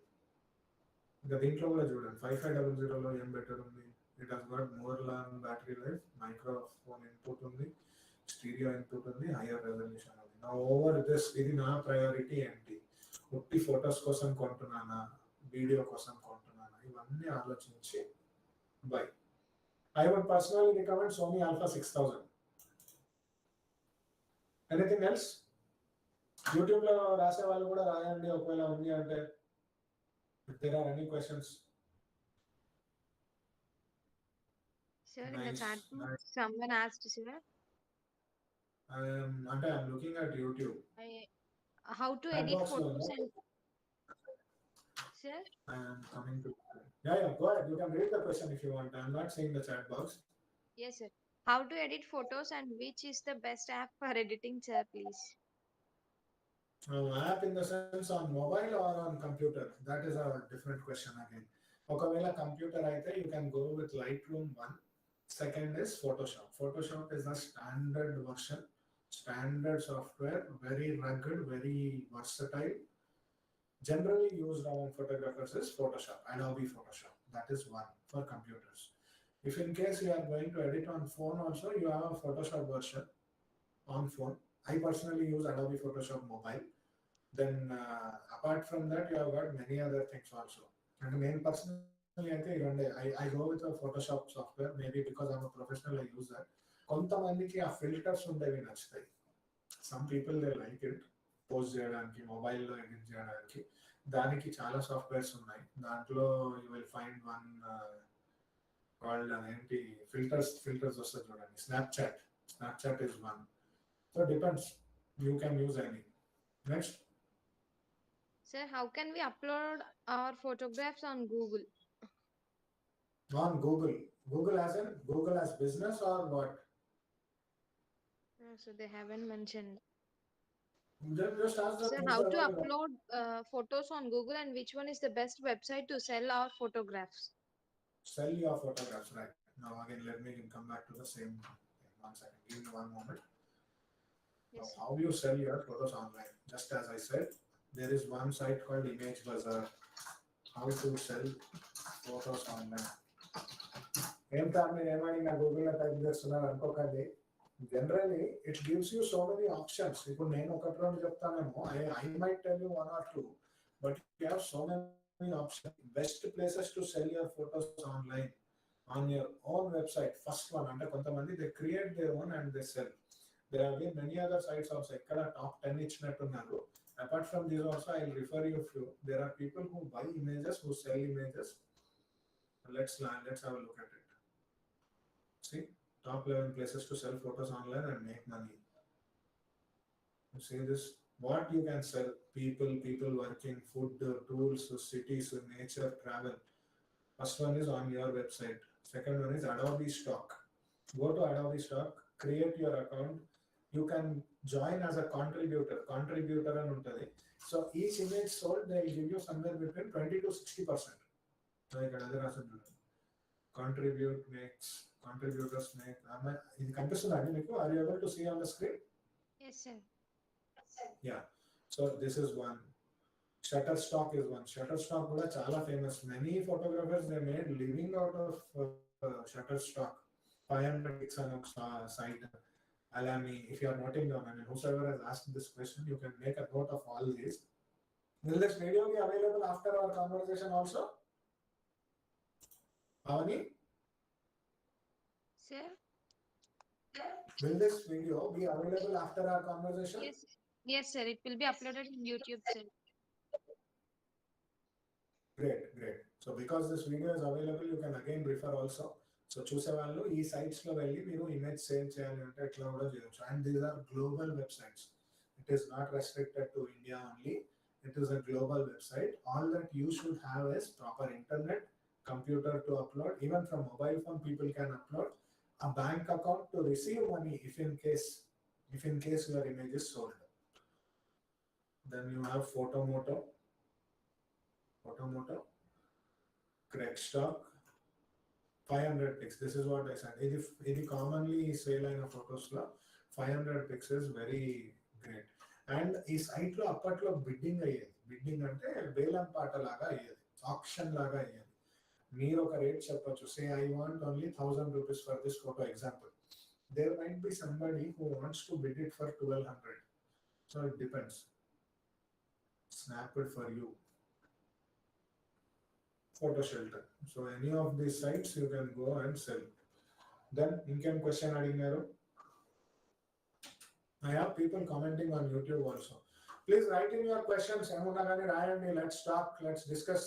ఇంకా దీంట్లో కూడా చూడండి 5500లో ఏం బెటర్ ఉంది. It has got more long battery life, microphone input ఉంది, stereo input ఉంది, higher resolution ఉంది. Now over this, ఇది నా ప్రయారిటీ ఏంటి? ఉట్టి ఫొటోస్ కోసం కొంటున్నానా, వీడియో కోసం కొంటున్నానా, ఇవన్నీ ఆలోచించి by. I would personally recommend Sony Alpha 6000. Anything else? యూట్యూబ్లో రాసే వాళ్ళు కూడా రాయండి ఒకవేళ ఉంది అంటే. If there are any questions. Sir, in the chat box, someone asked, sir. I'm looking at YouTube. How to edit photos and... Sir? I am coming to... Yeah, go ahead. You can read the question if you want. I'm not seeing the chat box. Yes, sir. How to edit photos and which is the best app for editing, sir, please? App in the sense on mobile or on computer? That is a different question again. Okavela computer aithe you can go with Lightroom 1. Second is Photoshop. Photoshop is a standard version, standard software, very rugged, very versatile. Generally used among photographers is Photoshop, Adobe Photoshop. That is one for computers. If in case you are going to edit on phone also, you have a Photoshop version on phone. I personally use Adobe Photoshop mobile. Then apart from that, you have got many other things also. And main personally అయితే ఈ రెండే I go with a Photoshop software, maybe because I'm a professional I use that. కొంతమందికి ఆ filters ఉండేవి నచ్చుతాయి. Some people they like it, post చేయడానికి, మొబైల్లో edit చేయడానికి. దానికి చాలా సాఫ్ట్వేర్స్ ఉన్నాయి. దాంట్లో you will find one called ఏంటి ఫిల్టర్స్ వస్తుంది చూడండి, Snapchat is one. So depends, you can use any. Next, Sir, how can we upload our photographs on Google? on Google as in Google as business or what? So they haven't mentioned. Just ask the Sir, how to upload photos on Google, and which one is the best website to sell our photographs? Sell your photographs, right? Now again, let me come back to the same thing. 1 second, give me 1 moment. Yes, Now, sir. how you sell your photos online? Just as I said, there is one site called Image Bazaar. How to sell photos online? ఏం sir మీరు ఏమని నా గూగుల్లో type చేస్తున్నారు అనుకోకండి. Generally it gives you so many options. ఇప్పుడు నేను ఒకటి రెండు చెప్తానేమో, I might tell you 1 or 2, but you have so many options. Best places to sell your photos online on your own website. First one అంటే కొంతమంది they create their own and they sell. There have been many other sites also. ఇక్కడ top 10 ఇచ్చినట్టున్నారు. Apart from these also I will refer you few. There are people who buy images, who sell images. Let's have a look at it. See, top 11 places to sell photos online and make money. You see this? What you can sell? People working, food, tools, cities, nature, travel. First one is on your website. Second one is Adobe Stock. Go to Adobe Stock, create your account. You can join as a contributor and untadi. So each image sold, they will give you somewhere between 20 to 60%. Contributors make. ఇది కనిపిస్తుందండి మీకు? Are you able to see on the screen? Yes, sir. Yeah. So this is one. Shutterstock is one. Shutterstock కూడా చాలా famous. Many photographers they made living out of Shutterstock. 500 pics on a site. Allow me, if you are noting down, I mean, whoever has asked this question, you can make a note of all these. Will this video be available after our conversation also? Avani? Sir? Will this video be available after our conversation? Yes, sir. It will be uploaded in YouTube, sir. Great. So because this video is available, you can again refer also. So చూసేవాళ్ళు ఈ sites లో వెళ్ళి మీరు image sale చేయాలి అంటే ఎట్లా కూడా చేయొచ్చు. And these are global websites. It is not restricted to India only. It is a global website. All that you should have is proper internet, computer to upload. Even from mobile phone, people can upload. A bank account to receive money if in case your image is sold. Then you have Photomoto, Craigstock, 500 pics. This is what I said. It commonly sale అయిన photos లో 500 pics is very great. And ఈ site లో అప్పట్లో bidding అయ్యేది. Bidding అంటే వేలం పాట లాగా అయ్యేది, ఆక్షన్ లాగా అయ్యేది. మీరు ఒక రేట్ చెప్పొచ్చు. Say I want only 1000 rupees for this photo example. There might be somebody who wants to bid it for 1200. So it depends. Snap it for you. Photo shelter. So any of these sites you can go and sell. Then income question adingaru. I have people commenting on YouTube also. Please write in your questions. Emuna gani rayandi. Let's talk. Let's discuss.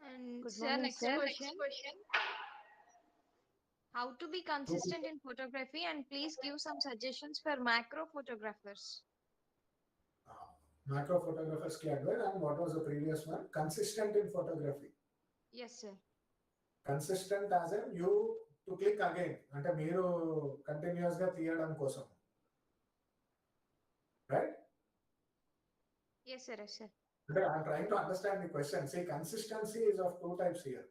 And Good sir, morning, next sir. question. How to be consistent in photography, and please give some suggestions for macro photographers. Macro photographers ki advert, and what was the previous one? Consistent in photography. Yes, sir. Consistent as in you to click again. అంటే మీరు continuous గా తీయడం కోసం. Right? Yes, sir. I'm trying to understand the question. See, consistency is of 2 types here.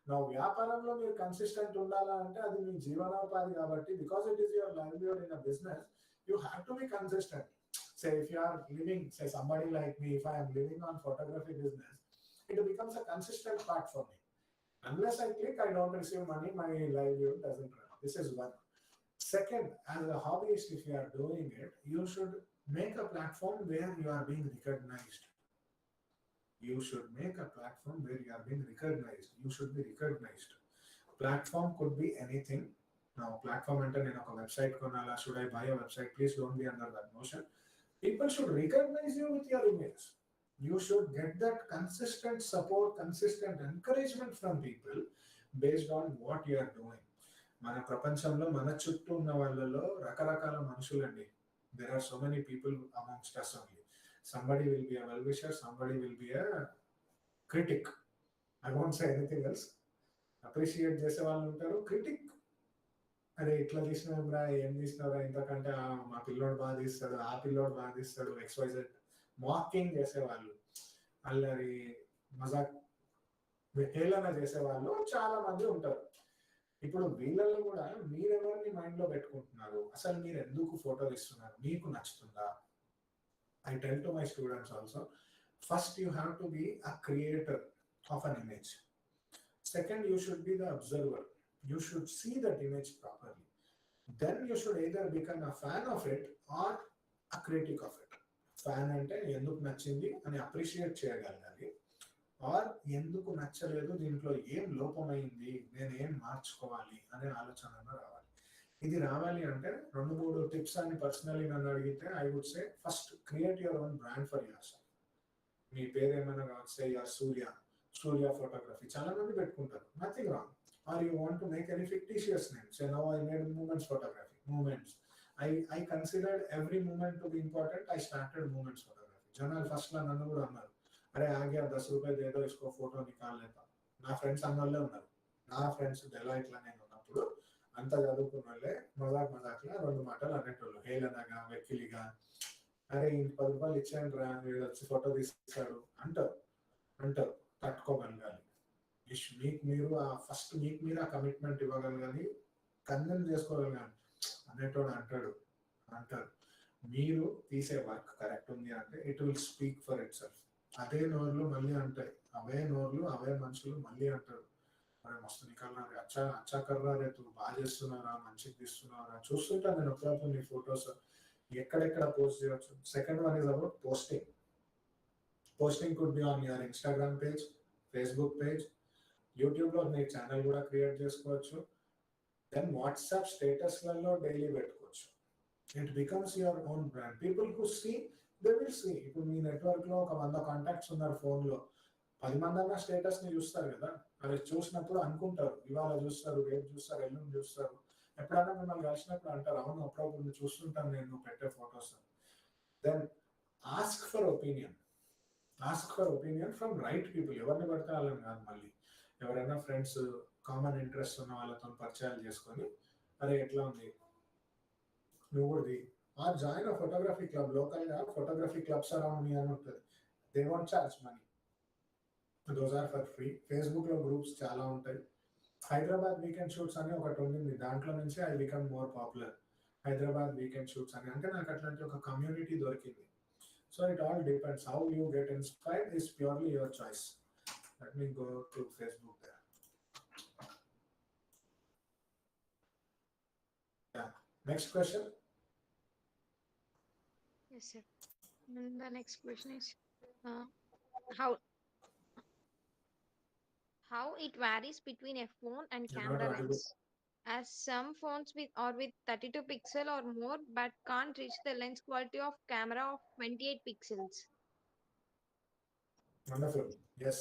Now, వ్యాపారంలో మీరు consistent ఉండాలా అంటే అది మీ జీవనోపాధి కాబట్టి, because it is your livelihood in a business, you have to be consistent. Say if you are living, say somebody like me, if I am living on photography business, it becomes a consistent part for me. Unless I click, I don't receive money, my livelihood doesn't run. This is one. Second, as a hobbyist, if you are doing it, you should make a platform where you are being recognized. You should make a platform where you are being recognized. You should be recognized. Platform could be anything. Now, platform ante nenu oka website konala, should I buy a website? Please don't be under that notion. People should recognize you with your image. You should get that consistent support, consistent encouragement from people based on what you are doing. మన ప్రపంచంలో మన చుట్టూ ఉన్న వాళ్ళలో రకరకాల మనుషులండి. There are so many people amongst us only. Somebody will be a well-wisher, somebody will be a critic. I won't say anything else. Appreciate చేసే వాళ్ళు ఉంటారు, క్రిటిక్ అరే ఇట్లా తీసినావురా, ఏం తీసినావురా, ఇంతకంటే మా పిల్లోడు బాగా తీస్తాడు, ఆ పిల్లోడు బాగా తీస్తాడు, XYZ మాకింగ్ చేసేవాళ్ళు, అల్లరి మజాక్ హేళన చేసేవాళ్ళు చాలా మంది ఉంటారు. ఇప్పుడు వీళ్ళల్లో కూడా మీరెవరిని మైండ్లో పెట్టుకుంటున్నారు, అసలు మీరు ఎందుకు ఫోటో తీస్తున్నారు, మీకు నచ్చుతుందా? I tell to my students also, first you have to be a creator of an image. Second, you should be the observer. You should see that image properly. Then you should either become a fan of it or a critic of it. Fan ante enduku nachindi ani appreciate cheyagalagali, or enduku nachaledu దీంట్లో ఏం లోపమైంది, నేను ఏం మార్చుకోవాలి అనే ఆలోచనలో రావాలి. ఇది రావాలి అంటే 2-3 టిప్స్ అని పర్సనలీ నన్ను అడిగితే I would say, first create your own brand for yourself. మీ పేరు ఏమైనా కావచ్చు, సే యువర్ సూర్య ఫోటోగ్రఫీ చాలా మంది పెట్టుకుంటారు, nothing wrong. Or you want to make any fictitious name, say now I made movements photography. Movements, I considered every moment to be important. I started movements photography. జనాలు first లో నన్ను కూడా అన్నారు, అరే ఆగే 10 రూపాయలు ఏదో ఇసుకో ఫోటో నికాలేతా. నా ఫ్రెండ్స్ అన్నోళ్ళే ఉన్నారు. నా ఫ్రెండ్స్ డెలాయిట్లో నేను ఉన్నప్పుడు అంతా చదువుకున్న వాళ్ళే మజాక్లా 2 మాటలు అనేటోళ్ళు, హేళనగా వెక్కిలిగా, అరే ఇంటి 10 రూపాయలు ఇచ్చాను రా, వీడు వచ్చి ఫోటో తీస్తాడు అంటారు. తట్టుకోగలగాలి. మీరు ఫస్ట్ మీకు మీరు ఆ కమిట్మెంట్ ఇవ్వగలగాలి, కన్విన్స్ చేసుకోగలగాలి. అనేటోడు అంటారు, మీరు తీసే వర్క్ కరెక్ట్ ఉంది అంటే it will speak for it self. అదే నోర్లు మళ్ళీ అంటాయి, అవే మనుషులు మళ్ళీ అంటారు, అరే మస్తు నికాలరా, అచ్చా కర్రా, రేపు బాగా చేస్తున్నారా, మంచిగా తీస్తున్నారా. చూస్తుంటా నేను అప్పుడప్పుడు నీ ఫొటోస్ ఎక్కడెక్కడ పోస్ట్ చేయవచ్చు. Second one is about posting. Posting could be on your Instagram page, Facebook page, యూట్యూబ్లో మీ ఛానల్ కూడా క్రియేట్ చేసుకోవచ్చు. దెన్ వాట్సాప్ స్టేటస్లలో డైలీ పెట్టుకోవచ్చు. It becomes your own brand. People who see, they will see. ఇప్పుడు మీ నెట్వర్క్లో ఒక 100 కాంటాక్ట్స్ ఉన్నారు, ఫోన్లో 10 మంది అన్న స్టేటస్ని చూస్తారు కదా. అవి చూసినప్పుడు అనుకుంటారు, ఇవాళ చూస్తారు, రేపు చూస్తారు, ఎల్లుండి చూస్తారు. ఎప్పుడైనా మిమ్మల్ని కలిసినప్పుడు అంటారు, అవును అప్పుడప్పుడు చూస్తుంటాను నేను పెట్టే photos. Then ask for opinion from right people. ఎవరిని పడితే వాళ్ళని కాదు. మళ్ళీ ఎవరైనా ఫ్రెండ్స్, కామన్ ఇంట్రెస్ట్ ఉన్న వాళ్ళతో పరిచయాలు చేసుకొని, అరే ఎట్లా ఉంది నువ్వు కూడా or join a photography club. లోకల్గా ఫోటోగ్రఫీ క్లబ్స్ అరౌండ్ మీ అని ఉంటుంది. They won't charge money, those are for free. ఫేస్బుక్లో గ్రూప్స్ చాలా ఉంటాయి. హైదరాబాద్ వీకెండ్ షూట్స్ అని ఒకటి ఉంది, దాంట్లో నుంచి I become more popular. Hyderabad weekend shoots అని, అంటే నాకు అట్లాంటి ఒక కమ్యూనిటీ దొరికింది. So it all depends how you get inspired is purely your choice. Let me go to Facebook there. Yeah. Next question. Yes, sir. And the next question is, how it varies between a phone and You're camera not audible. lens. As some phones with 32 pixel or more, but can't reach the lens quality of camera of 28 pixels. Wonderful. Yes.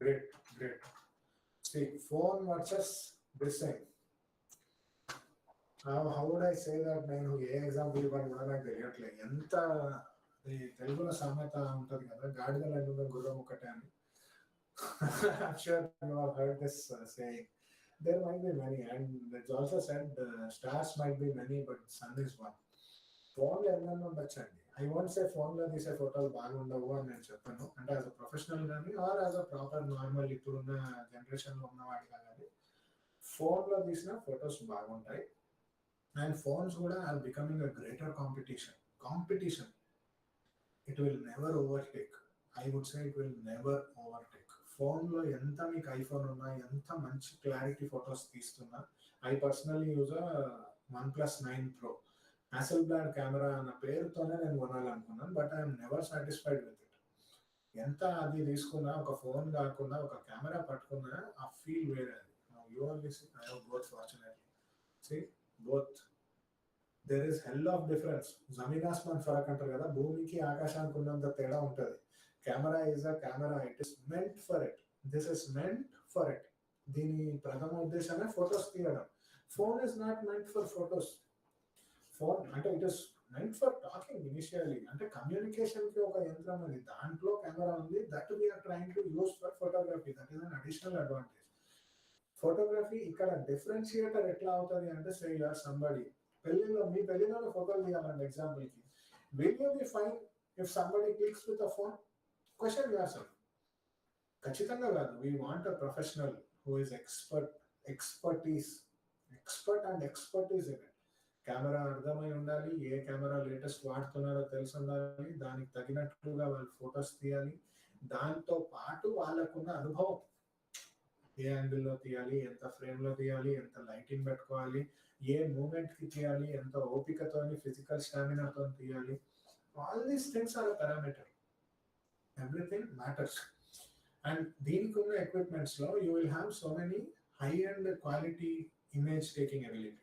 Great. See, phone versus this thing. How would I say that? నేను ఏ example ఇవ్వాలి కూడా నాకు తెలియట్లేదు. ఎంత తెలుగులో సామెత ఉంటుంది కదా, గాడిదలు అన్నున్న గుర్రం ఒకటే అని. I'm sure you have heard this saying. There might be many, and it's also said stars might be many, but sun is one. ఫోన్లో ఎన్నెన్నో ఉండొచ్చండి. ఐ వాంట్ సే ఫోన్లో తీసే ఫోటోలు బాగుండవు అని నేను చెప్పాను. అంటే యాజ్ అ ప్రొఫెషనల్ కానీ or as a proper normal ఇప్పుడున్న జనరేషన్లో ఉన్నవాడిగా కానీ ఫోన్లో తీసిన ఫొటోస్ బాగుంటాయి. అండ్ ఫోన్స్ కూడా are becoming a greater competition. It will never overtake. I would say it will never overtake. ఫోన్లో ఎంత మీకు ఐఫోన్ ఉన్నా, ఎంత మంచి క్లారిటీ ఫొటోస్ తీస్తున్నా, I personally use OnePlus 9 Pro. Hasselblad camera అన్న పేరుతోనే నేను కొనాలనుకున్నాను, but I'm never satisfied with it. ఎంత అది తీసుకున్నా, ఒక ఫోన్ కాకుండా ఒక కెమెరా పట్టుకున్నా ఆ ఫీల్ వేరే. అది you only see, I have both fortunately see both. There is hell of difference. జమీన్ ఆస్మాన్ ఫరక్ అంటారు కదా, భూమికి ఆకాశానికి ఉన్నంత తేడా ఉంటుంది. Camera is a camera, it is meant for it. This is meant for it. దీని ప్రథమ ఉద్దేశమే ఫొటోస్ తీయడం. Phone is not meant for photos. Phone అంటే it is meant for talking initially. అంటే కమ్యూనికేషన్ కి ఒక యంత్రం ఉంది, దాంట్లో కెమెరా ఉంది. That we are trying to use for photography. That is an additional advantage. Photography ఇక్కడ డిఫరెన్షియేటర్ ఎట్లా అవుతుంది అంటే, సే యు ఆర్ సంబడి, మీ పెళ్లిలో ఫోటోలు తీయాలండి ఎగ్జాంపుల్ కి. Will you be fine if somebody clicks with a phone? Question yourself. ఖచ్చితంగా కాదు. We want a professional who is expertise in it. Camera అర్థమై ఉండాలి, ఏ కెమెరా లేటెస్ట్ వాడుతున్నారో తెలిసి ఉండాలి, దానికి తగినట్లుగా వాళ్ళు ఫొటోస్ తీయాలి. దాంతో పాటు వాళ్ళకున్న అనుభవం, ఏ యాంగిల్లో తీయాలి, ఎంత ఫ్రేమ్లో తీయాలి, ఎంత లైటింగ్ పెట్టుకోవాలి, ఏ మూమెంట్ కి తీయాలి, ఎంత ఓపికతోని ఫిజికల్ స్టామినాతో తీయాలి. All these things are parameter. Everything matters. And దీనికి ఉన్న ఎక్విప్మెంట్స్ లో you will have so many high and quality image taking ability.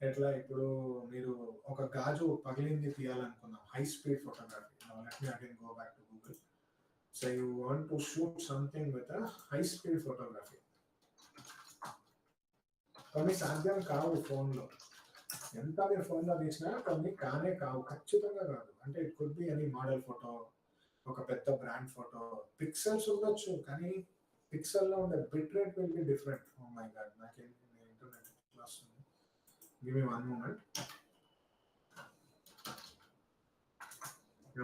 ఎట్లా ఇప్పుడు మీరు ఒక గాజు పగిలింది తీయాలనుకున్నాం, high speed photography. Let me again go back to Google. So you want to shoot something with high speed photography. కొన్ని సాధ్యం కావు ఫోన్లో. ఎంత మీరు ఫోన్లో తీసినా కొన్ని కానే కావు, ఖచ్చితంగా కాదు. అంటే it could be any model photo, ఒక పెద్ద బ్రాండ్ ఫోటో. పిక్సెల్స్ ఉండొచ్చు, కానీ పిక్సెల్లో ఉండే bit rate will be different. Oh my god, నాకేం ఇంటర్నెట్ క్లాస్ ఉంది. Give me one moment.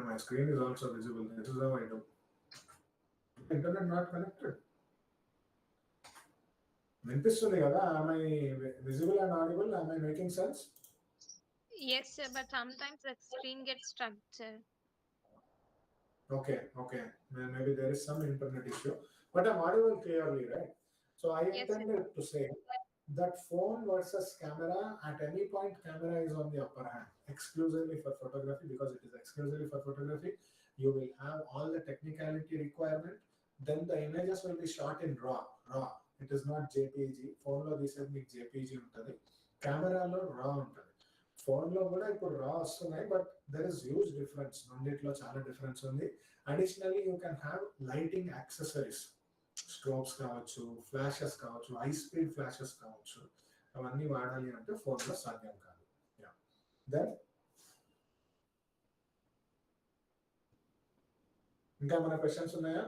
My screen is also visible. This is how I do. Internet not connected. వినిపిస్తుంది కదా? Am I visible and audible? Am I making sense? Yes, sir, but sometimes the screen gets stuck, sir. Okay. Maybe there is some internet issue, but I'm audible clearly, right? So I intended to say that phone versus camera, at any point camera is on the upper hand, exclusively for photography. Because it is exclusively for photography, you will have all the technicality requirement. Then the images will be shot in raw. It is not JPG. Phone lo this is JPG untadi, camera lo raw untadi. Phone lo kuda ippudu raw vastunayi, but there is huge difference. Nonditlo chaala difference undi. Additionally, you can have lighting accessories. Strobes కావచ్చు, flashes కావచ్చు, high speed flashes కావచ్చు. అవన్నీ వాడాలి అంటే ఫోన్లో సాధ్యం కాదు. Then ఇంకా మన క్వశ్చన్స్ ఉన్నాయా?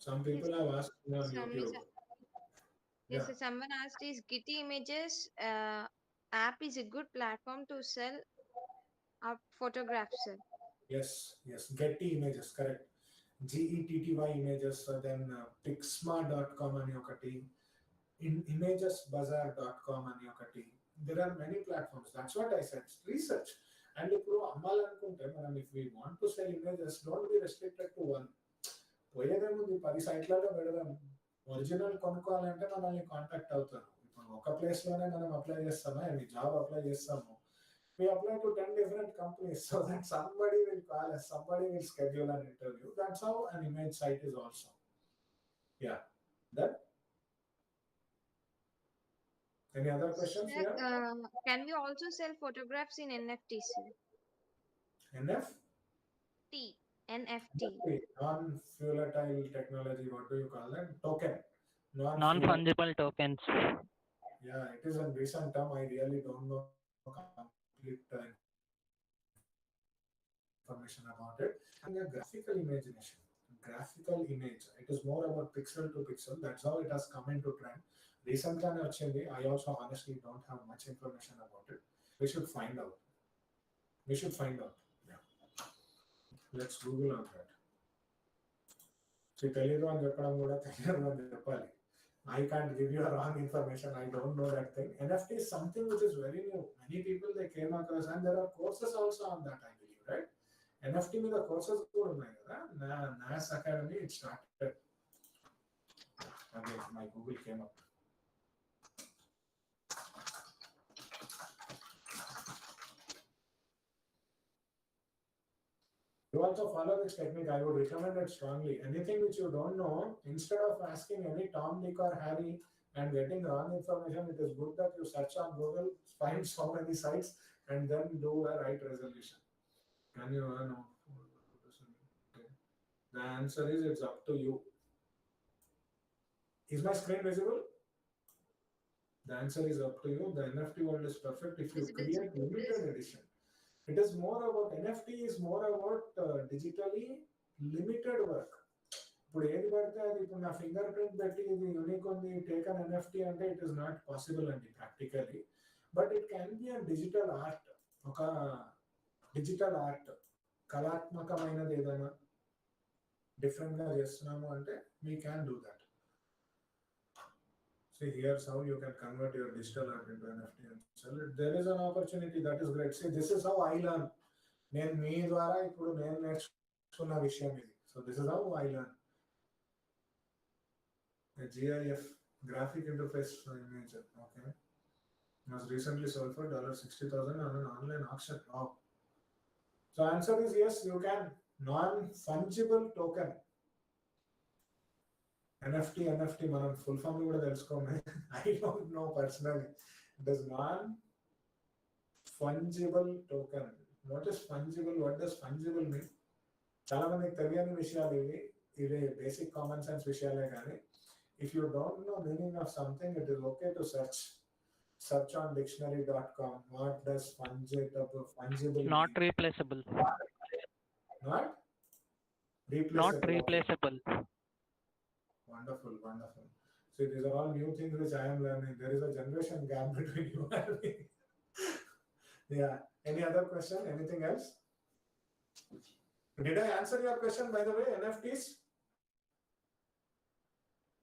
Some people have asked me on YouTube. Yes, sir, someone asked, is Getty Images app is a good platform to sell our photographs, sir? Yes, Getty Images, correct. GETTY images. Then pixma.com అని ఒకటి, imagesbazaar.com అని ఒకటి. There are many platforms. That's what I said. Research. And ఇప్పుడు అమ్మాలనుకుంటే మనం, if we want to sell images, don't be restricted to one. పోయేదేముంది, 10 సైట్లలో పెడదాం. Original కొనుక్కోవాలంటే మనల్ని కాంటాక్ట్ అవుతారు. ఇప్పుడు ఒక ప్లేస్లోనే మనం అప్లై చేస్తామా, జాబ్ అప్లై చేస్తాము, we apply to 10 different companies, so that somebody will call us, somebody will schedule an interview. That's how an image site is also. That. Any other questions? Sir, can we also sell photographs in NFT, sir? NFT. Non-volatile technology. What do you call that? Token. Non-fungible tokens. Yeah, it is a recent term. I really don't know complete information about it. And a graphical imagination, graphical image. It is more about pixel to pixel. That's how it has come into trend. Recently, I also honestly don't have much information about it. We should find out. Yeah. Let's Google on that. See, తెలియదు అని చెప్పడం కూడా తెలియదు అని చెప్పాలి. I can't give you a wrong information. I don't know that thing. NFT is something which is very new. Many people they came across, and there are courses also on that, I believe, right? NFT మీద courses కూడా ఉన్నాయి కదా. NAS Academy, it started. Okay, my Google came up. You you also follow this technique, I would recommend it strongly. Anything which you don't know, instead of asking any Tom, Dick or Harry and getting wrong information, it is good that you search on Google, find so many sites, and then do a right resolution. Can you know? The answer is it's up to you. Is my screen visible? The answer is up to you. The NFT world is perfect if you create limited edition. It is more about NFT is more about digitally limited work. ఇప్పుడు ఏది పడితే అది ఇప్పుడు నా finger print పెట్టి ఇది unique ఉంది take an NFT అంటే ఇట్ ఇస్ నాట్ పాసిబుల్ అండి practically. But it can be a digital art. ఒక డిజిటల్ ఆర్ట్ కళాత్మకమైనది ఏదైనా డిఫరెంట్గా చేస్తున్నాము అంటే we can do that. See, here's how you can convert your digital art into NFT and sell it. There is an opportunity, that is great. See, this is how I learn. నేను మీ ద్వారా ఇప్పుడు నేను నేర్చుకున్న విషయం ఇది. So this is how I learn. A GIF, graphic interface image, okay, was recently sold for $60,000 on an online auction. Wow. So answer is yes, you can. Non-fungible token. NFT మనం full form కూడా తెలుసుకోండి. I don't know personally. It is non-fungible token. What is fungible? What does fungible mean? చాలా మందికి తెలియని విషయాలు ఇవి basic common sense విషయాలే కానీ if you don't know meaning of something, it is okay to search on dictionary.com. What does fungible Not mean? replaceable. Not replaceable. Wonderful. See, these are all new things which I am learning. There is a generation gap between you and me. Yeah. Any other question? Anything else? Did I answer your question, by the way, NFTs?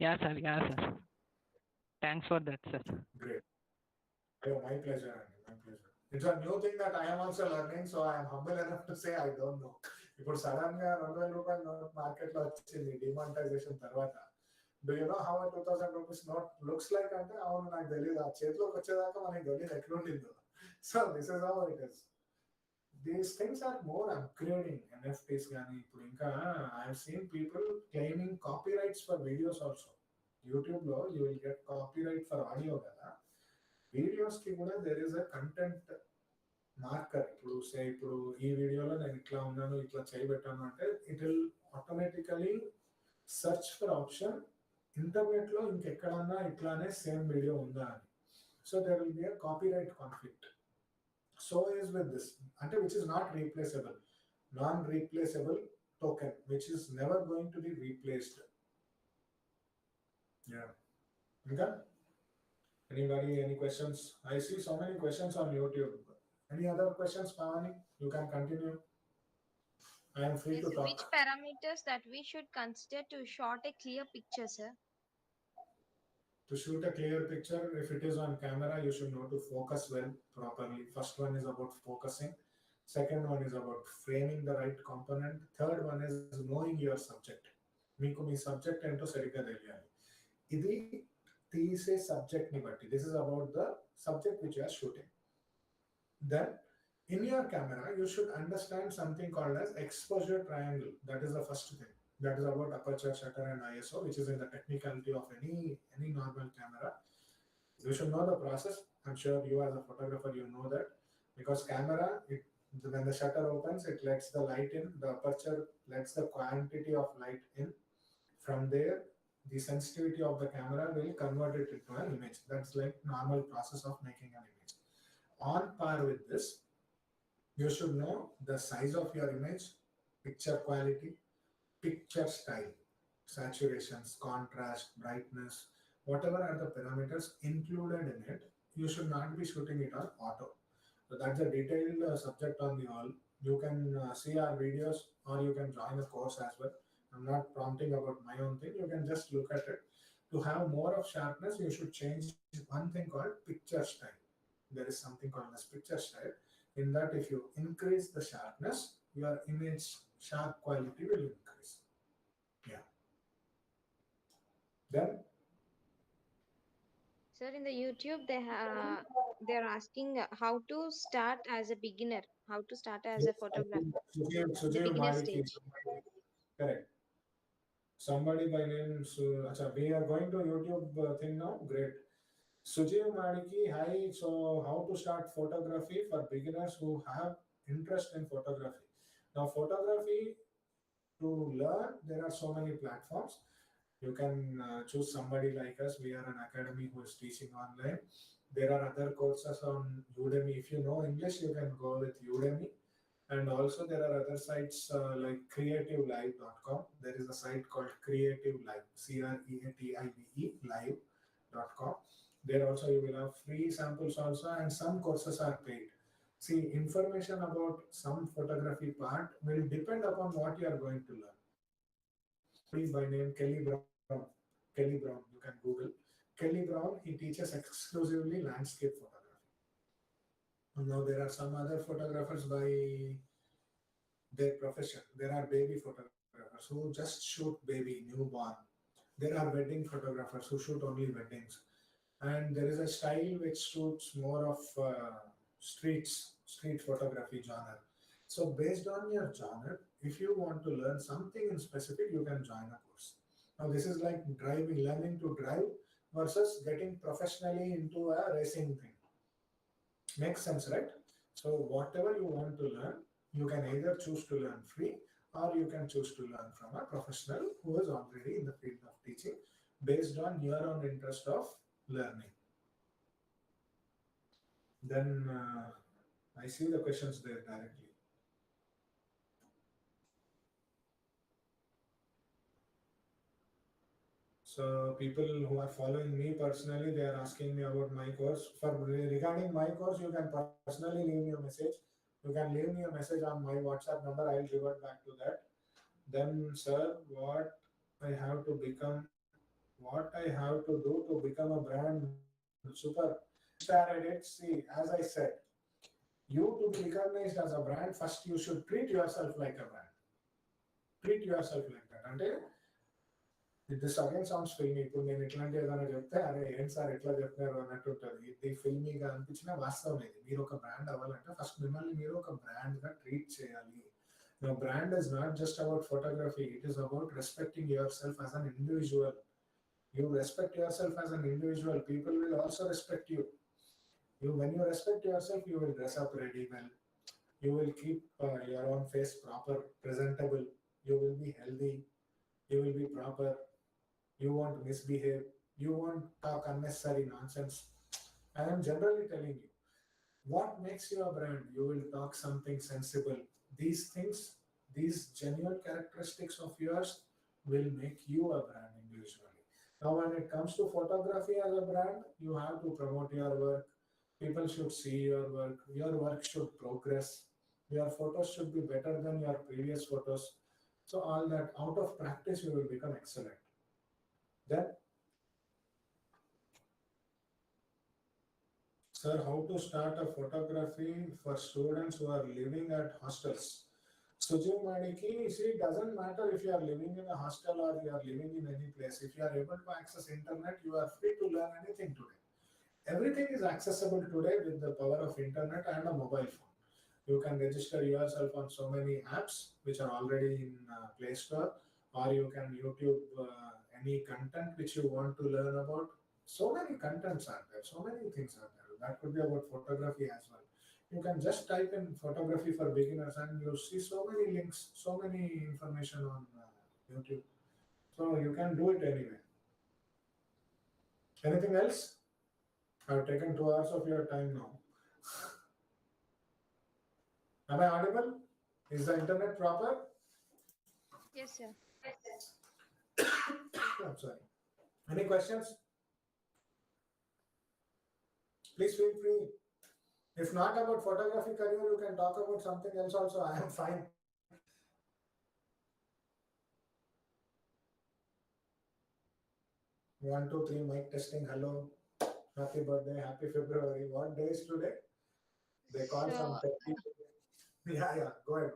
Yeah, sir. Thanks for that, sir. Great. Oh, my pleasure, Andy. My pleasure. It's a new thing that I am also learning, so I am humble enough to say I don't know. ఇప్పుడు sudden గా ₹2,000 note market లో వచ్చింది demonetization తర్వాత. Do you know how ₹2,000 note looks like అంటే అవును నాకు తెలియదు, ఆ చేతిలోకి వచ్చేదాకా మనకి తెలియదు ఎట్లుండిందో. So this is how it is. These things are more upgrading. NFTs కానీ ఇప్పుడు ఇంకా I have seen people claiming copyrights for videos also. YouTube లో you will get copyright for audio కదా, వీడియోస్ కి కూడా there is a content marker. ఇప్పుడు ఈ వీడియోలో నేను ఇట్లా ఉన్నాను, ఇట్లా చేయబెట్టాను అంటే it will automatically search for option internet లో ఇంకెక్కడన్నా ఇట్లానే సేమ్ వీడియో ఉందా అని. So there will be a copyright conflict. So is with this అంటే which is not replaceable, non replaceable token which is never going to be replaced. Yeah. ఇంకా anybody, any questions? I see so many questions on YouTube. Any other questions, Pavani? You can continue. I am free to talk. Which parameters that we should consider to shot a clear picture, sir? To shoot a clear picture, if it is on camera, you should know to focus well properly. First one is about focusing. Second one is about framing the right component. Third one is knowing your subject. Meeku mee subject ento sarigga teliyali. Idi తీసే subject ని బట్టి, this is about the subject which you are shooting. Then in your camera you should understand something called as exposure triangle. That is the first thing. That is about aperture, shutter and ISO, which is in the technicality of any normal camera. You should know the process. I'm sure you as a photographer you know that, because camera, when the shutter opens, it lets the light in, the aperture lets the quantity of light in. From there the sensitivity of the camera will convert it into an image. That's like normal process of making an image. On par with this, you should know the size of your image, picture quality, picture style, saturations, contrast, brightness, whatever are the parameters included in it. You should not be shooting it on auto. So that's a detailed subject on the all. You can see our videos or you can join a course as well. I'm not prompting about my own thing. You can just look at it. To have more of sharpness, you should change one thing called picture style. There is something called as picture style. In that, if you increase the sharpness, your image sharp quality will increase. Yeah. Then, Sir, in the YouTube they're asking how to start as a beginner. how to start as a photographer. The Sujeev beginner Maliki. stage. Correct. Somebody by name Acha, we are going to YouTube thing now. Great. Sujeev Maliki, hi. So, how to start photography for beginners who have interest in photography? Now, photography to learn, there are so many platforms. You can choose somebody like us. We are an academy who is teaching online. There are other courses on Udemy. If you know English, you can go with Udemy. And also there are other sites like creativelive.com. There is a site called Creative Live, CREATIVE live.com. There also you will have free samples also, and some courses are paid. See, information about some photography part will depend upon what you are going to learn. Somebody by name Kelly Brown. Kelly Brown, you can Google. Kelly Brown, he teaches exclusively landscape photography. Now there are some other photographers by their profession. There are baby photographers who just shoot baby, newborn. There are wedding photographers who shoot only weddings. And there is a style which suits more of street photography genre. So based on your genre, if you want to learn something in specific, you can join a course. Now this is like driving, learning to drive versus getting professionally into a racing thing. Makes sense, right? So whatever you want to learn, you can either choose to learn free or you can choose to learn from a professional who is already in the field of teaching based on your own interest of learning. Then I see the questions there directly. So people who are following me personally, they are asking me about my course. For regarding my course, you can personally leave me a message. You can leave me a message on my WhatsApp number. I'll revert back to that. Then, sir, what I have to become, what I have to do to become a brand super star edit. See, as I said, you to be recognized as a brand, first you should treat yourself like a brand. Treat yourself like that. అంటే this again sounds filmy. ఇప్పుడు నేను ఇట్లాంటి ఏదైనా చెప్తే అరే ఏంటి sir ఎట్లా చెప్తున్నారు అన్నట్టు ఉంటుంది. ఇది ఫిల్మీగా అనిపించిన వాస్తవం ఇది. మీరు ఒక బ్రాండ్ అవ్వాలంటే ఫస్ట్ మిమ్మల్ని మీరు ఒక బ్రాండ్గా ట్రీట్ చేయాలి. Now, brand is not just about photography. It is about respecting yourself as an individual. You respect yourself as an individual, people will also respect you. When you respect yourself, you will dress up ready well. You will keep your own face proper, presentable. You will be healthy. You will be proper. You won't misbehave. You won't talk unnecessary nonsense. I am generally telling you, what makes you a brand? You will talk something sensible. These things, these genuine characteristics of yours will make you a brand individually. Now, when it comes to photography as a brand, you have to promote your work. People should see your work. Your work should progress. Your photos should be better than your previous photos. So all that, out of practice, you will become excellent. Then, sir, how to start a photography for students who are living at hostels? Sujeev Madiki, see, it doesn't matter if you are living in a hostel or you are living in any place. If you are able to access internet, you are free to learn anything today. Everything is accessible today with the power of internet and a mobile phone. You can register yourself on so many apps which are already in Play Store, or you can YouTube any content which you want to learn about. So many contents are there, so many things are there. That could be about photography as well. You can just type in photography for beginners and you see so many links, so many information on YouTube. So you can do it anyway. Anything else? I've taken 2 hours of your time now. Am I audible? Is the internet proper? Yes, sir. I'm sorry. Any questions? Please feel free. If not about photography career, you can talk about something else also. I am fine. 1, 2, 3, mic testing. Hello. Happy birthday. Happy February. What day is today? They call from 30. Yeah. Go ahead.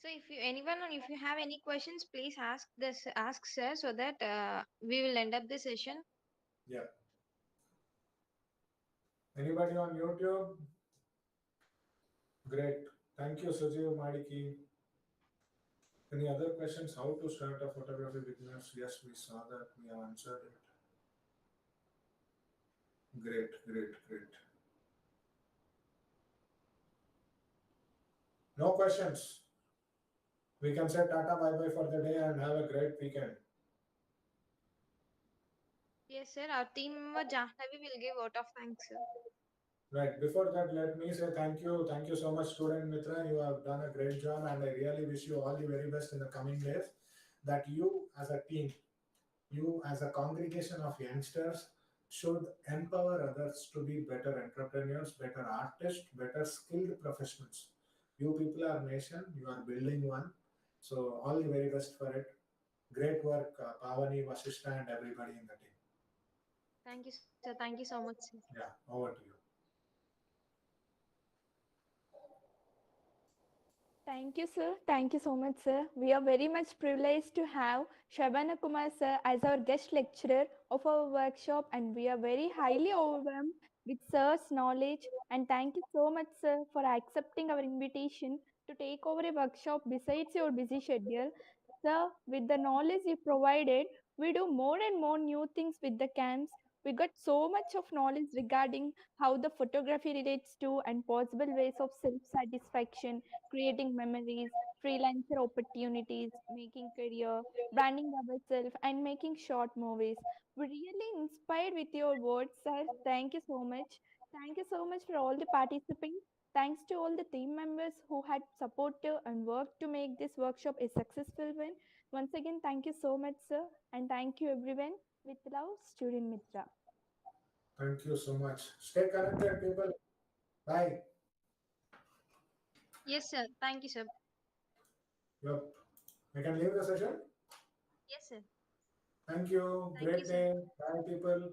So if you have any questions, please ask sir, so that we will end up the session. Yeah. Anybody on YouTube? Great. Thank you, Sujiv Madiki. Any other questions? How to start a photography business? Yes, we saw that. We have answered it. Great. No questions. We can say tata bye-bye for the day and have a great weekend. Yes, sir. Our team member Jahnavi will give vote of thanks, sir. Right. Before that, let me say thank you. Thank you so much, Student Mitra. You have done a great job, and I really wish you all the very best in the coming days. That you, as a team, you, as a congregation of youngsters, should empower others to be better entrepreneurs, better artists, better skilled professionals. You people are nation. You are building one. So all the very best for it. Great work, Pavani, Vasishta, and everybody in the team. Thank you, sir. Thank you so much, sir. Yeah, over to you. Thank you, sir. Thank you so much, sir. We are very much privileged to have Shabana Kumar, sir, as our guest lecturer of our workshop, and we are very highly overwhelmed with sir's knowledge. And thank you so much, sir, for accepting our invitation to take over a workshop besides your busy schedule. Sir, with the knowledge you provided, we do more and more new things with the camps. We got so much of knowledge regarding how the photography relates to and possible ways of self-satisfaction, creating memories, freelancer opportunities, making career, branding ourselves, and making short movies. We're really inspired with your words, sir. Thank you so much. Thank you so much for all the participants. Thanks to all the team members who had supported and worked to make this workshop a successful one. Once again, thank you so much, sir. And thank you, everyone. With love, Student Mitra. Thank you so much. Stay connected, people. Bye. Yes, sir. Thank you, sir. Yep. I can leave the session. Yes, sir. Thank you. Thank you, Great sir. day. Bye, people.